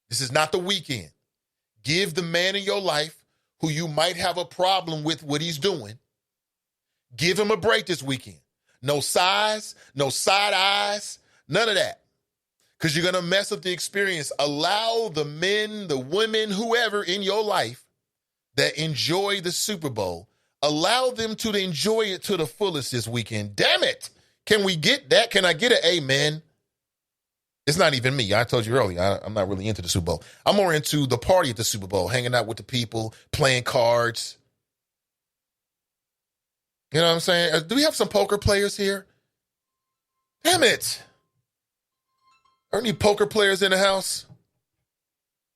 This is not the weekend. Give the man in your life who you might have a problem with what he's doing, give him a break this weekend. No sighs, no side eyes, none of that. Because you're going to mess up the experience. Allow the men, the women, whoever in your life that enjoy the Super Bowl, allow them to enjoy it to the fullest this weekend. Damn it. Can we get that? Can I get an amen? It's not even me. I told you earlier, I'm not really into the Super Bowl. I'm more into the party at the Super Bowl, hanging out with the people, playing cards. You know what I'm saying? Do we have some poker players here? Damn it. Are any poker players in the house?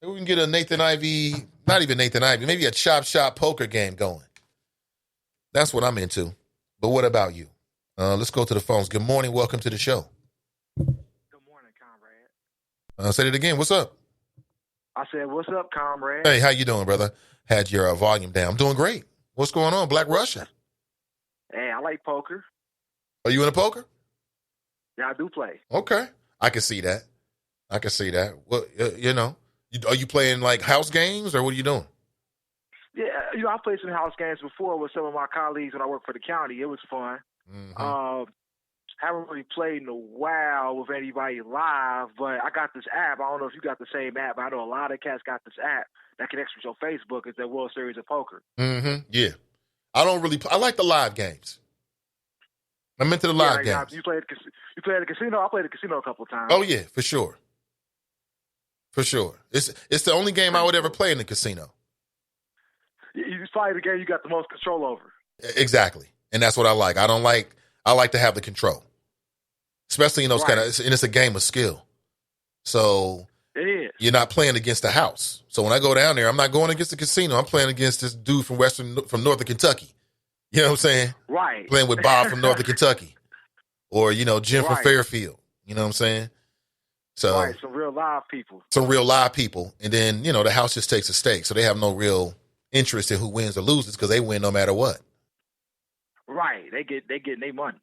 Maybe we can get a Nathan Ivey, not even Nathan Ivey, maybe a chop shop poker game going. That's what I'm into. But what about you? Let's go to the phones. Good morning. Welcome to the show. Good morning, comrade. Say it again. What's up? I said, "What's up, comrade?" Hey, how you doing, brother? Had your volume down. I'm doing great. What's going on, Black Russian? Hey, I like poker. Are you into poker? Yeah, I do play. Okay. I can see that. Well, are you playing like house games or what are you doing? Yeah, I played some house games before with some of my colleagues when I worked for the county. It was fun. Mm-hmm. Haven't really played in a while with anybody live, but I got this app. I don't know if you got the same app, but I know a lot of cats got this app that connects with your Facebook. It's the World Series of Poker. Mm-hmm. Yeah. I like the live games. I'm into the live games. You played at the casino? I played at the casino a couple of times. Oh, yeah, for sure. For sure. It's the only game I would ever play in the casino. It's probably the game you got the most control over. Exactly. And that's what I like. I like to have the control. Especially in those and it's a game of skill. So it is. You're not playing against the house. So when I go down there, I'm not going against the casino. I'm playing against this dude from northern Kentucky. You know what I'm saying? Right. Playing with Bob from northern Kentucky. Or, Jim from Fairfield. You know what I'm saying? So some real live people. And then, the house just takes a stake. So they have no real interest in who wins or loses because they win no matter what. Right. They get their money.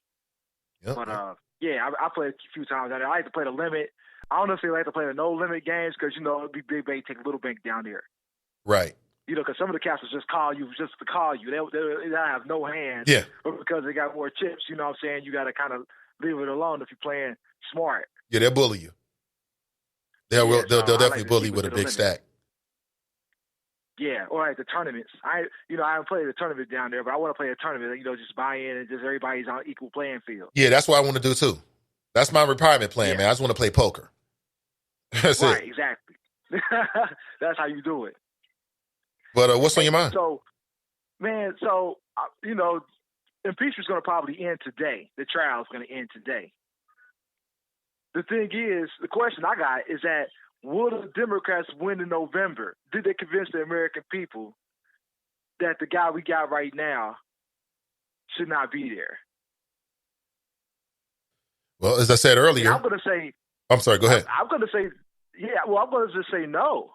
Yep. But I played a few times. I like to play the limit. I don't necessarily like to play the no limit games because it'd be big bank, take a little bank down there. Right. Because some of the cats will just call you just to call you. They have no hands. Yeah. But because they got more chips, you know what I'm saying, you got to kind of leave it alone if you're playing smart. Yeah, they'll bully you. They'll definitely bully you with a big stack. Yeah, or at the tournaments. I haven't played a tournament down there, but I want to play a tournament. Just buy in and just everybody's on equal playing field. Yeah, that's what I want to do too. That's my retirement plan, man. I just want to play poker. That's right, it. Exactly. That's how you do it. But what's on your mind? So, man, impeachment's going to probably end today. The trial's going to end today. The thing is, the question I got is that, will the Democrats win in November? Did they convince the American people that the guy we got right now should not be there? Well, as I said earlier, and I'm going to say. I'm sorry. Go ahead. I'm going to say, I'm going to just say no.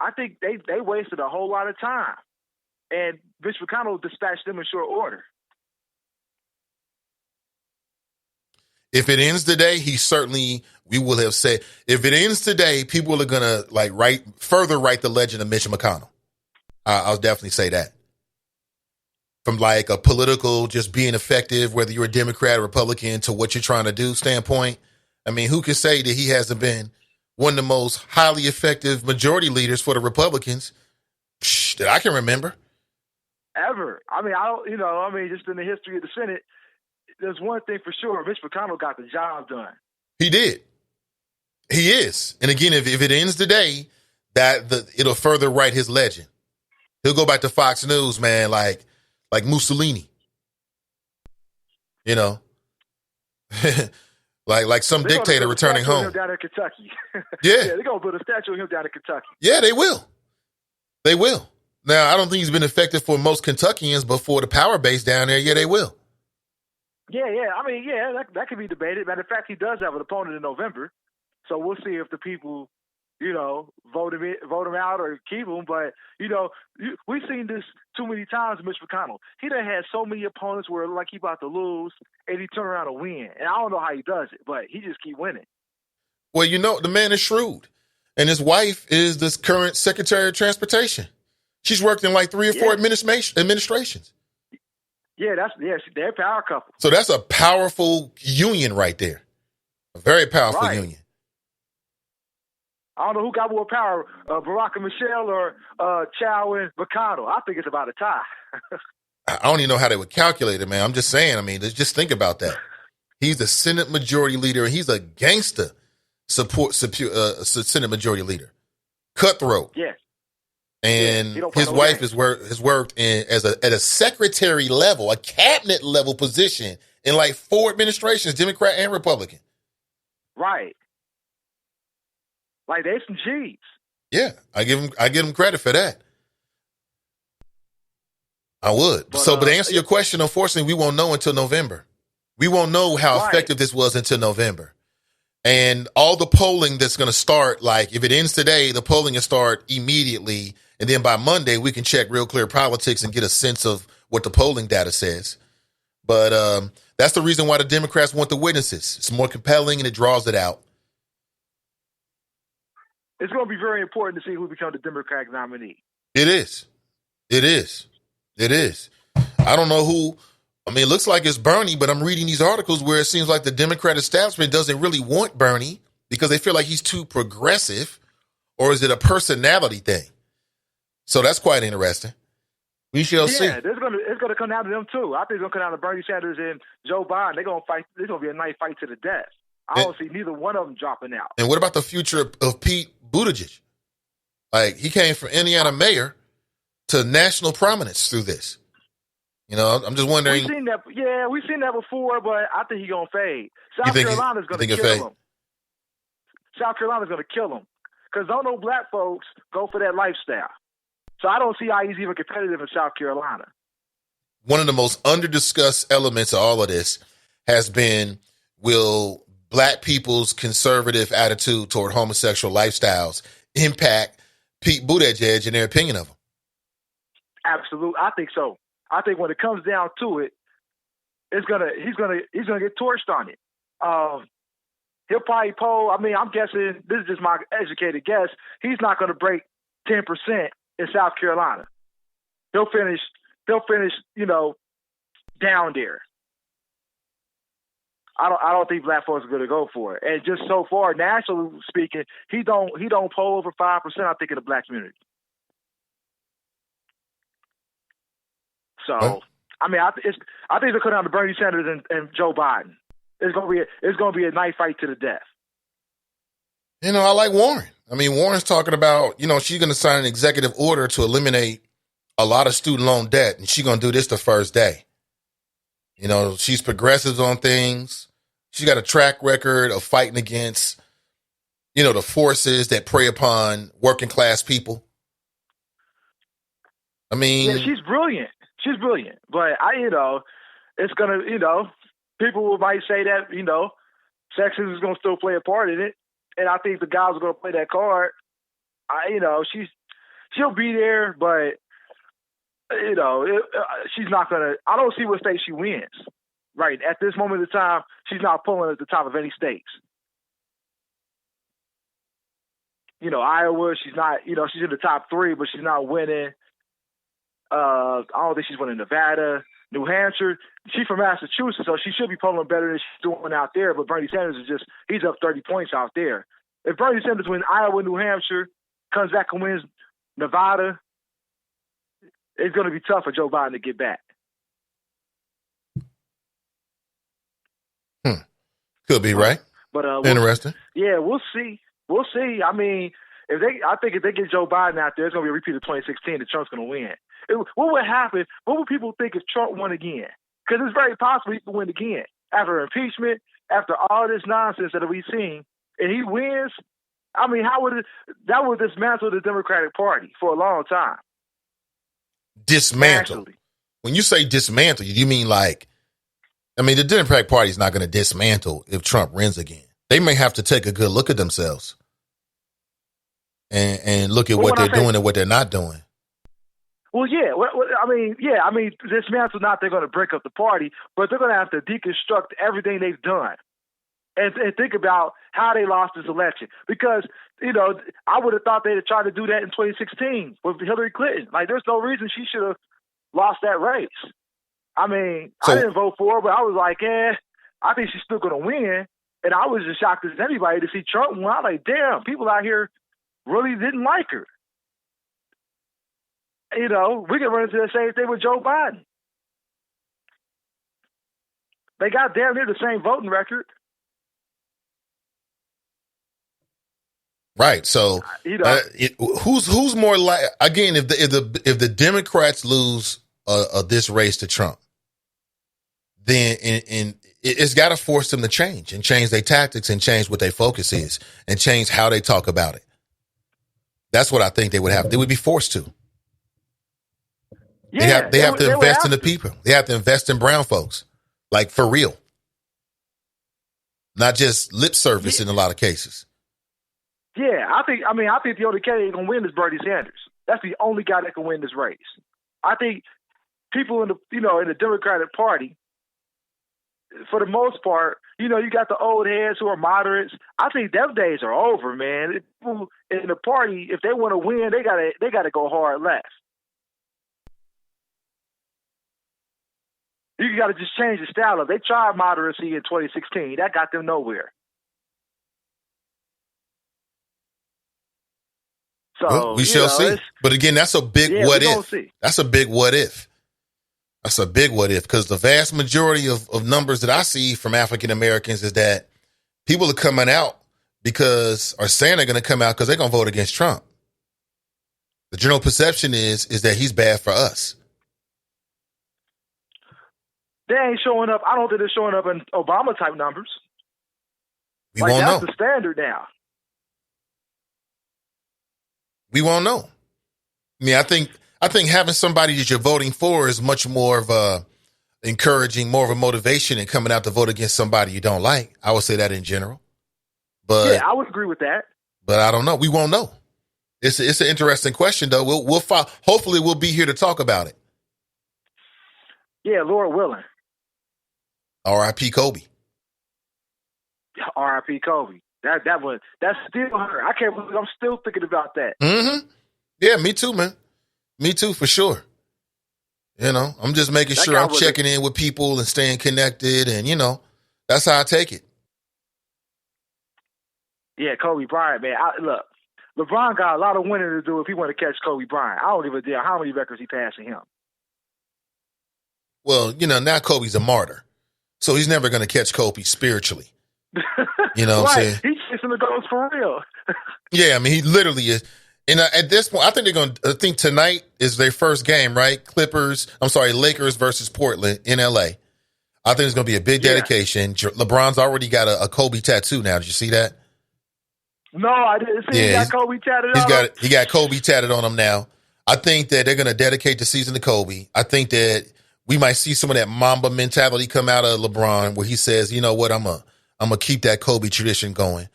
I think they wasted a whole lot of time, and Mitch McConnell dispatched them in short order. If it ends today, we will have said, if it ends today, people are going to write the legend of Mitch McConnell. I'll definitely say that. From a political, just being effective, whether you're a Democrat or Republican, to what you're trying to do standpoint. I mean, who can say that he hasn't been one of the most highly effective majority leaders for the Republicans that I can remember? Ever. Just in the history of the Senate, there's one thing for sure. Mitch McConnell got the job done. He did. He is. And again, if it ends today, it'll further write his legend. He'll go back to Fox News, man, like Mussolini. like some dictator returning home. Down in Kentucky. Yeah. They're going to build a statue of him down in Kentucky. Yeah, they will. They will. Now, I don't think he's been effective for most Kentuckians, but for the power base down there, yeah, they will. Yeah. That could be debated. Matter of fact, he does have an opponent in November. So we'll see if the people, vote him out or keep him. But, we've seen this too many times with Mitch McConnell. He done had so many opponents where it looked like he about to lose, and he turn around and win. And I don't know how he does it, but he just keep winning. Well, the man is shrewd. And his wife is this current Secretary of Transportation. She's worked in 3 or 4 administrations. Yeah, they're a power couple. So that's a powerful union right there. A very powerful union. I don't know who got more power, Barack and Michelle or Chow and McConnell. I think it's about a tie. I don't even know how they would calculate it, man. I'm just saying, let's just think about that. He's the Senate Majority Leader, and he's a gangster Senate Majority Leader. Cutthroat. Yeah. And his wife has worked at a secretary level, a cabinet level position in 4 administrations, Democrat and Republican. Right. They some G's. Yeah, I give him credit for that. I would. But to answer your question, unfortunately, we won't know until November. We won't know how effective this was until November. And all the polling that's going to start, like if it ends today, the polling will start immediately. And then by Monday, we can check Real Clear Politics and get a sense of what the polling data says. But that's the reason why the Democrats want the witnesses. It's more compelling and it draws it out. It's going to be very important to see who becomes the Democratic nominee. It is. It is. It is. I don't know who. I mean, it looks like it's Bernie, but I'm reading these articles where it seems like the Democrat establishment doesn't really want Bernie because they feel like he's too progressive, or is it a personality thing? So that's quite interesting. We shall see. Yeah, it's going to come down to them too. I think it's going to come down to Bernie Sanders and Joe Biden. They're going to fight. It's going to be a nice fight to the death. I don't see neither one of them dropping out. And what about the future of Pete Buttigieg? Like, he came from Indiana mayor to national prominence through this. You know, I'm just wondering. We've seen that before, but I think he's going to fade. South Carolina's going to kill him. South Carolina's going to kill him because don't know black folks go for that lifestyle. So I don't see how he's even competitive in South Carolina. One of the most under-discussed elements of all of this has been, will black people's conservative attitude toward homosexual lifestyles impact Pete Buttigieg and their opinion of him? Absolutely. I think so. I think when it comes down to it, he's gonna get torched on it. He'll probably poll. I mean, I'm guessing, this is just my educated guess, he's not gonna break 10% in South Carolina. He'll finish, you know, down there. I don't think black folks are gonna go for it. And just so far, nationally speaking, he don't poll over 5%, I think, in the black community. So, I mean, I think they'll come down to Bernie Sanders and Joe Biden. It's gonna be a knife fight to the death. You know, I like Warren. I mean, Warren's talking about, you know, she's going to sign an executive order to eliminate a lot of student loan debt, and she's going to do this the first day. You know, she's progressive on things. She's got a track record of fighting against, you know, the forces that prey upon working class people. I mean, yeah, she's brilliant. She's brilliant, but it's gonna, people might say that, sexism is gonna still play a part in it, and I think the guys are gonna play that card. She'll be there, but she's not gonna. I don't see what state she wins. Right at this moment in time, she's not pulling at the top of any states. Iowa, she's not. She's in the top 3, but she's not winning. I don't think she's winning Nevada, New Hampshire. She's from Massachusetts, so she should be polling better than she's doing out there. But Bernie Sanders he's up 30 points out there. If Bernie Sanders wins Iowa, New Hampshire, comes back and wins Nevada, it's going to be tough for Joe Biden to get back. Could be, right? But interesting. We'll see. We'll see. I mean, I think if they get Joe Biden out there, it's going to be a repeat of 2016. That Trump's going to win. What would happen? What would people think if Trump won again? Because it's very possible he could win again after impeachment, after all this nonsense that we've seen, and he wins. I mean, that would dismantle the Democratic Party for a long time. Dismantle. Actually. When you say dismantle, you mean like? I mean, the Democratic Party is not going to dismantle if Trump wins again. They may have to take a good look at themselves and look at what they're doing and what they're not doing. Well, yeah. I mean, dismantle not they're going to break up the party, but they're going to have to deconstruct everything they've done and think about how they lost this election. Because, I would have thought they'd have tried to do that in 2016 with Hillary Clinton. Like, there's no reason she should have lost that race. I mean, I didn't vote for her, but I was like, I think she's still going to win. And I was as shocked as anybody to see Trump win. I was like, damn, people out here really didn't like her. We can run into the same thing with Joe Biden. They got damn near the same voting record. Right. So, who's more like, again, if the Democrats lose this race to Trump, then it's got to force them to change their tactics and change what their focus is and change how they talk about it. That's what I think they would have. They would be forced to. Yeah, they have to invest in the people. They have to invest in brown folks, like for real. not just lip service in a lot of cases. Yeah, I think the only candidate gonna win is Bernie Sanders. That's the only guy that can win this race. I think people in the Democratic Party, for the most part, you got the old heads who are moderates. I think them days are over, man. People in the party, if they want to win, they gotta go hard left. You got to just change the style of. They tried moderacy in 2016. That got them nowhere. So well, we shall see. But again, that's a big what if. That's a big what if. That's a big what if, because the vast majority of numbers that I see from African Americans is that people are coming out are saying they're going to come out because they're going to vote against Trump. The general perception is that he's bad for us. They ain't showing up. I don't think they're showing up in Obama type numbers. We won't know. That's the standard now. We won't know. I mean, I think having somebody that you're voting for is much more of a encouraging, more of a motivation than coming out to vote against somebody you don't like. I would say that in general. But yeah, I would agree with that. But I don't know. We won't know. It's an interesting question, though. We'll hopefully we'll be here to talk about it. Yeah, Lord willing. R.I.P. Kobe. R.I.P. Kobe. That's still hurt. I can't believe I'm still thinking about that. Mm-hmm. Yeah, me too, man. Me too, for sure. I'm just making sure I'm checking in with people and staying connected, and that's how I take it. Yeah, Kobe Bryant, man. Look, LeBron got a lot of winning to do if he want to catch Kobe Bryant. I don't give a damn how many records he passing him. Well, now Kobe's a martyr, so he's never going to catch Kobe spiritually. You know what I'm saying? He's chasing the goals for real. Yeah, I mean, he literally is. And at this point, I think tonight is their first game, right? Lakers versus Portland in LA. I think it's going to be a big dedication. LeBron's already got a Kobe tattoo now. Did you see that? No, I didn't see. He got Kobe tatted on him. He got Kobe tatted on him now. I think that they're going to dedicate the season to Kobe. I think that we might see some of that Mamba mentality come out of LeBron, where he says, you know what, I'm gonna keep that Kobe tradition going.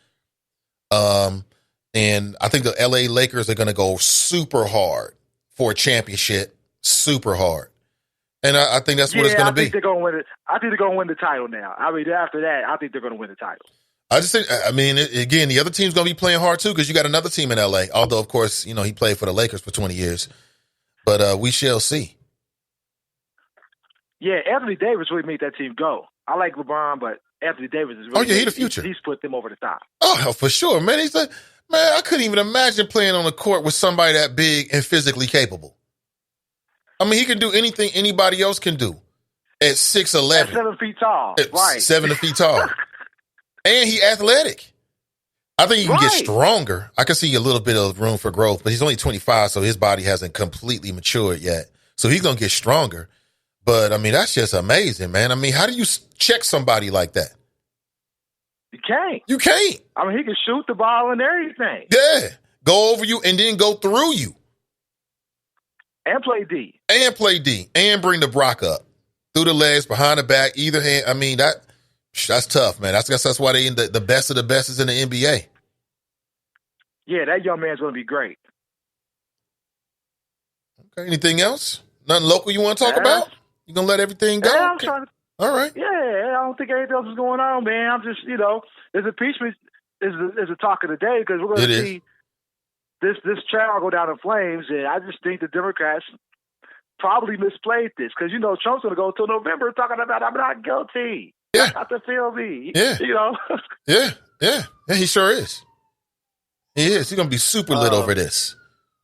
And I think the LA Lakers are going to go super hard for a championship, super hard. And I think that's what it's going to be. I think they're going to win it. I think they're going to win the title now. I mean, after that, I think they're going to win the title. I just think, again, the other team's going to be playing hard too, because you got another team in LA. Although, of course, he played for the Lakers for 20 years. But we shall see. Yeah, Anthony Davis really made that team go. I like LeBron, but Anthony Davis is really he's the future. He's put them over the top. Oh, for sure, man. I couldn't even imagine playing on the court with somebody that big and physically capable. I mean, he can do anything anybody else can do at 6'11". At 7 feet tall. Right. 7 feet tall. And he athletic. I think he can get stronger. I can see a little bit of room for growth, but he's only 25, so his body hasn't completely matured yet. So he's going to get stronger. But, I mean, that's just amazing, man. I mean, how do you check somebody like that? You can't. You can't. I mean, he can shoot the ball and everything. Yeah. Go over you and then go through you. And play D. And bring the Brock up. Through the legs, behind the back, either hand. I mean, that's tough, man. That's why they the best of the best is in the NBA. Yeah, that young man's going to be great. Okay. Anything else? Nothing local you want to talk about? You going to let everything go? Yeah, I'm trying to. All right. Yeah, I don't think anything else is going on, man. I'm just, this impeachment is a talk of the day because we're going to see this trial go down in flames, and I just think the Democrats probably misplayed this because Trump's going to go until November talking about I'm not guilty. Yeah, not to feel me. Yeah, yeah, he sure is. He is. He's going to be super lit over this.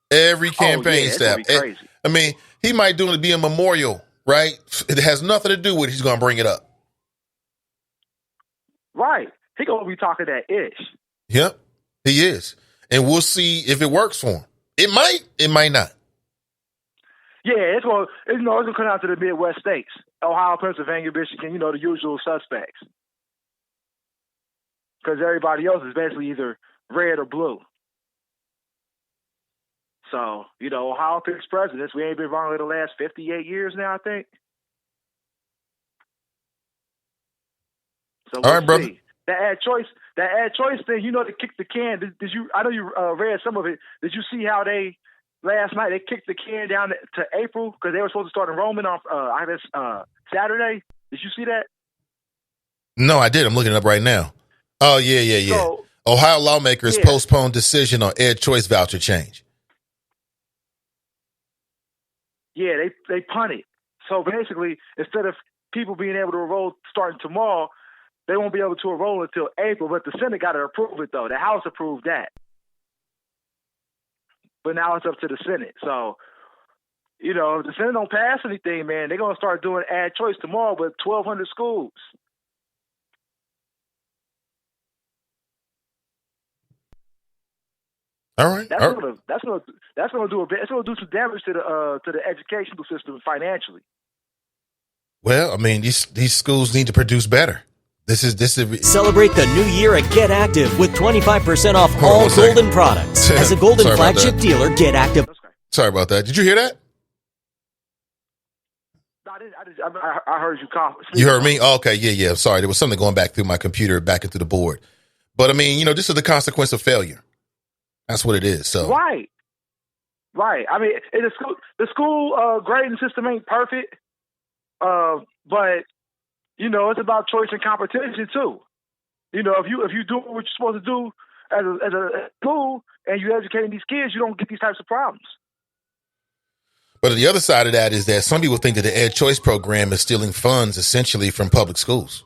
Every campaign staff. It's gonna be crazy. I mean, he might do it to be a memorial. Right? It has nothing to do with he's going to bring it up. Right. He's going to be talking that ish. Yep, he is. And we'll see if it works for him. It might not. Yeah, it's going to come out to the Midwest states. Ohio, Pennsylvania, Michigan, the usual suspects. Because everybody else is basically either red or blue. So, Ohio picks presidents. We ain't been wrong in the last 58 years now, I think. So all right, brother. That ad choice thing, they kicked the can. Did you? I know you read some of it. Did you see how they last night they kicked the can down to April because they were supposed to start enrollment on I guess Saturday? Did you see that? No, I did. I'm looking it up right now. Oh yeah. So, Ohio lawmakers postponed decision on ed choice voucher change. Yeah, they punted. So basically, instead of people being able to enroll starting tomorrow, they won't be able to enroll until April. But the Senate got to approve it, though. The House approved that. But now it's up to the Senate. So, if the Senate don't pass anything, man, they're going to start doing ad choice tomorrow with 1,200 schools. All right. That's going to do some damage to the educational system financially. Well, I mean, these schools need to produce better. This is Celebrate the new year at Get Active with 25% off all Golden products. As a Golden flagship dealer, Get Active. Sorry about that. Did you hear that? I heard you cough. You heard me? Oh, okay. Yeah. Sorry. There was something going back through my computer, back into the board. But I mean, this is the consequence of failure. That's what it is. So Right. I mean, the school grading system ain't perfect, but it's about choice and competition too. If you do what you're supposed to do as a school and you're educating these kids, you don't get these types of problems. But the other side of that is that some people think that the Ed Choice program is stealing funds essentially from public schools.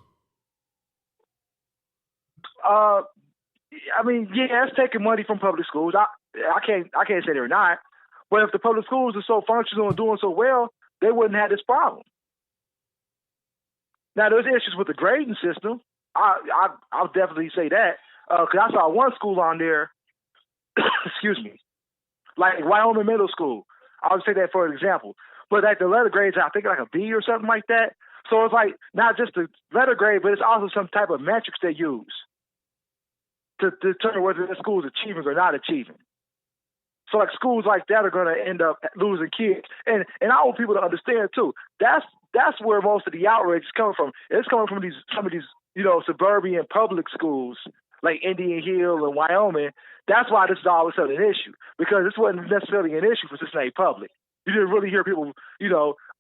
I mean, yeah, it's taking money from public schools. I can't say they're not. But if the public schools are so functional and doing so well, they wouldn't have this problem. Now, there's issues with the grading system. I'll definitely say that because I saw one school on there. Excuse me, like Wyoming Middle School. I would say that for an example. But like the letter grades, I think like a B or something like that. So it's like not just the letter grade, but it's also some type of metrics they use to determine whether the school is achieving or not achieving. So like schools like that are going to end up losing kids. And I want people to understand too. That's where most of the outrage is coming from. It's coming from some of these suburban public schools like Indian Hill and Wyoming. That's why this is all of a sudden an issue, because this wasn't necessarily an issue for Cincinnati public. You didn't really hear people,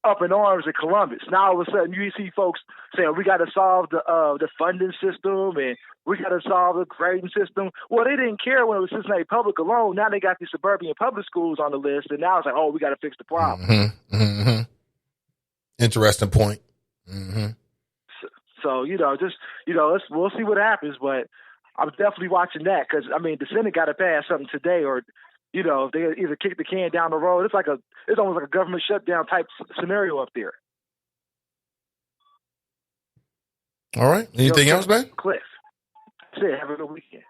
up in arms in Columbus. Now all of a sudden you see folks saying we got to solve the funding system and we got to solve the grading system. Well, they didn't care when it was Cincinnati public alone. Now they got these suburban public schools on the list, and now it's like, oh, we got to fix the problem. Mm-hmm. Interesting point. Mm-hmm. So we'll see what happens, but I'm definitely watching that because I mean the Senate got to pass something today, or if they either kick the can down the road. It's almost like a government shutdown type scenario up there. All right. Anything else, man? Cliff. That's it. Have a good weekend.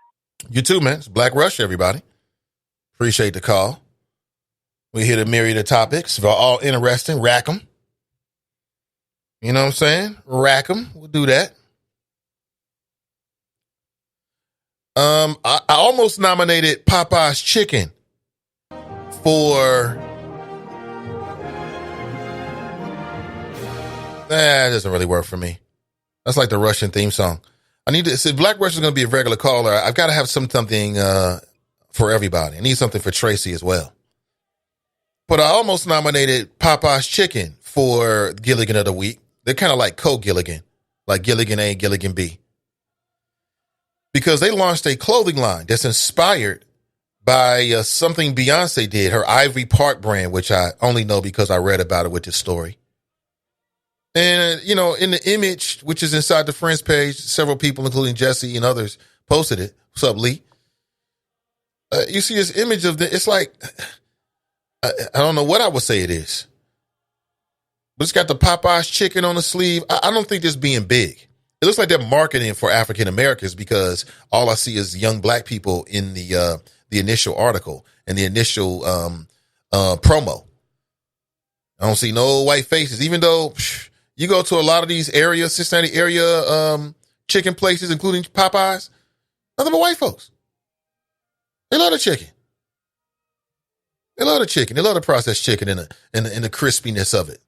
You too, man. It's Black Rush, everybody. Appreciate the call. We hit a myriad of topics. If they're all interesting, rack them. You know what I'm saying? Rack them. We'll do that. I almost nominated Popeye's Chicken for... That doesn't really work for me. That's like the Russian theme song. I need to say Black Rush is going to be a regular caller. I've got to have something for everybody. I need something for Tracy as well. But I almost nominated Popeye's Chicken for Gilligan of the Week. They're kind of like co-Gilligan, like Gilligan A, Gilligan B. Because they launched a clothing line that's inspired by something Beyonce did, her Ivory Park brand, which I only know because I read about it with this story. And, in the image, which is inside the Friends page, several people, including Jesse and others, posted it. What's up, Lee? You see this image of it's like, I don't know what I would say it is. But it's got the Popeye's chicken on the sleeve. I don't think this being big. It looks like they're marketing for African Americans because all I see is young black people in the initial article and the initial promo. I don't see no white faces, even though you go to a lot of these Cincinnati area chicken places, including Popeyes, nothing but white folks. They love the chicken. They love the chicken. They love the processed chicken and the crispiness of it.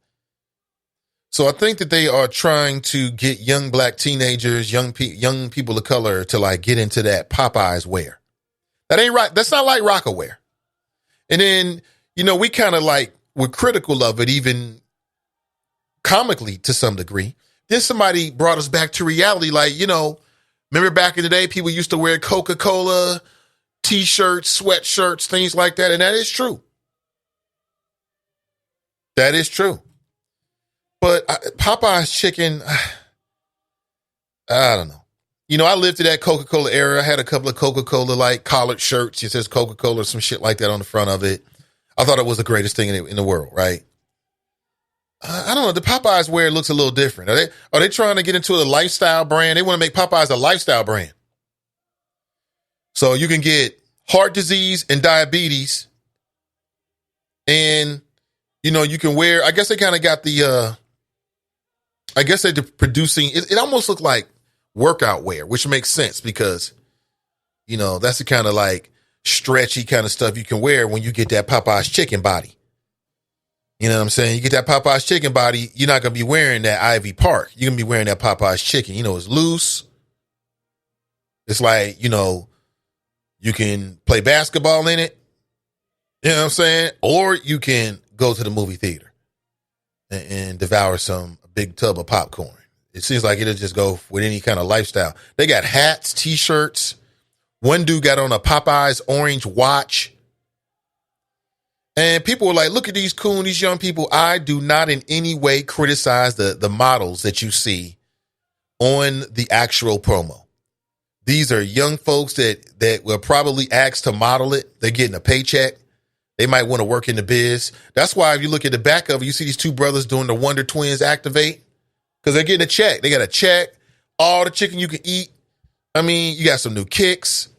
So I think that they are trying to get young black teenagers, young people of color to like get into that Popeyes wear. That ain't right. That's not like rocker wear. And then, we kind of like were critical of it, even comically to some degree. Then somebody brought us back to reality. Like, remember back in the day, people used to wear Coca-Cola T-shirts, sweatshirts, things like that. And that is true. That is true. But Popeye's chicken, I don't know. I lived through that Coca-Cola era. I had a couple of Coca-Cola like collared shirts. It says Coca-Cola or some shit like that on the front of it. I thought it was the greatest thing in the world, right? I don't know. The Popeyes wear looks a little different. Are they trying to get into a lifestyle brand? They want to make Popeyes a lifestyle brand. So you can get heart disease and diabetes. And, you can wear, I guess they kind of got I guess they're producing, it almost looked like workout wear, which makes sense because, that's the kind of like stretchy kind of stuff you can wear when you get that Popeye's chicken body. You know what I'm saying? You get that Popeye's chicken body, you're not going to be wearing that Ivy Park. You're going to be wearing that Popeye's chicken. It's loose. It's like, you can play basketball in it. You know what I'm saying? Or you can go to the movie theater and devour a big tub of popcorn. It seems like it'll just go with any kind of lifestyle. They got hats, T-shirts. One dude got on a Popeyes orange watch. And people were like, look at these young people. I do not in any way criticize the models that you see on the actual promo. These are young folks that were probably asked to model it. They're getting a paycheck. They might want to work in the biz. That's why if you look at the back of it, you see these two brothers doing the Wonder Twins activate because they're getting a check. They got a check, all the chicken you can eat. I mean, you got some new kicks.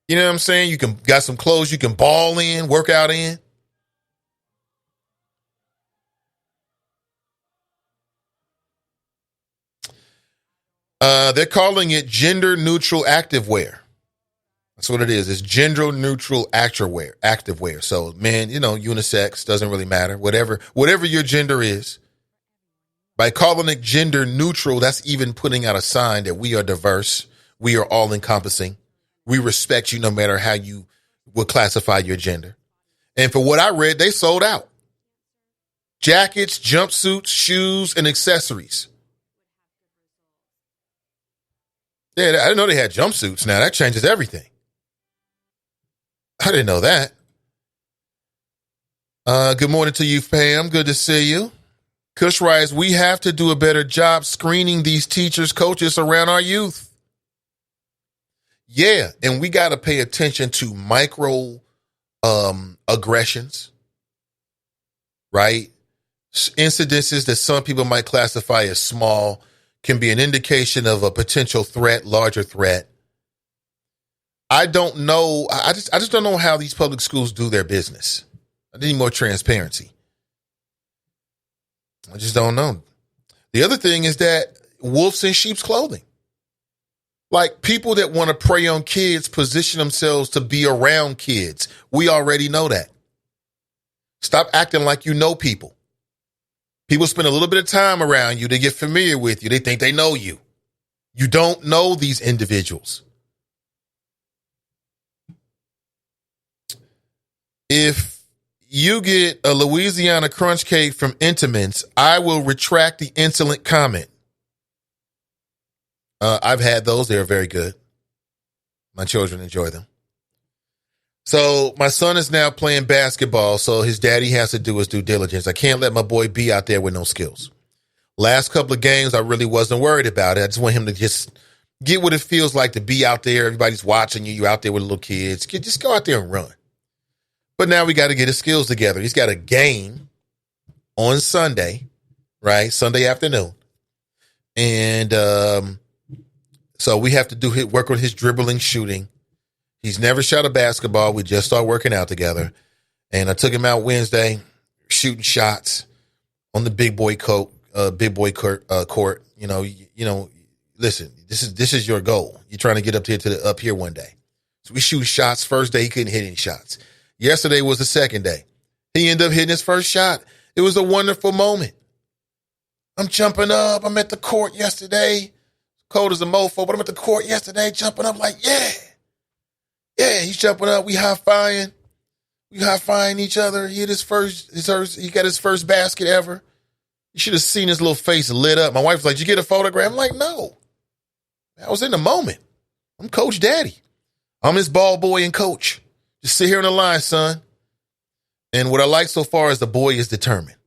You know what I'm saying? Got some clothes you can ball in, work out in. They're calling it gender neutral activewear. That's what it is. It's gender neutral activewear. So, man, unisex doesn't really matter. Whatever your gender is. By calling it gender neutral, that's even putting out a sign that we are diverse. We are all encompassing. We respect you no matter how you would classify your gender. And for what I read, they sold out. Jackets, jumpsuits, shoes, and accessories. Yeah, I didn't know they had jumpsuits now. That changes everything. I didn't know that. Good morning to you, Pam. Good to see you. Kush writes, we have to do a better job screening these teachers, coaches around our youth. Yeah, and we got to pay attention to micro aggressions, right? Incidences that some people might classify as small can be an indication of a potential threat, larger threat. I don't know. I just don't know how these public schools do their business. I need more transparency. I just don't know. The other thing is that wolves in sheep's clothing. Like people that want to prey on kids position themselves to be around kids. We already know that. Stop acting like you know people. People spend a little bit of time around you. They get familiar with you. They think they know you. You don't know these individuals. If you get a Louisiana crunch cake from Intimins, I will retract the insolent comment. I've had those. They're very good. My children enjoy them. So my son is now playing basketball, so his daddy has to do his due diligence. I can't let my boy be out there with no skills. Last couple of games, I really wasn't worried about it. I just want him to just get what it feels like to be out there. Everybody's watching you. You're out there with little kids. Just go out there and run. But now we got to get his skills together. He's got a game on Sunday, right? Sunday afternoon. And so we have to work on his dribbling, shooting. He's never shot a basketball. We just started working out together. And I took him out Wednesday, shooting shots on the big boy court. Listen, this is your goal. You're trying to get up here one day. So we shoot shots. First day, he couldn't hit any shots. Yesterday was the second day. He ended up hitting his first shot. It was a wonderful moment. I'm jumping up. I'm at the court yesterday. Cold as a mofo, but I'm at the court yesterday jumping up like, yeah. Yeah, he's jumping up. We high-fiving. We high-fiving each other. He got his first basket ever. You should have seen his little face lit up. My wife was like, did you get a photograph? I'm like, no. I was in the moment. I'm Coach Daddy. I'm his ball boy and coach. Just sit here on the line, son. And what I like so far is the boy is determined.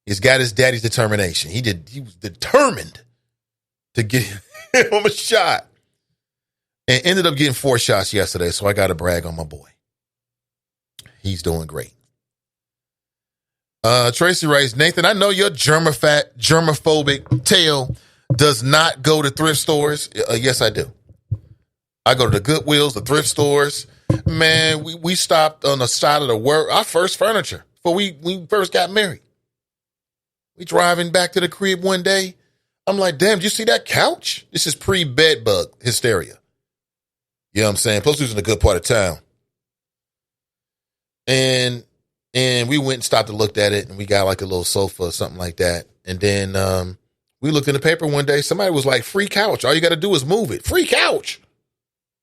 He's got his daddy's determination. He was determined to get him a shot. And ended up getting 4 shots yesterday, so I got to brag on my boy. He's doing great. Tracy writes, Nathan, I know your germophobic tail does not go to thrift stores. Yes, I do. I go to the Goodwills, the thrift stores. Man, we stopped on the side of our first furniture before we first got married. We driving back to the crib one day. I'm like, damn, did you see that couch? This is pre-bed bug hysteria. You know what I'm saying? Plus, we was in a good part of town. And we went and stopped and looked at it, and we got like a little sofa or something like that. And then we looked in the paper one day. Somebody was like, free couch. All you got to do is move it. Free couch.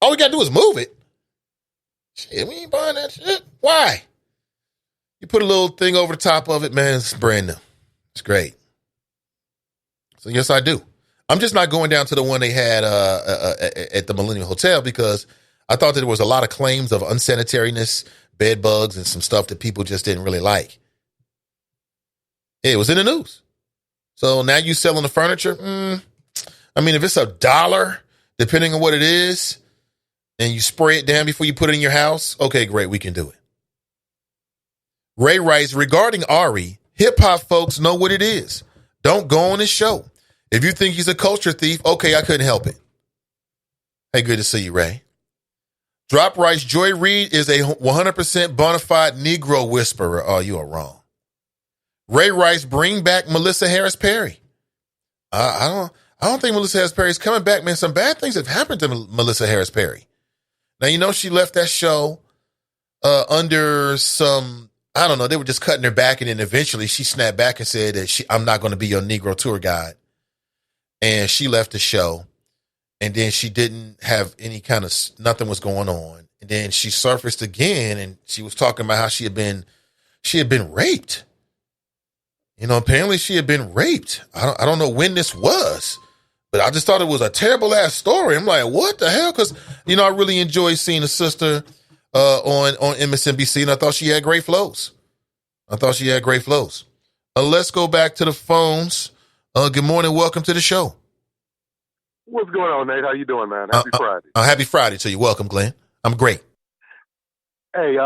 All we got to do is move it. Shit, we ain't buying that shit. Why? You put a little thing over the top of it, man, it's brand new. It's great. So, yes, I do. I'm just not going down to the one they had at the Millennium Hotel because I thought that there was a lot of claims of unsanitariness, bed bugs, and some stuff that people just didn't really like. It was in the news. So now you selling the furniture? I mean, if it's $1, depending on what it is, and you spray it down before you put it in your house, okay, great, we can do it. Ray writes, regarding Ari, hip-hop folks know what it is. Don't go on his show. If you think he's a culture thief, okay, I couldn't help it. Hey, good to see you, Ray. Drop writes, Joy Reid is a 100% bona fide Negro whisperer. Oh, you are wrong. Ray writes, bring back Melissa Harris Perry. I don't think Melissa Harris Perry is coming back, man. Some bad things have happened to Melissa Harris Perry. Now, you know, she left that show under some, I don't know, they were just cutting her back, and then eventually she snapped back and said that I'm not going to be your Negro tour guide. And she left the show, and then she didn't have any kind of, nothing was going on. And then she surfaced again, and she was talking about how she had been raped. You know, apparently she had been raped. I don't know when this was, but I just thought it was a terrible ass story. I'm like, what the hell? Because, you know, I really enjoyed seeing a sister on MSNBC, and I thought she had great flows. Let's go back to the phones. Good morning. Welcome to the show. What's going on, Nate? How you doing, man? Happy Friday. Happy Friday to you. Welcome, Glenn. I'm great. Hey,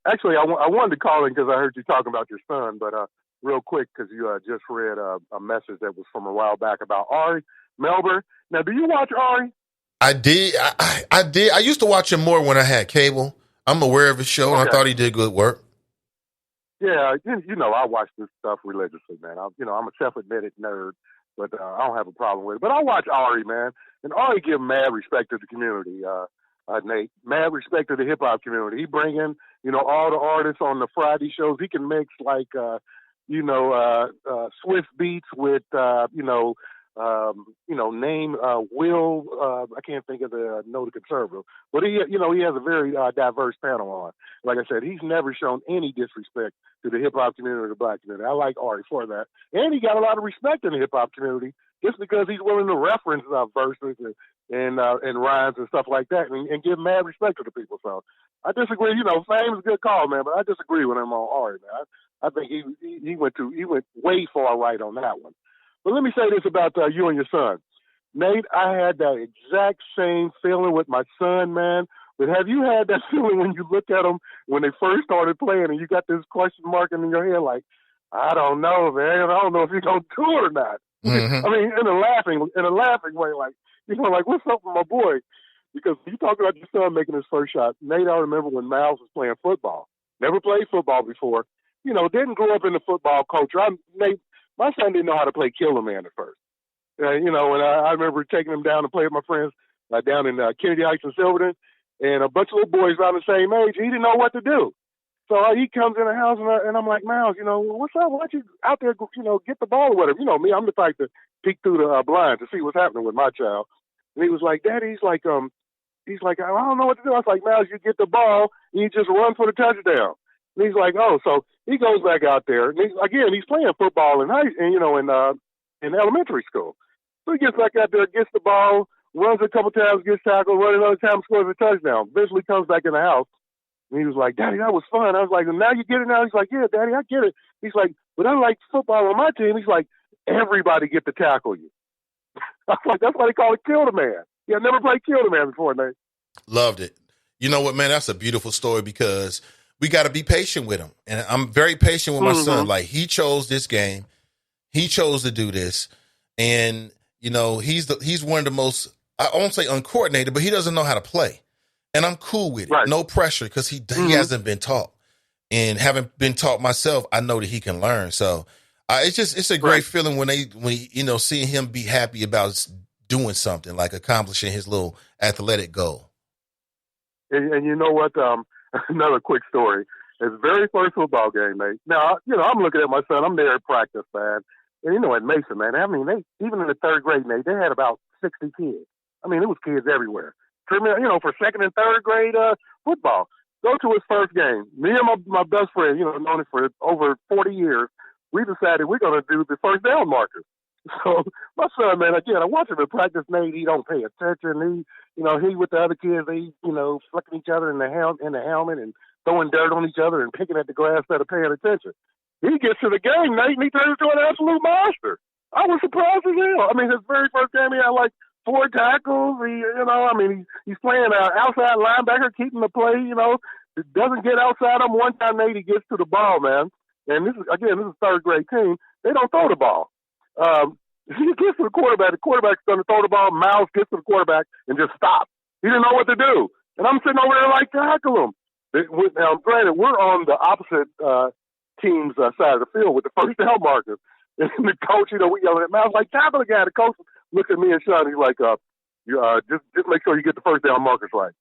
actually, I wanted to call in because I heard you talking about your son, but real quick, because you just read a message that was from a while back about Ari Melber. Now, do you watch Ari? I did. I did. I used to watch him more when I had cable. I'm aware of his show, and I thought he did good work. Yeah, you know, I watch this stuff religiously, man. I'm a self-admitted nerd, but I don't have a problem with it. But I watch Ari, man, and Ari give mad respect to the community, Nate. Mad respect to the hip-hop community. He bring in, you know, all the artists on the Friday shows. He can mix, like, Swift beats with, name Will. I can't think of the conservative, but he has a very diverse panel on. Like I said, he's never shown any disrespect to the hip hop community or the black community. I like Ari for that, and he got a lot of respect in the hip hop community just because he's willing to reference verses and rhymes and stuff like that, and give mad respect to the people. So I disagree. You know, Fame is a good call, man, but I disagree with him on Ari, man. I think he went way far right on that one. But let me say this about you and your son. Nate, I had that exact same feeling with my son, man. But have you had that feeling when you look at them when they first started playing and you got this question mark in your head like, I don't know, man. I don't know if he's going to do it or not. Mm-hmm. I mean, in a laughing way, like, you know, like, what's up with my boy? Because you talk about your son making his first shot. Nate, I remember when Miles was playing football. Never played football before. You know, didn't grow up in the football culture. Nate, my son didn't know how to play Killer Man at first. And I remember taking him down to play with my friends down in Kennedy Heights and Silverton, and a bunch of little boys around the same age. He didn't know what to do. So he comes in the house, and I'm like, Miles, what's up? Why don't you out there, get the ball with him? You know me, I'm the type to peek through the blinds to see what's happening with my child. And he was like, Daddy, he's like, I don't know what to do. I was like, Miles, you get the ball, and you just run for the touchdown. And he's like, oh, so he goes back out there, and he's playing football in elementary school. So he gets back out there, gets the ball, runs a couple times, gets tackled, runs another time, scores a touchdown. Eventually comes back in the house. And he was like, Daddy, that was fun. I was like, now you get it now? He's like, yeah, Daddy, I get it. He's like, but unlike football on my team, he's like, everybody get to tackle you. I was like, that's why they call it kill the man. Yeah, I never played kill the man before, Nate. Loved it. You know what, man? That's a beautiful story because we got to be patient with him. And I'm very patient with my son. Like, he chose this game. He chose to do this. And, he's one of the most, I won't say uncoordinated, but he doesn't know how to play. And I'm cool with it. Right. No pressure because he hasn't been taught. And having been taught myself, I know that he can learn. So it's a great feeling when seeing him be happy about doing something, like accomplishing his little athletic goal. And you know what? Another quick story. His very first football game, mate. Now, I'm looking at my son. I'm there at practice, man. And, at Mason, man, I mean, even in the third grade, Nate, they had about 60 kids. I mean, it was kids everywhere. For second and third grade football. Go to his first game. Me and my best friend, known it for over 40 years, we decided we're going to do the first down markers. So my son, man, again, I watch him in practice, Nate. He don't pay attention. He with the other kids, they, flicking each other in the helmet and throwing dirt on each other and picking at the grass instead of paying attention. He gets to the game, Nate, and he turns into an absolute monster. I was surprised as hell. I mean, his very first game, he had like 4 tackles. He's playing outside linebacker, keeping the play. Doesn't get outside him. One time, Nate, he gets to the ball, man. And this is a third grade team. They don't throw the ball. He gets to the quarterback. The quarterback's going to throw the ball. Miles gets to the quarterback and just stop. He didn't know what to do. And I'm sitting over there like, tackle him. Now, granted, we're on the opposite team's side of the field with the first down markers. And the coach, we yelling at Miles like, tackle the guy. The coach looks at me and Sean. He's like, just make sure you get the first down markers right.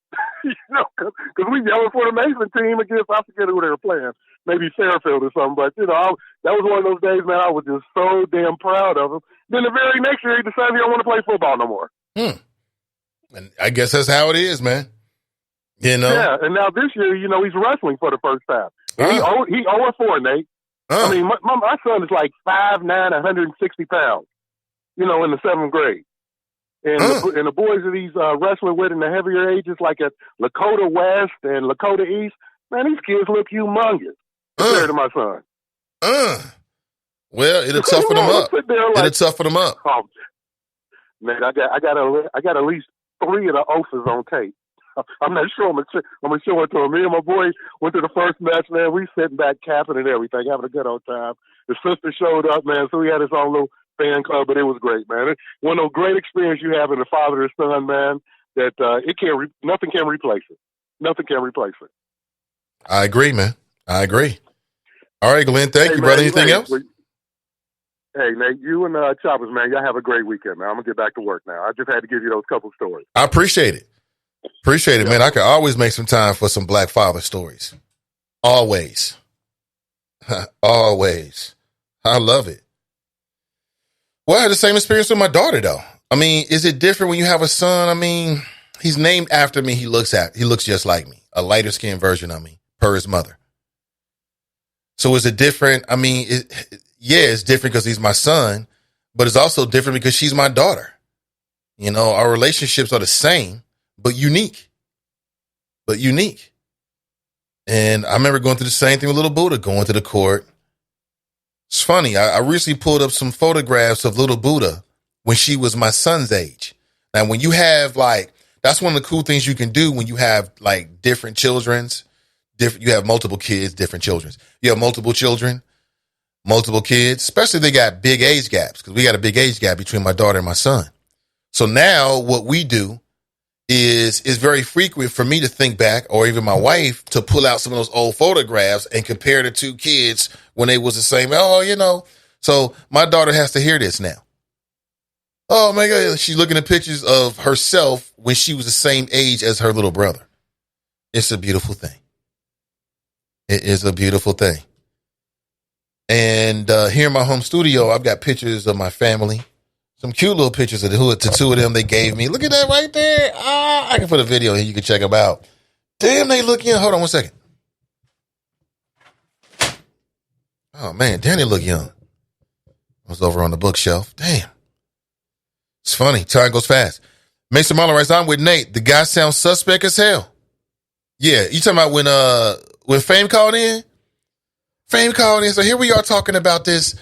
Because we yelling for the Mason team against, I forget who they were playing, maybe Fairfield or something. But, that was one of those days, man, I was just so damn proud of him. Then the very next year, he decided he don't want to play football no more. And I guess that's how it is, man. Yeah, and now this year, he's wrestling for the first time. He 0-4, Nate. I mean, my son is like 5'9", 160 pounds, in the 7th grade. And the boys that he's wrestling with in the heavier ages, like at Lakota West and Lakota East, man, these kids look humongous compared to my son. Well, it'll toughen them up. It'll toughen them up. Oh, man, I got at least 3 of the offers on tape. I'm not sure. I'm gonna show it to him. Me and my boy went to the first match, man. We sitting back capping and everything, having a good old time. His sister showed up, man, so he had his own little fan club, but it was great, man. One of those great experiences you have in a father and son, man, that nothing can replace it. Nothing can replace it. I agree, man. I agree. All right, Glenn, thank you, brother. Anything else? Hey, Nate, you and Choppers, man, y'all have a great weekend, man. I'm going to get back to work now. I just had to give you those couple stories. I appreciate it. Appreciate it, man. I can always make some time for some black father stories. Always. Always. I love it. Well, I had the same experience with my daughter, though. I mean, is it different when you have a son? I mean, he's named after me. He looks just like me, a lighter skinned version of me, per his mother. So is it different? I mean, it's different because he's my son, but it's also different because she's my daughter. Our relationships are the same, but unique. And I remember going through the same thing with little Buddha, going to the court. It's funny. I recently pulled up some photographs of little Buddha when she was my son's age. Now, when you have that's one of the cool things you can do when you have different children's. You have multiple kids, different children. You have multiple children, multiple kids, especially if they got big age gaps, because we got a big age gap between my daughter and my son. So now what we do is very frequent for me to think back, or even my wife, to pull out some of those old photographs and compare the two kids when they was the same. So my daughter has to hear this now. Oh my God, she's looking at pictures of herself when she was the same age as her little brother. It's a beautiful thing. It is a beautiful thing. And here in my home studio, I've got pictures of my family. Some cute little pictures of the two of them they gave me. Look at that right there. I can put a video here. You can check them out. Damn, they look young. Hold on one second. Oh, man. Damn, they look young. I was over on the bookshelf. Damn. It's funny. Time goes fast. Mason Marlon writes, I'm with Nate. The guy sounds suspect as hell. Yeah, you talking about when Fame called in? Fame called in. So here we are talking about this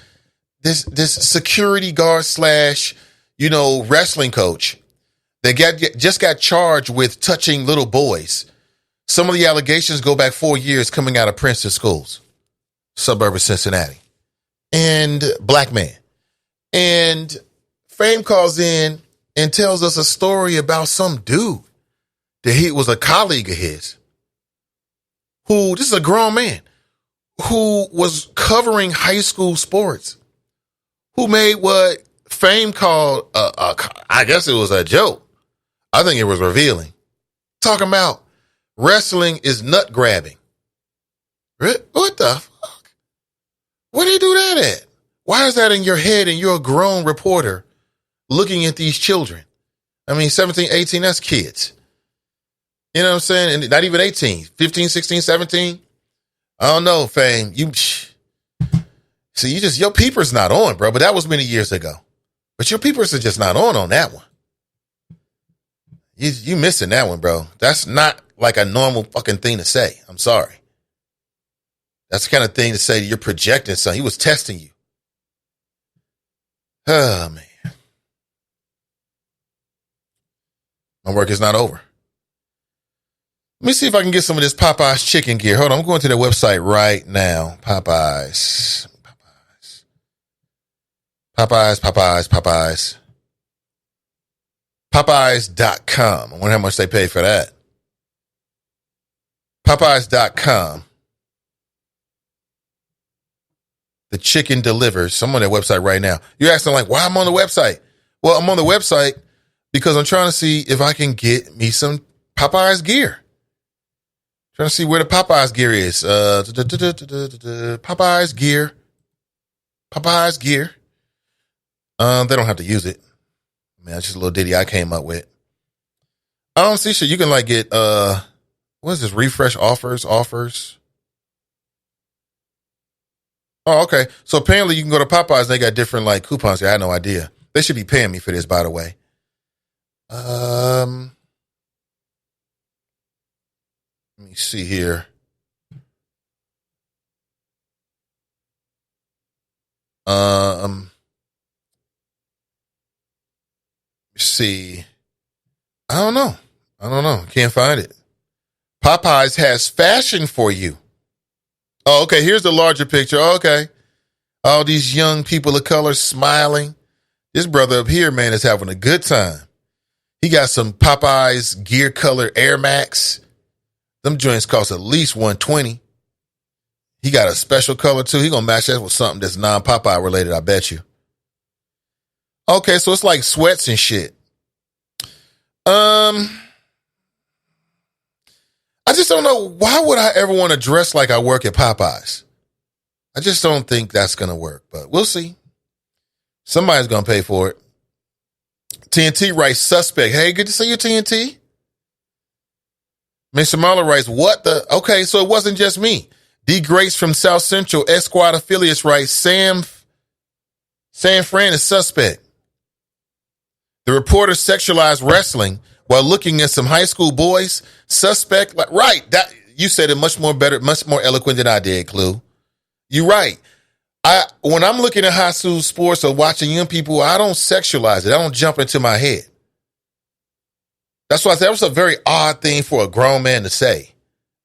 security guard / wrestling coach that just got charged with touching little boys. Some of the allegations go back 4 years, coming out of Princeton schools, suburb of Cincinnati, and black man. And Fame calls in and tells us a story about some dude that he was a colleague of his who, this is a grown man, who was covering high school sports, who made what Fame called, I guess it was a joke. I think it was revealing. Talking about wrestling is nut grabbing. What the fuck? Where do you do that at? Why is that in your head and you're a grown reporter looking at these children? I mean, 17, 18, that's kids. You know what I'm saying? And not even 18, 15, 16, 17. I don't know, Fame. See, your peepers not on, bro. But that was many years ago. But your peepers are just not on that one. You missing that one, bro. That's not like a normal fucking thing to say. I'm sorry. That's the kind of thing to say you're projecting something. He was testing you. Oh, man. My work is not over. Let me see if I can get some of this Popeye's chicken gear. Hold on, I'm going to their website right now. Popeyes. Popeyes.com. I wonder how much they pay for that. Popeyes.com. The chicken delivers. I'm on their website right now. You're asking like, why I'm on the website? Well, I'm on the website because I'm trying to see if I can get me some Popeyes gear. Trying to see where the Popeyes gear is. Popeyes gear. Popeyes gear. They don't have to use it. Man, it's just a little ditty I came up with. I don't see shit. You can like get what is this? Refresh offers. Oh, okay. So apparently you can go to Popeyes and they got different like coupons here. I had no idea. They should be paying me for this, by the way. Let me see here. See. I don't know. Can't find it. Popeyes has fashion for you. Oh, okay. Here's the larger picture. Okay. All these young people of color smiling. This brother up here, man, is having a good time. He got some Popeyes gear color Air Max. Them joints cost at least $120. He got a special color too. He gonna match that with something that's non-Popeye related, I bet you. Okay, so it's like sweats and shit. I just don't know. Why would I ever want to dress like I work at Popeyes? I just don't think that's gonna work, but we'll see. Somebody's gonna pay for it. TNT writes suspect. Hey, good to see you, TNT. Mr. Marler writes, what the? Okay, so it wasn't just me. D. Grace from South Central Esquad affiliates writes, San Fran is suspect. The reporter sexualized wrestling while looking at some high school boys. Suspect, right? That you said it much more better, much more eloquent than I did, Clue. You're right. When I'm looking at high school sports or watching young people, I don't sexualize it. I don't jump into my head. That's why I said that was a very odd thing for a grown man to say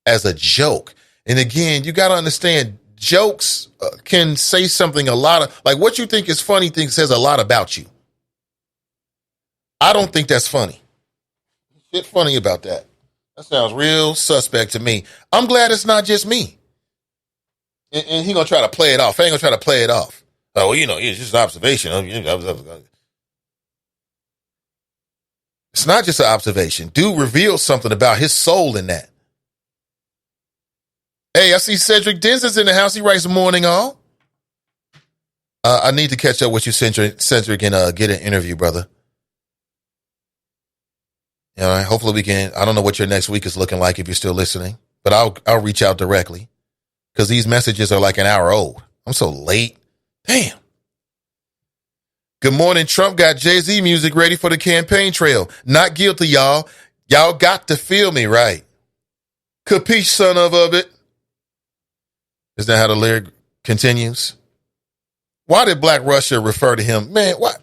as a joke. And again, you got to understand, jokes can say something like what you think is funny thing says a lot about you. I don't think that's funny. Shit funny about that. That sounds real suspect to me. I'm glad it's not just me. And he gonna try to play it off. I ain't gonna try to play it off. Oh, well, it's just an observation. It's not just an observation. Dude revealed something about his soul in that. Hey, I see Cedric Denson's in the house. He writes morning all. I need to catch up with you, Cedric, and get an interview, brother. All right. Hopefully we can. I don't know what your next week is looking like if you're still listening, but I'll reach out directly because these messages are like an hour old. I'm so late. Damn. Good morning. Trump got Jay-Z music ready for the campaign trail. Not guilty, y'all. Y'all got to feel me right. Capiche, son of a bit. Is that how the lyric continues? Why did Black Russia refer to him? Man, what?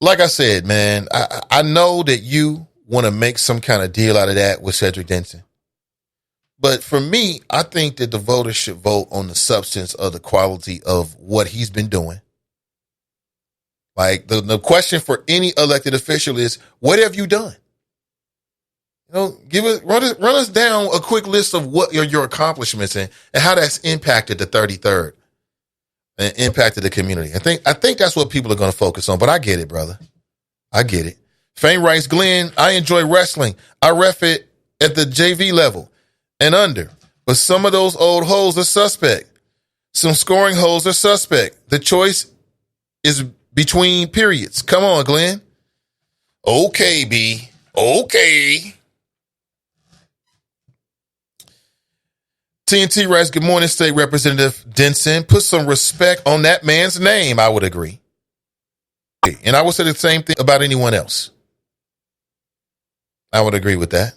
Like I said, man, I know that you want to make some kind of deal out of that with Cedric Denson. But for me, I think that the voters should vote on the substance of the quality of what he's been doing. Like the question for any elected official is, what have you done? You know, run us down a quick list of what are your accomplishments and how that's impacted the 33rd and impacted the community. I think that's what people are going to focus on. But I get it, brother. I get it. Fame writes, Glenn, I enjoy wrestling. I ref it at the JV level and under. But some of those old hoes are suspect. Some scoring hoes are suspect. The choice is between periods. Come on, Glenn. Okay, B. Okay. TNT writes, good morning, State Representative Denson. Put some respect on that man's name, I would agree. And I would say the same thing about anyone else. I would agree with that.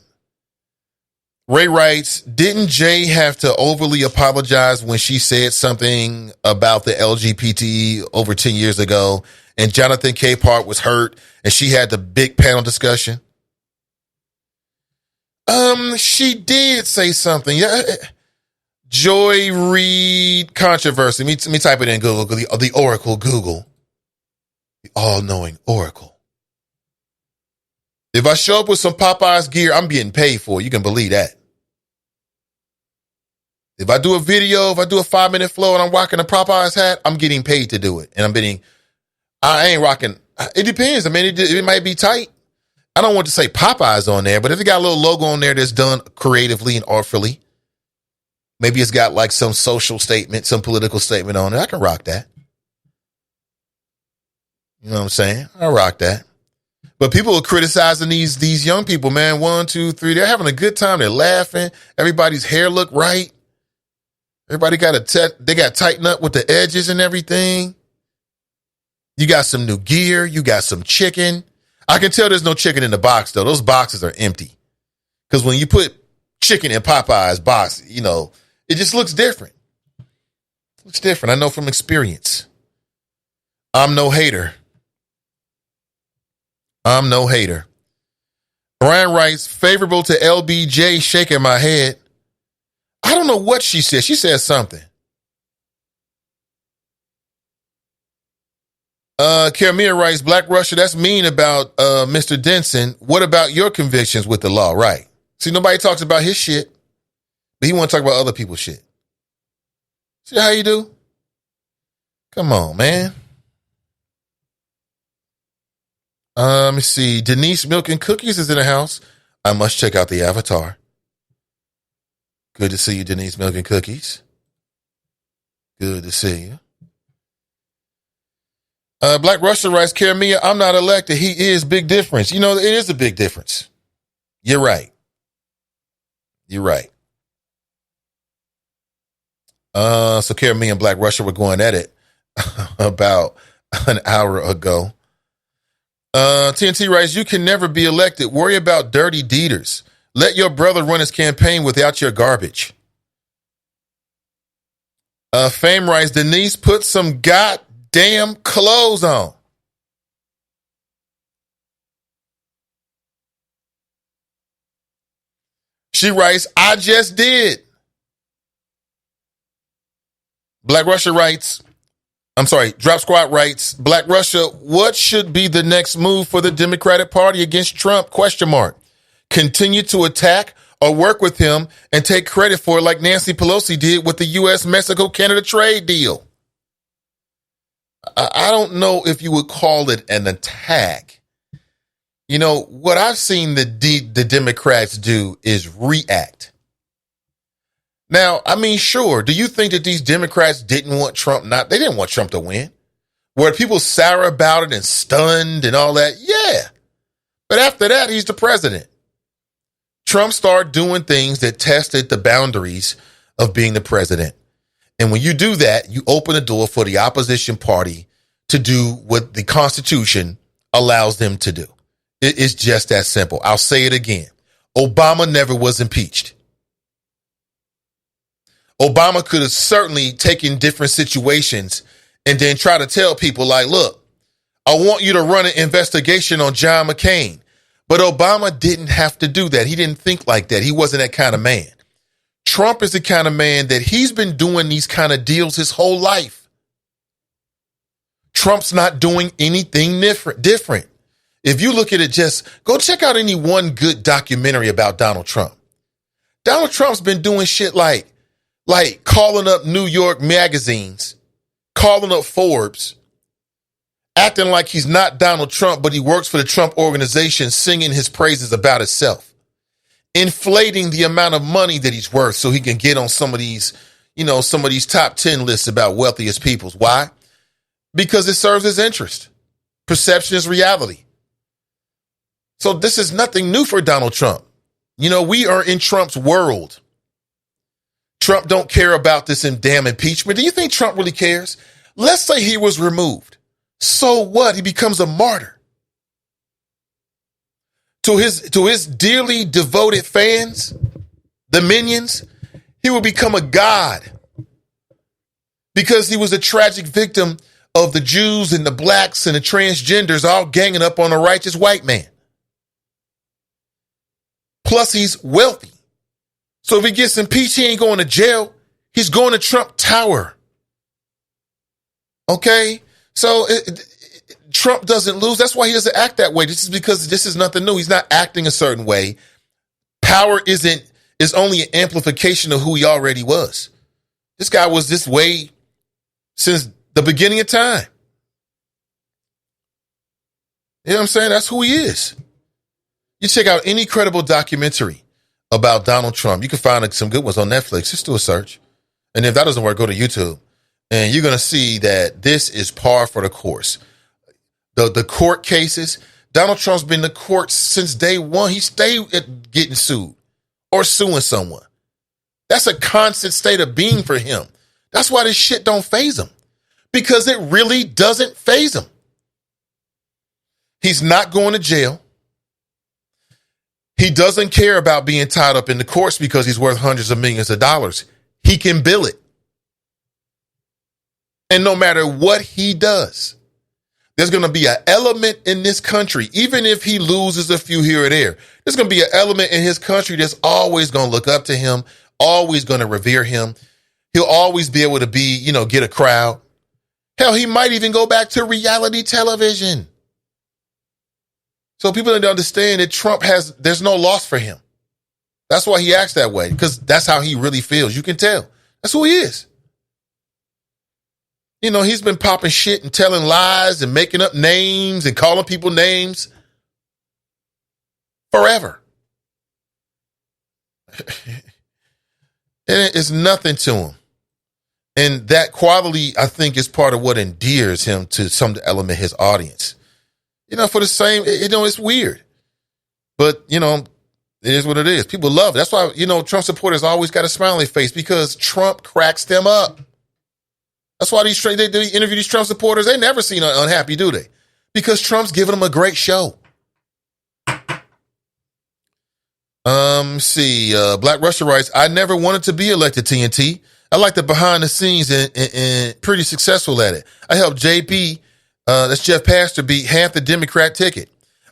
Ray writes, didn't Jay have to overly apologize when she said something about the LGBT over 10 years ago and Jonathan Capehart was hurt and she had the big panel discussion? She did say something. Yeah. Joy Reid controversy. Let me type it in Google, the Oracle Google. The all-knowing Oracle. If I show up with some Popeyes gear, I'm getting paid for it. You can believe that. If I do a video, if I do a 5-minute flow and I'm rocking a Popeyes hat, I'm getting paid to do it. And I ain't rocking. It depends. I mean, it might be tight. I don't want to say Popeyes on there, but if it got a little logo on there that's done creatively and artfully, maybe it's got like some social statement, some political statement on it, I can rock that. You know what I'm saying? I rock that. But people are criticizing these young people, man. 1, 2, 3. They're having a good time. They're laughing. Everybody's hair look right. Everybody they got tightened up with the edges and everything. You got some new gear. You got some chicken. I can tell there's no chicken in the box, though. Those boxes are empty. Because when you put chicken in Popeye's box, you know, it just looks different. It looks different. I know from experience. I'm no hater. Brian writes, favorable to LBJ, shaking my head. I don't know what she said. She said something. Karamia writes, Black Russia, that's mean about Mr. Denson. What about your convictions with the law? Right. See, nobody talks about his shit, but he want to talk about other people's shit. See how you do? Come on, man. Let me see. Denise Milk and Cookies is in the house. I must check out the avatar. Good to see you, Denise Milk and Cookies. Good to see you. Black Russia writes, Karamia, I'm not elected. He is. Big difference. You know, it is a big difference. You're right. So Karamia and Black Russia were going at it about an hour ago. TNT writes, you can never be elected. Worry about dirty deeders. Let your brother run his campaign without your garbage. Fame writes, Denise, put some goddamn clothes on. She writes, I just did. Black Russia writes, Drop Squad writes, Black Russia, what should be the next move for the Democratic Party against Trump? ? Continue to attack or work with him and take credit for it like Nancy Pelosi did with the U.S.-Mexico-Canada trade deal. I don't know if you would call it an attack. You know, what I've seen the Democrats do is react. Now, I mean, sure. Do you think that these Democrats didn't want Trump? They didn't want Trump to win. Were people sour about it and stunned and all that? Yeah. But after that, he's the president. Trump started doing things that tested the boundaries of being the president. And when you do that, you open the door for the opposition party to do what the Constitution allows them to do. It's just that simple. I'll say it again. Obama never was impeached. Obama could have certainly taken different situations and then try to tell people like, look, I want you to run an investigation on John McCain. But Obama didn't have to do that. He didn't think like that. He wasn't that kind of man. Trump is the kind of man that he's been doing these kind of deals his whole life. Trump's not doing anything different. If you look at it, just go check out any one good documentary about Donald Trump. Donald Trump's been doing shit like calling up New York magazines, calling up Forbes, acting like he's not Donald Trump, but he works for the Trump organization, singing his praises about himself, inflating the amount of money that he's worth so he can get on some of these top 10 lists about wealthiest peoples. Why? Because it serves his interest. Perception is reality. So this is nothing new for Donald Trump. We are in Trump's world. Trump don't care about this damn impeachment. Do you think Trump really cares? Let's say he was removed. So what? He becomes a martyr. To his dearly devoted fans, the minions, he will become a god because he was a tragic victim of the Jews and the blacks and the transgenders all ganging up on a righteous white man. Plus, he's wealthy. So if he gets impeached, he ain't going to jail. He's going to Trump Tower. Okay? So Trump doesn't lose. That's why he doesn't act that way. This is because this is nothing new. He's not acting a certain way. Power is only an amplification of who he already was. This guy was this way since the beginning of time. You know what I'm saying? That's who he is. You check out any credible documentary about Donald Trump. You can find some good ones on Netflix. Just do a search. And if that doesn't work, go to YouTube. And you're going to see that this is par for the course. The court cases, Donald Trump's been in the court since day one. He stayed at getting sued or suing someone. That's a constant state of being for him. That's why this shit don't faze him. Because it really doesn't faze him. He's not going to jail. He doesn't care about being tied up in the courts because he's worth hundreds of millions of dollars. He can bill it. And no matter what he does, there's going to be an element in this country, even if he loses a few here or there, there's going to be an element in his country that's always going to look up to him, always going to revere him. He'll always be able to get a crowd. Hell, he might even go back to reality television. So people need to understand that there's no loss for him. That's why he acts that way, because that's how he really feels. You can tell. That's who he is. He's been popping shit and telling lies and making up names and calling people names forever. And it's nothing to him. And that quality, I think, is part of what endears him to some element of his audience. For the same, it's weird. But, it is what it is. People love it. That's why, Trump supporters always got a smile on their face because Trump cracks them up. That's why they interview these Trump supporters. They never seem unhappy, do they? Because Trump's giving them a great show. Black Russia writes, I never wanted to be elected TNT. I like the behind the scenes and pretty successful at it. I helped JP, that's Jeff Pastor, beat half the Democrat ticket.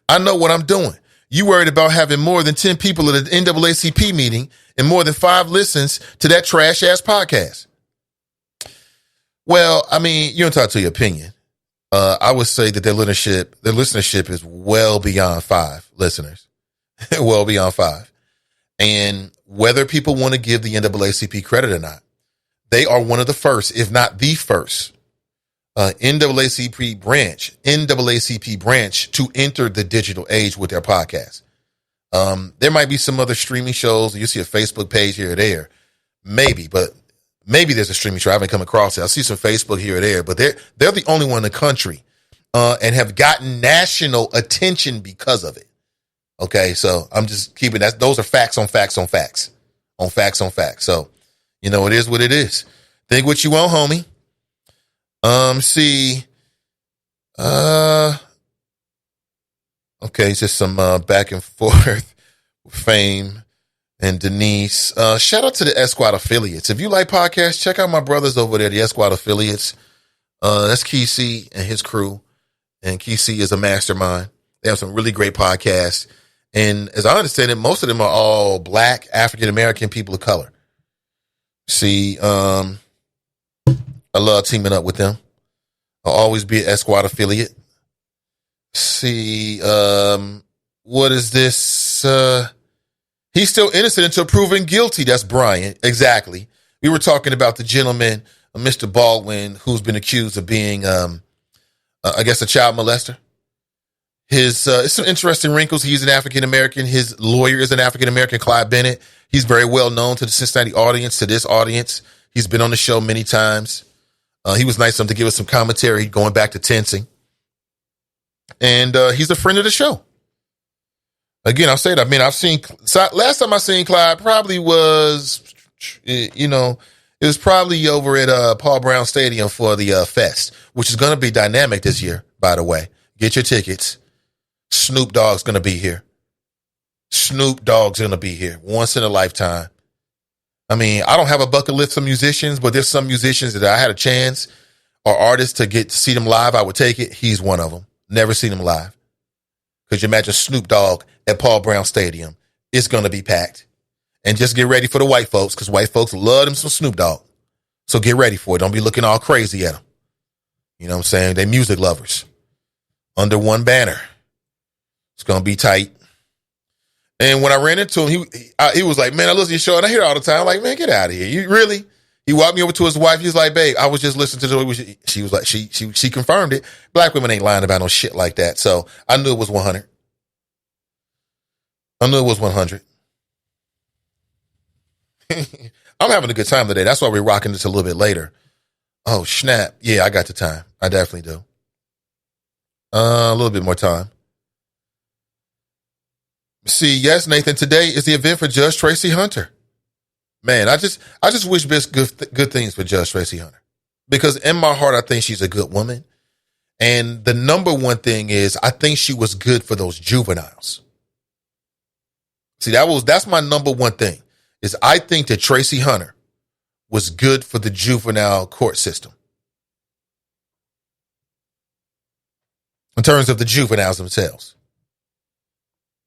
I know what I'm doing. You worried about having more than 10 people at an NAACP meeting and more than 5 listens to that trash ass podcast. Well, I mean, you're entitled to your opinion. I would say that their listenership is well beyond 5 listeners, well beyond 5. And whether people want to give the NAACP credit or not, they are one of the first, if not the first, NAACP branch to enter the digital age with their podcast. There might be some other streaming shows. You see a Facebook page here or there, Maybe, but maybe there's a streaming show. I haven't come across it. I see some Facebook here or there, but they're the only one in the country and have gotten national attention because of it. Okay, so I'm just keeping that. Those are facts on facts on facts on facts on facts. So, it is what it is. Think what you want, homie. Okay, it's just some back and forth with Fame and Denise. Shout out to the S-Squad affiliates. If you like podcasts, check out my brothers over there, the S-Squad affiliates. That's Kesey and his crew. And Kesey is a mastermind. They have some really great podcasts. And as I understand it, most of them are all Black, African-American people of color. I love teaming up with them. I'll always be an S-Squad affiliate. What is this? He's still innocent until proven guilty. That's Brian. Exactly. We were talking about the gentleman, Mr. Baldwin, who's been accused of being, a child molester. It's some interesting wrinkles. He's an African-American. His lawyer is an African-American, Clyde Bennett. He's very well known to the Cincinnati audience, to this audience. He's been on the show many times. He was nice enough to give us some commentary going back to tensing. And he's a friend of the show. Again, I'll say that. Last time I seen Clyde probably was, it was probably over at Paul Brown Stadium for the Fest, which is going to be dynamic this year, by the way. Get your tickets. Snoop Dogg's going to be here. Once in a lifetime. I don't have a bucket list of musicians, but there's some musicians that I had a chance or artists to get to see them live. I would take it. He's one of them. Never seen him live. Could you imagine Snoop Dogg at Paul Brown Stadium? It's going to be packed. And just get ready for the white folks, because white folks love them some Snoop Dogg. So get ready for it. Don't be looking all crazy at them. You know what I'm saying? They music lovers. Under one banner. It's going to be tight. And when I ran into him, he was like, man, I listen to your show and I hear it all the time. I'm like, man, get out of here. You really? He walked me over to his wife. He was like, babe, I was just listening to the, she was like, she confirmed it. Black women ain't lying about no shit like that. So I knew it was 100. I'm having a good time today. That's why we're rocking this a little bit later. Oh, snap. Yeah, I got the time. I definitely do. A little bit more time. See, yes, Nathan, today is the event for Judge Tracy Hunter. Man, I just wish best good things for Judge Tracy Hunter, because in my heart, I think she's a good woman. And the number one thing is I think she was good for those juveniles. See, that's my number one thing, is I think that Tracy Hunter was good for the juvenile court system. In terms of the juveniles themselves.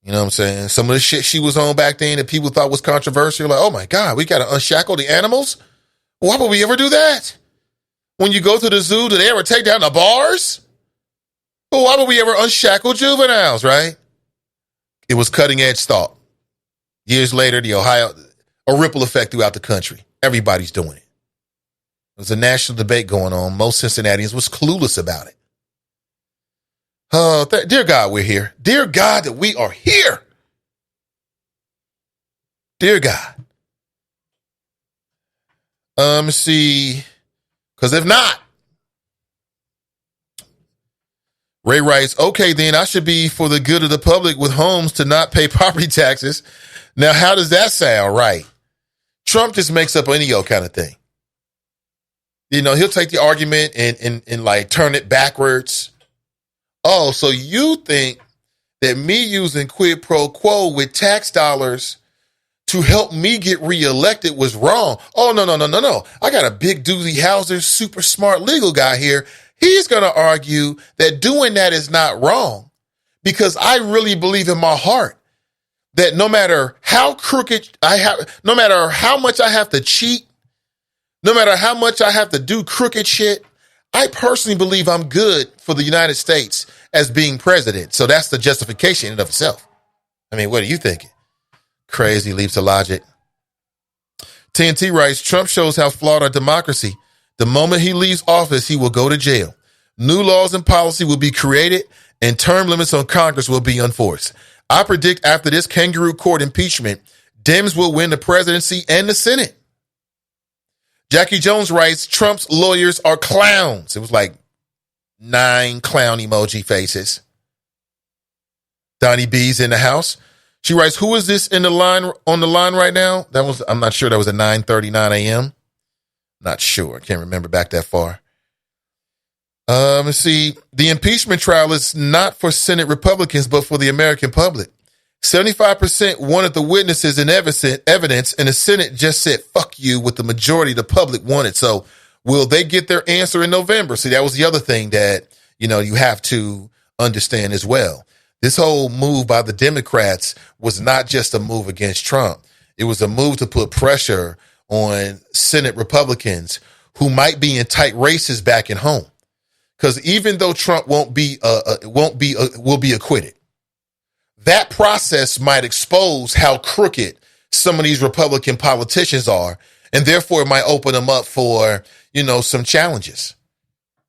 You know what I'm saying? Some of the shit she was on back then that people thought was controversial, like, oh my God, we got to unshackle the animals? Why would we ever do that? When you go to the zoo, do they ever take down the bars? Well, why would we ever unshackle juveniles, right? It was cutting edge thought. Years later, a ripple effect throughout the country. Everybody's doing it. There's a national debate going on. Most Cincinnatians was clueless about it. Oh, dear God, we're here. Dear God, that we are here. Dear God. See, because if not, Ray writes, okay, then I should be for the good of the public with homes to not pay property taxes. Now, how does that sound? Right. Trump just makes up any old kind of thing. He'll take the argument and like turn it backwards. Oh, so you think that me using quid pro quo with tax dollars to help me get reelected was wrong? Oh, no. I got a big doozy Hauser, super smart legal guy here. He's going to argue that doing that is not wrong, because I really believe in my heart that no matter how crooked no matter how much I have to cheat, no matter how much I have to do crooked shit, I personally believe I'm good for the United States as being president. So that's the justification in and of itself. I mean, what are you thinking? Crazy leaps of logic. TNT writes, Trump shows how flawed our democracy. The moment he leaves office, he will go to jail. New laws and policy will be created, and term limits on Congress will be enforced. I predict after this kangaroo court impeachment, Dems will win the presidency and the Senate. Jackie Jones writes, Trump's lawyers are clowns. It was like 9 clown emoji faces. Donnie B's in the house. She writes, who is this in the line on the line right now? I'm not sure. That was at 9:39 a.m. Not sure. I can't remember back that far. Let's see. The impeachment trial is not for Senate Republicans, but for the American public. 75% wanted the witnesses and evidence, and the Senate just said, fuck you, with the majority of the public wanted. So will they get their answer in November? See, that was the other thing that, you have to understand as well. This whole move by the Democrats was not just a move against Trump. It was a move to put pressure on Senate Republicans who might be in tight races back at home. Because even though Trump will be acquitted, that process might expose how crooked some of these Republican politicians are, and therefore it might open them up for, some challenges.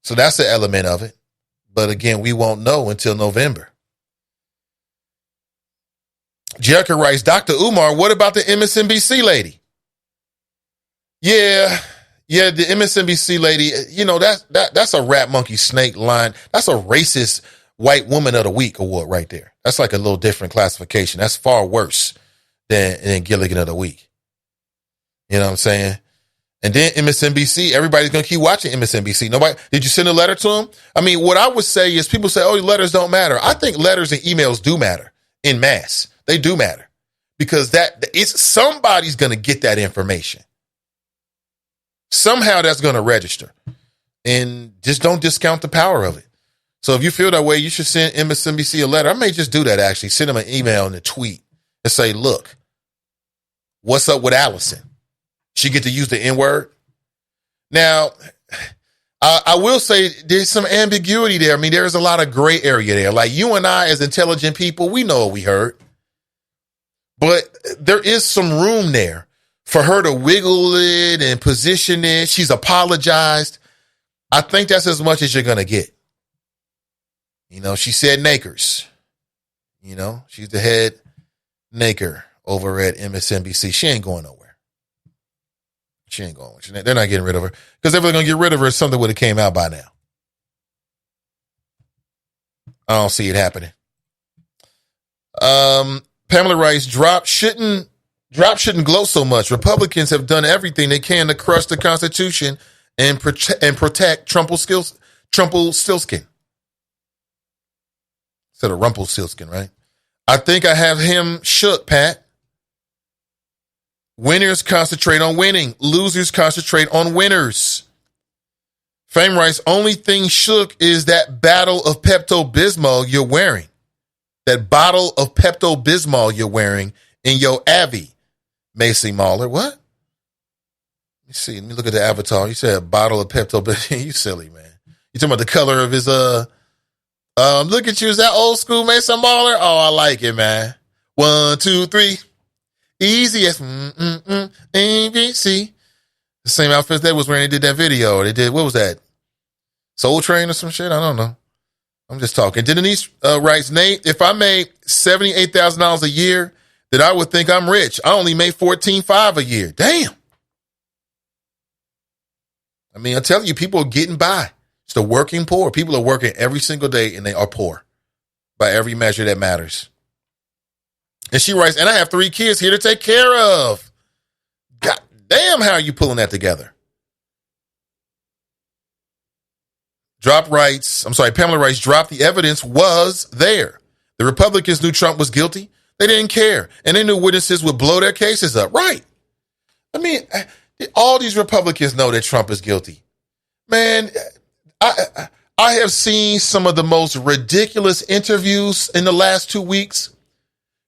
So that's an element of it. But again, we won't know until November. Jericho writes, Dr. Umar, what about the MSNBC lady? Yeah, the MSNBC lady, that's a rat monkey snake line. That's a racist white woman of the week award right there. That's like a little different classification. That's far worse than Gilligan of the week. You know what I'm saying? And then MSNBC, everybody's going to keep watching MSNBC. Nobody, did you send a letter to them? I mean, what I would say is people say, oh, letters don't matter. I think letters and emails do matter in mass. They do matter because it's somebody's going to get that information. Somehow that's going to register, and just don't discount the power of it. So if you feel that way, you should send MSNBC a letter. I may just do that, actually. Send them an email and a tweet and say, look, what's up with Allison? She get to use the N-word? Now, I will say there's some ambiguity there. I mean, there's a lot of gray area there. Like you and I as intelligent people, we know what we heard. But there is some room there for her to wiggle it and position it. She's apologized. I think that's as much as you're going to get. She said Nakers. She's the head Naker over at MSNBC. She ain't going nowhere. She ain't going. They're not getting rid of her because if they're going to get rid of her, something would have came out by now. I don't see it happening. Pamela writes, drop shouldn't glow so much. Republicans have done everything they can to crush the Constitution and protect Trumpelstiltskin. Instead of Rumpelstiltskin, right? I think I have him shook, Pat. Winners concentrate on winning. Losers concentrate on winners. Fame writes, only thing shook is that battle of Pepto-Bismol you're wearing. That bottle of Pepto-Bismol you're wearing in your Avi. Macy Mahler. What? Let me see. Let me look at the avatar. You said a bottle of Pepto-Bismol. You silly, man. You talking about the color of his, look at you. Is that old school Mason Mahler? Oh, I like it, man. 1, 2, 3. Easy as ABC. The same outfits they was wearing. They did that video. They did, what was that? Soul Train or some shit? I don't know. I'm just talking. Denise writes, Nate, if I made $78,000 a year, then I would think I'm rich. I only made $14,500 a year. Damn. I mean, I'm telling you, people are getting by. It's the working poor. People are working every single day and they are poor by every measure that matters. And she writes, and I have 3 kids here to take care of. God damn, how are you pulling that together? Pamela writes, drop the evidence was there. The Republicans knew Trump was guilty. They didn't care. And they knew witnesses would blow their cases up. Right. I mean, all these Republicans know that Trump is guilty. Man, I have seen some of the most ridiculous interviews in the last 2 weeks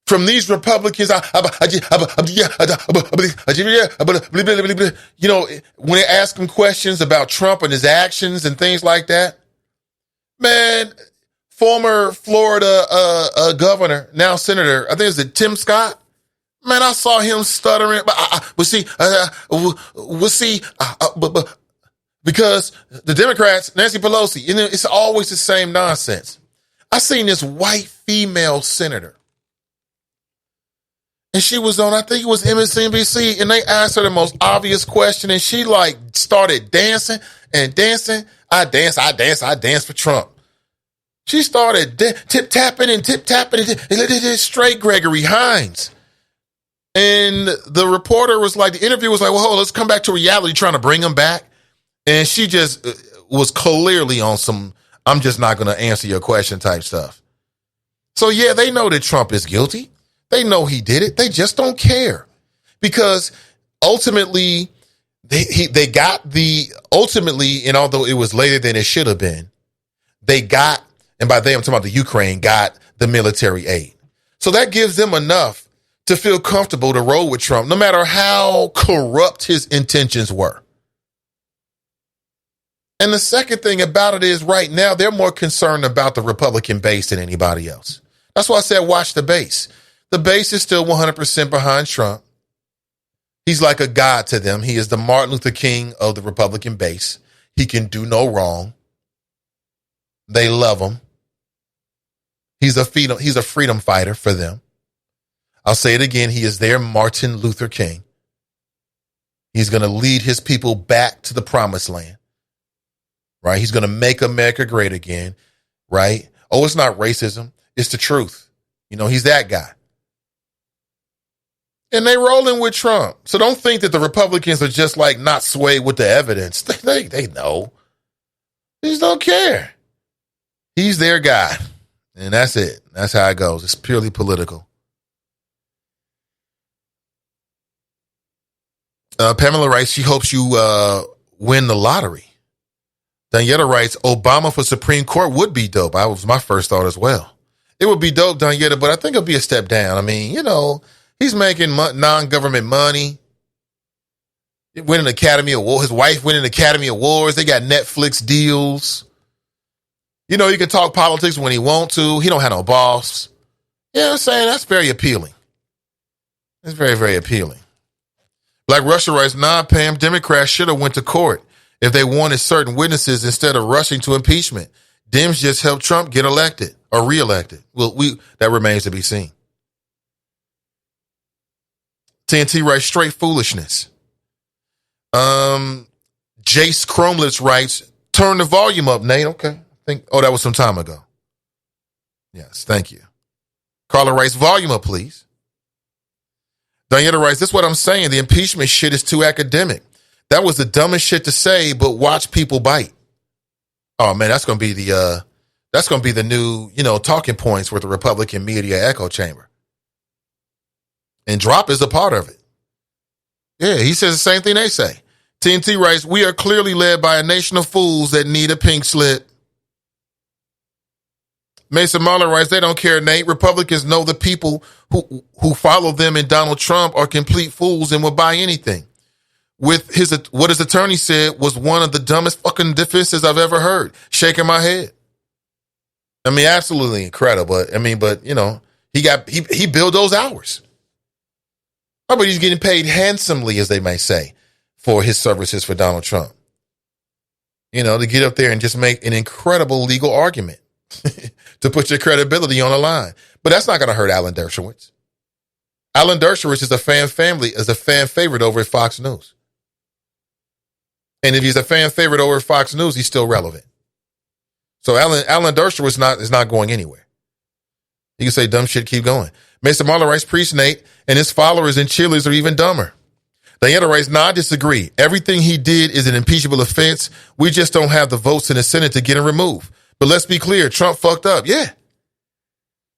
from these Republicans. When they ask him questions about Trump and his actions and things like that. Man, former Florida governor, now senator, I think it's Tim Scott. Man, I saw him stuttering. Because the Democrats, Nancy Pelosi, it's always the same nonsense. I seen this white female senator. And she was on, I think it was MSNBC, and they asked her the most obvious question, and she like started dancing and dancing. I dance for Trump. She started tip-tapping and straight Gregory Hines. And the reporter was like, the interview was like, well, hold on, let's come back to reality, trying to bring him back. And she just was clearly on some, I'm just not going to answer your question type stuff. So yeah, they know that Trump is guilty. They know he did it. They just don't care because ultimately they got ultimately, and although it was later than it should have been, they got, and by they I'm talking about the Ukraine, got the military aid. So that gives them enough to feel comfortable to roll with Trump, no matter how corrupt his intentions were. And the second thing about it is right now, they're more concerned about the Republican base than anybody else. That's why I said, watch the base. The base is still 100% behind Trump. He's like a god to them. He is the Martin Luther King of the Republican base. He can do no wrong. They love him. He's a freedom fighter for them. I'll say it again. He is their Martin Luther King. He's going to lead his people back to the promised land, right? He's going to make America great again, right? Oh, it's not racism. It's the truth. You know, he's that guy. And they rolling with Trump. So don't think that the Republicans are just like not swayed with the evidence. They know. They just don't care. He's their guy. And that's it. That's how it goes. It's purely political. Pamela writes, she hopes you win the lottery. Danietta writes, Obama for Supreme Court would be dope. That was my first thought as well. It would be dope, Danietta, but I think it'll be a step down. I mean, you know, he's making non-government money. Winning Academy Award. His wife winning Academy Awards. They got Netflix deals. You know, he can talk politics when he want to. He don't have no boss. You know what I'm saying? That's very appealing. It's very, very appealing. Black Russia writes, nah, Pam, Democrats should have went to court if they wanted certain witnesses instead of rushing to impeachment. Dems just helped Trump get elected or reelected. Well, that remains to be seen. TNT writes, straight foolishness. Jace Chromelitz writes, turn the volume up, Nate. Okay. That was some time ago. Yes, thank you. Carla writes, volume up, please. Diana writes, this is what I'm saying. The impeachment shit is too academic. That was the dumbest shit to say, but watch people bite. Oh man, that's gonna be the new, talking points for the Republican media echo chamber. And Drop is a part of it. Yeah, he says the same thing they say. TNT writes, we are clearly led by a nation of fools that need a pink slip. Mason Marler writes, they don't care, Nate. Republicans know the people who follow them and Donald Trump are complete fools and will buy anything. What his attorney said was one of the dumbest fucking defenses I've ever heard. Shaking my head. I mean, absolutely incredible. He billed those hours. I bet he's getting paid handsomely, as they may say, for his services for Donald Trump. To get up there and just make an incredible legal argument to put your credibility on the line. But that's not going to hurt Alan Dershowitz. Alan Dershowitz is a fan favorite over at Fox News. And if he's a fan favorite over at Fox News, he's still relevant. So Alan Dershowitz is not going anywhere. You can say dumb shit, keep going. Mason Marler writes, priest Nate, and his followers and cheerleaders are even dumber. Diana writes, I disagree. Everything he did is an impeachable offense. We just don't have the votes in the Senate to get him removed. But let's be clear, Trump fucked up. Yeah.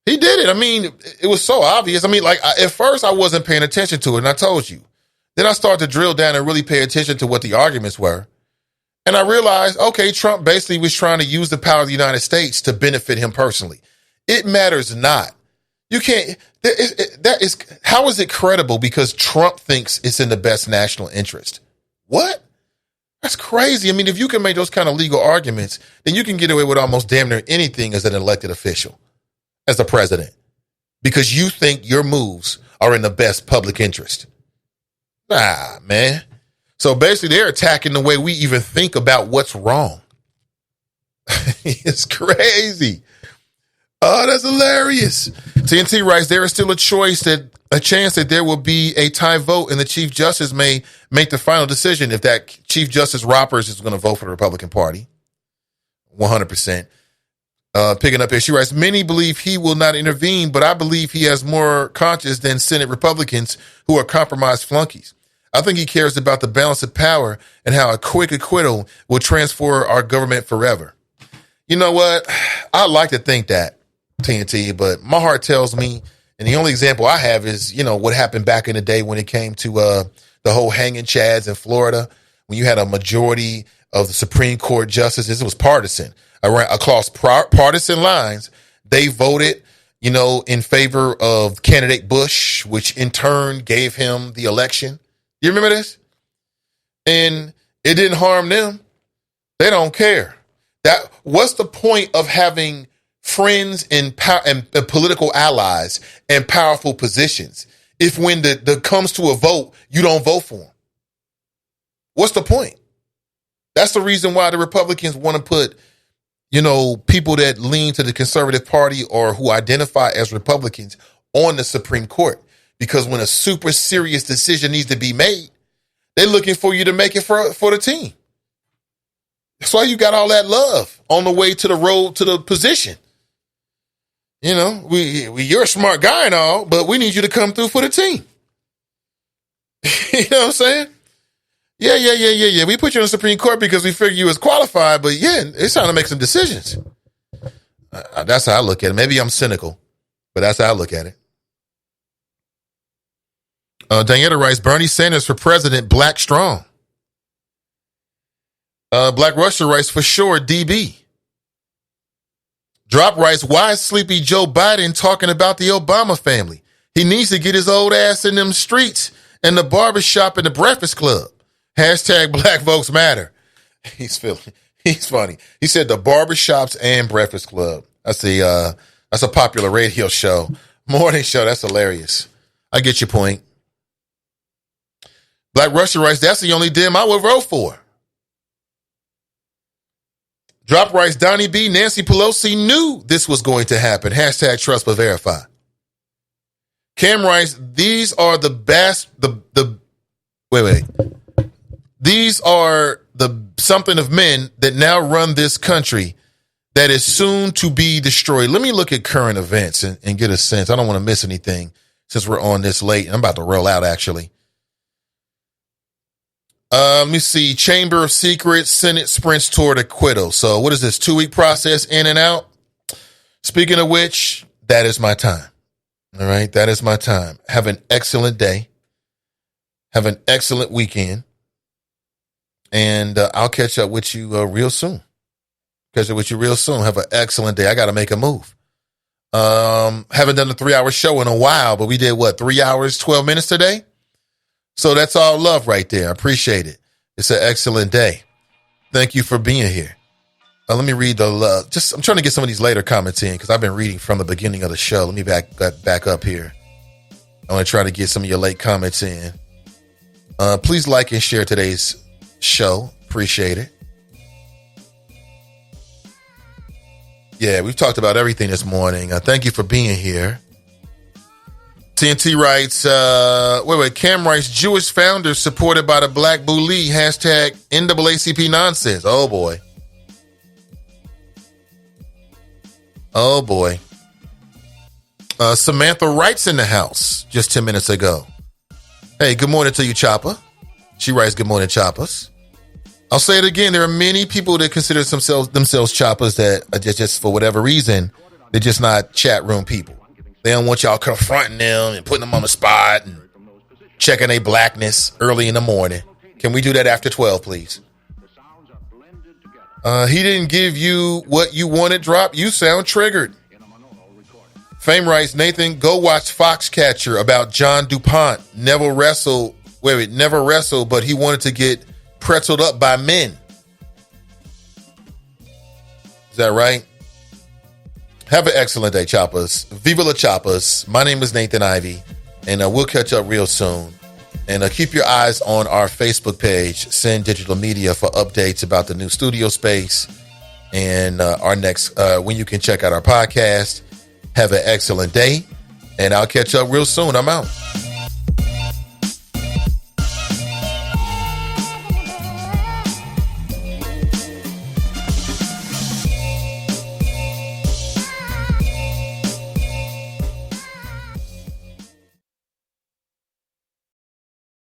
He did it. I mean, it was so obvious. I mean, at first I wasn't paying attention to it, and I told you. Then I started to drill down and really pay attention to what the arguments were. And I realized, okay, Trump basically was trying to use the power of the United States to benefit him personally. It matters not. You can't, how is it credible because Trump thinks it's in the best national interest? What? That's crazy. I mean, if you can make those kind of legal arguments, then you can get away with almost damn near anything as an elected official, as a president, because you think your moves are in the best public interest. Nah, man. So basically, they're attacking the way we even think about what's wrong. It's crazy. Oh, that's hilarious. TNT writes, there is still a choice that a chance that there will be a tie vote and the Chief Justice may make the final decision if that Chief Justice Roberts is going to vote for the Republican Party. 100%. Picking up here, she writes, many believe he will not intervene, but I believe he has more conscience than Senate Republicans who are compromised flunkies. I think he cares about the balance of power and how a quick acquittal will transform our government forever. You know what? I like to think that, TNT, but my heart tells me, and the only example I have is, what happened back in the day when it came to the whole hanging chads in Florida, when you had a majority of the Supreme Court justices. It was partisan. Across partisan lines, they voted, in favor of candidate Bush, which in turn gave him the election. You remember this? And it didn't harm them. They don't care. What's the point of having friends and political allies and powerful positions if when the comes to a vote, you don't vote for them? What's the point? That's the reason why the Republicans want to put, people that lean to the conservative party or who identify as Republicans on the Supreme Court. Because when a super serious decision needs to be made, they're looking for you to make it for the team. That's why you got all that love on the way to the road to the position. You're a smart guy and all, but we need you to come through for the team. You know what I'm saying? Yeah. We put you on the Supreme Court because we figure you was qualified, but it's time to make some decisions. That's how I look at it. Maybe I'm cynical, but that's how I look at it. Diana writes, Bernie Sanders for president, black strong. Black Russia writes, for sure, DB. Drop writes, why is sleepy Joe Biden talking about the Obama family? He needs to get his old ass in them streets and the barbershop and the Breakfast Club. Hashtag Black Folks Matter. He's funny. He said the barbershops and Breakfast Club. That's a popular radio show. Morning show. That's hilarious. I get your point. Black Russia writes, that's the only dim I would vote for. Drop writes, Donnie B, Nancy Pelosi knew this was going to happen. Hashtag trust but verify. Cam writes, these are the best, These are the something of men that now run this country that is soon to be destroyed. Let me look at current events and get a sense. I don't want to miss anything since we're on this late. I'm about to roll out, actually. Let me see. Chamber of Secrets, Senate sprints toward acquittal. So what is this, 2-week process in and out? Speaking of which, that is my time. All right, that is my time. Have an excellent day. Have an excellent weekend. And I'll catch up with you real soon. Have an excellent day. I got to make a move. Haven't done a 3-hour show in a while, but we did 3 hours, 12 minutes today? So that's all love right there. I appreciate it. It's an excellent day. Thank you for being here. Let me read the I'm trying to get some of these later comments in because I've been reading from the beginning of the show. Let me back up here. I want to try to get some of your late comments in. Please like and share today's show. Appreciate it. Yeah, we've talked about everything this morning. Thank you for being here. TNT writes, Cam writes, Jewish founders supported by the Black Bully, hashtag NAACP nonsense. Oh boy. Samantha writes in the house just 10 minutes ago. Hey, good morning to you, Chopper. She writes, good morning, Choppers. I'll say it again. There are many people that consider themselves Choppers that are just for whatever reason, they're just not chat room people. They don't want y'all confronting them and putting them on the spot and checking their blackness early in the morning. Can we do that after 12, please? He didn't give you what you wanted, Drop. You sound triggered. Fame writes, Nathan, go watch Foxcatcher about John DuPont. Never wrestled, but he wanted to get pretzeled up by men. Is that right? Have an excellent day, Choppers. Viva la Choppers. My name is Nathan Ivey, and we'll catch up real soon. And keep your eyes on our Facebook page, Send Digital Media, for updates about the new studio space and our next, when you can check out our podcast. Have an excellent day, and I'll catch up real soon. I'm out.